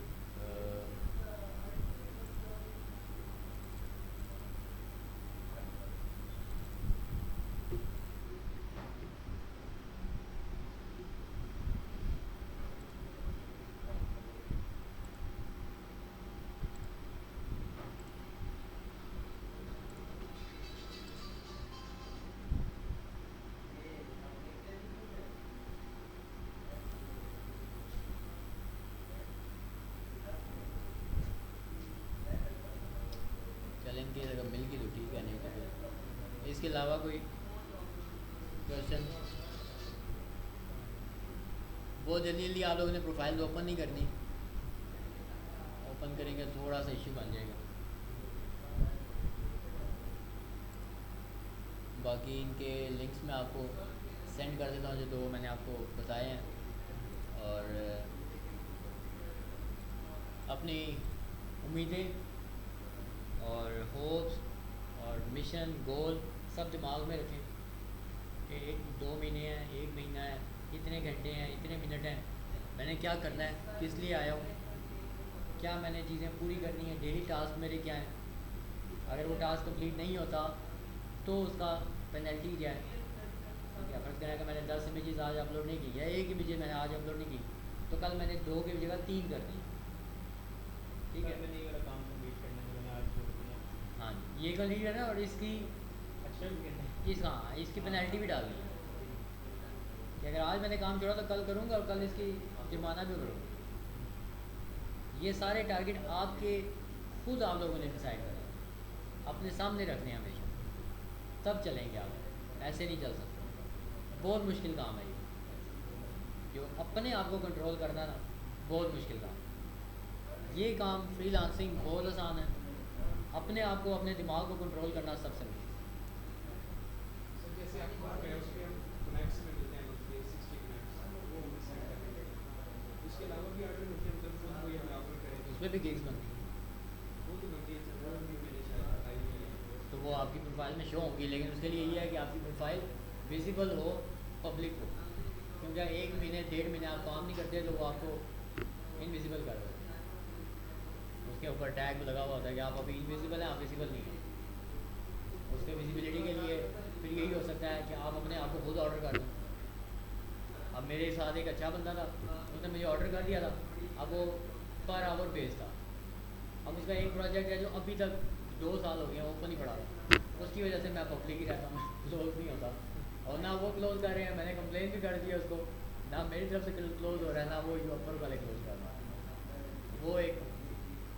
[SPEAKER 1] चलेंगे अगर मिल गई तो ठीक है, नहीं तो फिर इसके अलावा कोई क्वेश्चन। बहुत जल्दी आप लोगों ने प्रोफाइल ओपन नहीं करनी, ओपन करेंगे थोड़ा सा इश्यू बन जाएगा। बाकी इनके लिंक्स मैं आपको सेंड कर देता हूँ जो दो मैंने आपको बताए हैं। और अपनी उम्मीदें और होप्स और मिशन गोल सब दिमाग में रखें कि 2 महीने हैं, 1 महीना है, इतने घंटे हैं, इतने मिनट हैं, मैंने क्या करना है, किस लिए आया हूँ, क्या मैंने चीज़ें पूरी करनी है, डेली टास्क मेरे क्या हैं। अगर वो टास्क कंप्लीट नहीं होता तो उसका पेनल्टी क्या है, ठीक है। फर्ज करें कि मैंने 10 इमेजेस आज अपलोड नहीं की, या 1 इमेज मैंने आज अपलोड नहीं की, तो कल मैंने 2 की जगह 3 कर दी, ठीक है।
[SPEAKER 2] मैंने ये वाला काम कंप्लीट करना है, मैंने आज छोड़ दिया।
[SPEAKER 1] हाँ, ये कंप्लीट करना और इसकी
[SPEAKER 2] अच्छा भी करना है।
[SPEAKER 1] हाँ इसकी पेनल्टी भी डालनी है कि अगर आज मैंने काम छोड़ा तो कल करूँगा और कल इसकी जुर्माना भी करूँगा। ये सारे टारगेट आपके खुद आप लोगों ने डिसाइड करना, अपने सामने रखने हैं हमेशा, तब चलेंगे आप, ऐसे नहीं चल सकते। बहुत मुश्किल काम है ये, जो अपने आप को कंट्रोल करना ना बहुत मुश्किल काम। ये काम फ्रीलांसिंग बहुत आसान है, अपने आप को अपने दिमाग को कंट्रोल करना सबसे मुश्किल।
[SPEAKER 3] सर जैसे आपकी बात करें उस पर हम कनेक्ट्स में मिलते हैं, मंथली 60 कनेक्ट्स वो हम सेंड कर देंगे। उसके अलावा भी ऑर्डर मिलते हैं, मतलब खुद कोई हमें ऑफर करे तो
[SPEAKER 1] उसमें भी गिग्स बनती हैं,
[SPEAKER 3] वो तो बनती है सर, वो भी मैंने शायद बताई नहीं है।
[SPEAKER 1] तो वो आपकी प्रोफाइल में शो होंगी, लेकिन उसके लिए ये है कि आपकी प्रोफाइल विजिबल हो, पब्लिक हो। क्योंकि 1 महीने 1.5 महीने आप काम नहीं करते तो वो आपको इनविजिबल कर देते हैं, उसके ऊपर टैग लगा हुआ होता है कि आप अभी इनविजिबल हैं, आप विजिबल नहीं हैं। उसके विजिबिलिटी के लिए फिर यही हो सकता है कि आप अपने आप को खुद ऑर्डर कर दें। अब मेरे साथ एक अच्छा बंदा था, उसने मुझे ऑर्डर कर दिया था, अब वो पर आवर बेस था। अब उसका एक प्रोजेक्ट है जो अभी तक 2 साल हो गए ओपन ही पड़ा था, उसकी वजह से मैं पब्लिक ही रहता हूँ, क्लोज नहीं होता। और ना वो क्लोज कर रहे हैं, मैंने कंप्लेन भी कर दिया उसको, ना मेरी तरफ से क्लोज हो रहा है, ना वो ऊपर वाले क्लोज कर रहा है। वो एक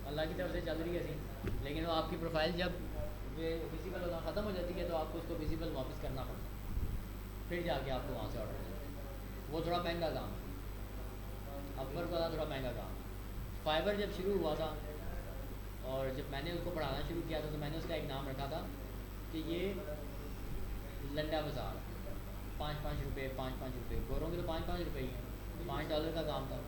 [SPEAKER 1] अल्लाह की तरफ से चल रही है सीन, लेकिन वो आपकी प्रोफाइल जब विजिबल होना ख़त्म हो जाती है तो आपको उसको विजिबल वापस करना पड़ता है, फिर जाके आपको वहाँ से ऑर्डर मिलता है। वो थोड़ा महंगा काम है, अपवर्क वाला थोड़ा महंगा काम है। फाइबर जब शुरू हुआ था और जब मैंने उसको पढ़ाना शुरू किया था तो मैंने उसका एक नाम रखा था कि ये लंडा बाज़ार, 5-5 रुपये 5-5 रुपये, गोरों के तो 5-5 रुपये ही हैं, $5 का काम था।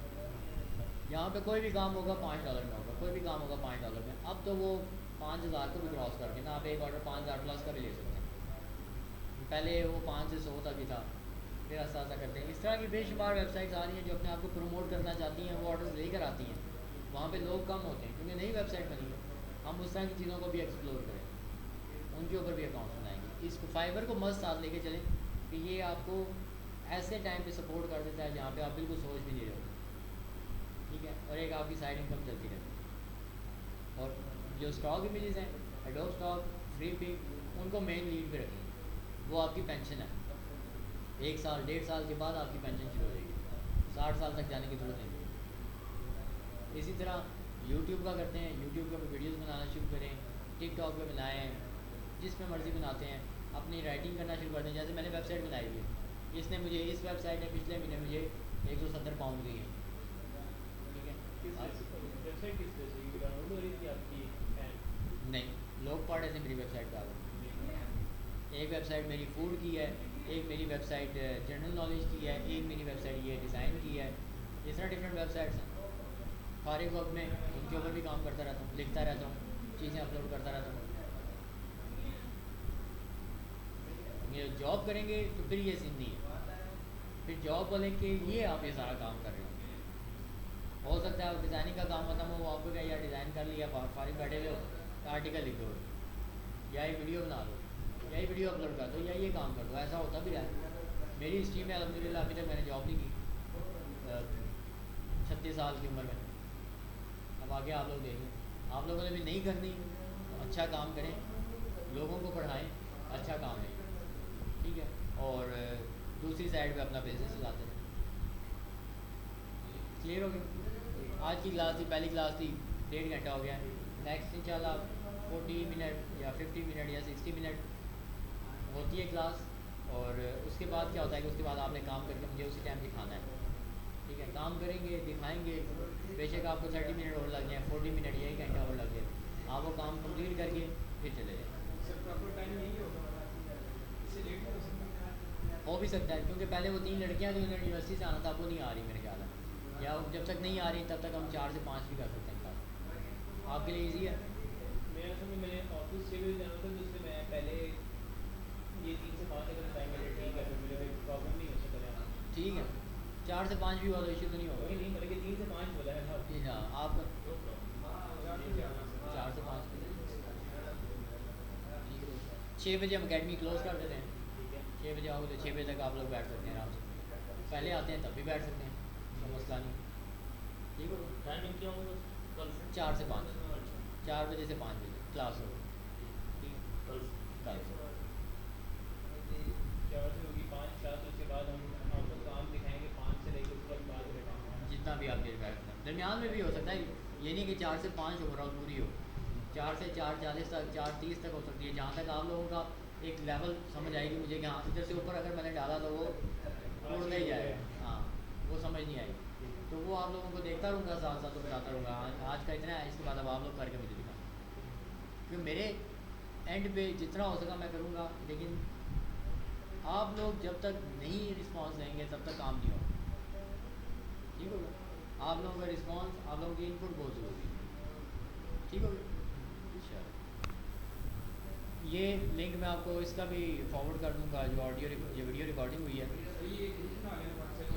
[SPEAKER 1] यहाँ पे कोई भी काम होगा $5 में होगा, कोई भी काम होगा $5 में। अब तो वो 5,000 को भी क्रॉस करके ना आप एक ऑर्डर 5,000 प्लस का भी ले सकते हैं। पहले वो 5 से 100 तक ही था, फिर आस्ता आस्ता करते हैं। इस तरह की बेशुमार वेबसाइट्स आ रही हैं जो अपने आप को प्रमोट करना चाहती हैं, वो ऑर्डर्स लेकर आती हैं, वहाँ पे लोग कम होते हैं क्योंकि नई वेबसाइट बनी है। हम उस तरह की चीज़ों को भी एक्सप्लोर करें, उनके ऊपर भी अकाउंट्स बनाएंगे। इस फाइबर को मस्त साथ लेके चलें कि ये आपको ऐसे टाइम पे सपोर्ट कर देता है जहाँ पे आप बिल्कुल सोच भी नहीं रहे हो, ठीक है, और एक आपकी साइड इनकम चलती रहती है। और जो स्टॉक इमेजेस हैं, एडोब स्टॉक, फ्री पिक, उनको मेन लीड पे रखें। वो आपकी पेंशन है, 1 साल 1.5 साल के बाद आपकी पेंशन शुरू हो जाएगी, 60 साल तक जाने की जरूरत नहीं। इसी तरह यूट्यूब का करते हैं, यूट्यूब के ऊपर वीडियोस बनाना शुरू करें, टिकटॉक पे बनाएं, जिस पे मर्ज़ी बनाते हैं, अपनी राइटिंग करना शुरू कर दें। जैसे मैंने वेबसाइट बनाई हुई है, इसने मुझे, इस वेबसाइट ने पिछले महीने मुझे 170 पाउंड दिए, ठीक है।
[SPEAKER 2] किस वेबसाइट किस तरह से डाउनलोड हो रही थी आपकी फैन?
[SPEAKER 1] नहीं, लोग पढ़ रहे थे मेरी वेबसाइट पर आकर। एक वेबसाइट मेरी फूड की है, एक मेरी वेबसाइट जनरल नॉलेज की है, एक मेरी वेबसाइट ये डिज़ाइन की है। इस तरह डिफरेंट वेबसाइट्स हैं। फारिग वक्त में उनके ऊपर भी काम करता रहता हूँ, लिखता रहता हूँ, चीज़ें अपलोड करता रहता हूँ। ये जॉब करेंगे तो फिर ये सीन नहीं है, फिर जॉब बोले कि ये आप ये सारा काम कर रहे हो सकता है डिज़ाइनिंग का काम खत्म हो, वो आपको क्या यार डिज़ाइन कर लिया, फारिग बैठे हुए हो, आर्टिकल लिख दो या एक वीडियो बना दो या एक वीडियो अपलोड कर दो या ये काम कर दो। ऐसा होता भी रहा है मेरी हिस्ट्री में। अल्हम्दुलिल्लाह अभी तक मैंने जॉब नहीं की 36 साल की उम्र में। अब आगे आप लोग देखें, आप लोगों ने भी नहीं करनी तो अच्छा काम करें, लोगों को पढ़ाएं, अच्छा काम है, ठीक है, और दूसरी साइड पे अपना बिजनेस चलाते रहें। क्लियर हो गया? आज की क्लास थी, पहली क्लास थी, 1.5 घंटा हो गया। नेक्स्ट इंशाल्लाह 40 मिनट या 50 मिनट या 60 मिनट होती है क्लास। और उसके बाद क्या होता है कि उसके बाद आपने काम करके मुझे उसी टाइम दिखाना है, ठीक है। काम करेंगे, दिखाएंगे, बेशक आपको 30 मिनट और लग जाए, 40 मिनट या 1 घंटा और लग जाए, आप वो काम कंप्लीट करके फिर चले जाएँ।
[SPEAKER 3] सर प्रॉपर टाइम यही होगा, इससे लेट नहीं हो सकता?
[SPEAKER 1] हो भी सकता है क्योंकि पहले वो 3 लड़कियां थी, उन्हें यूनिवर्सिटी से आना था, वो नहीं आ रही मेरे ख्याल है, या जब तक नहीं आ रही तब तक हम 4 से 5 भी कर सकते हैं क्लास। आपके लिए ईजी है।
[SPEAKER 2] मेरा असल में मैंने ऑफिस से भी जाना था, जिससे मैं पहले ये 3 से 5 अगर टाइम मिले ठीक है, फिर मुझे कोई प्रॉब्लम नहीं हो सकता है।
[SPEAKER 1] ठीक है, 4 से 5 भी हुआ तो इशू तो नहीं
[SPEAKER 2] कोई
[SPEAKER 1] होगा।
[SPEAKER 2] नहीं, मतलब कि 3 से 5 बोला है ना।
[SPEAKER 1] जी हाँ, आप 4
[SPEAKER 3] 4
[SPEAKER 1] से 5 6 बजे हम अकेडमी क्लोज़ कर देते हैं।
[SPEAKER 2] ठीक है,
[SPEAKER 1] 6 बजे आओगे तो 6 बजे तक आप लोग बैठ सकते हैं आराम से। पहले आते हैं तब भी बैठ सकते हैं, कोई मसला नहीं। ठीक है,
[SPEAKER 2] टाइमिंग क्या होगा कल से?
[SPEAKER 1] 4 से 5, 4 बजे से 5 बजे क्लास होगी, ठीक है,
[SPEAKER 2] कल से
[SPEAKER 1] कल से।
[SPEAKER 2] 4 से होगी 5 क्लास, उसके बाद हम आपको काम दिखाएंगे 5 से लेकर उसके बाद का टाइम।
[SPEAKER 1] जितना भी आप देर बैठ सकते हैं, दरमियान में भी हो सकता है, ये नहीं कि 4 से 5 ओवरऑल पूरी हो, 4 से 4:40 तक, 4:30 तक हो सकती है, जहाँ तक आप लोगों का एक लेवल समझ आएगी मुझे कि हाँ इधर से ऊपर अगर मैंने डाला तो वो उड़ना ही जाएगा, हाँ वो समझ नहीं आएगी। तो वो आप लोगों को देखता रहूँगा, साथ साथ तो बताता रहूँगा। आज का इतना है, इसके बाद अब आप लोग करके मुझे दिखाएं, क्योंकि मेरे एंड पे जितना हो सका मैं करूँगा, लेकिन आप लोग जब तक नहीं रिस्पॉन्स देंगे तब तक काम नहीं होगा, ठीक होगा। आप लोगों का रिस्पॉन्स, आप लोगों की इनपुट बहुत ज़रूरी है, ठीक होगा। ये लिंक मैं आपको इसका भी फॉरवर्ड कर दूंगा, जो ऑडियो ये वीडियो रिकॉर्डिंग हुई है।
[SPEAKER 3] ये बना लेना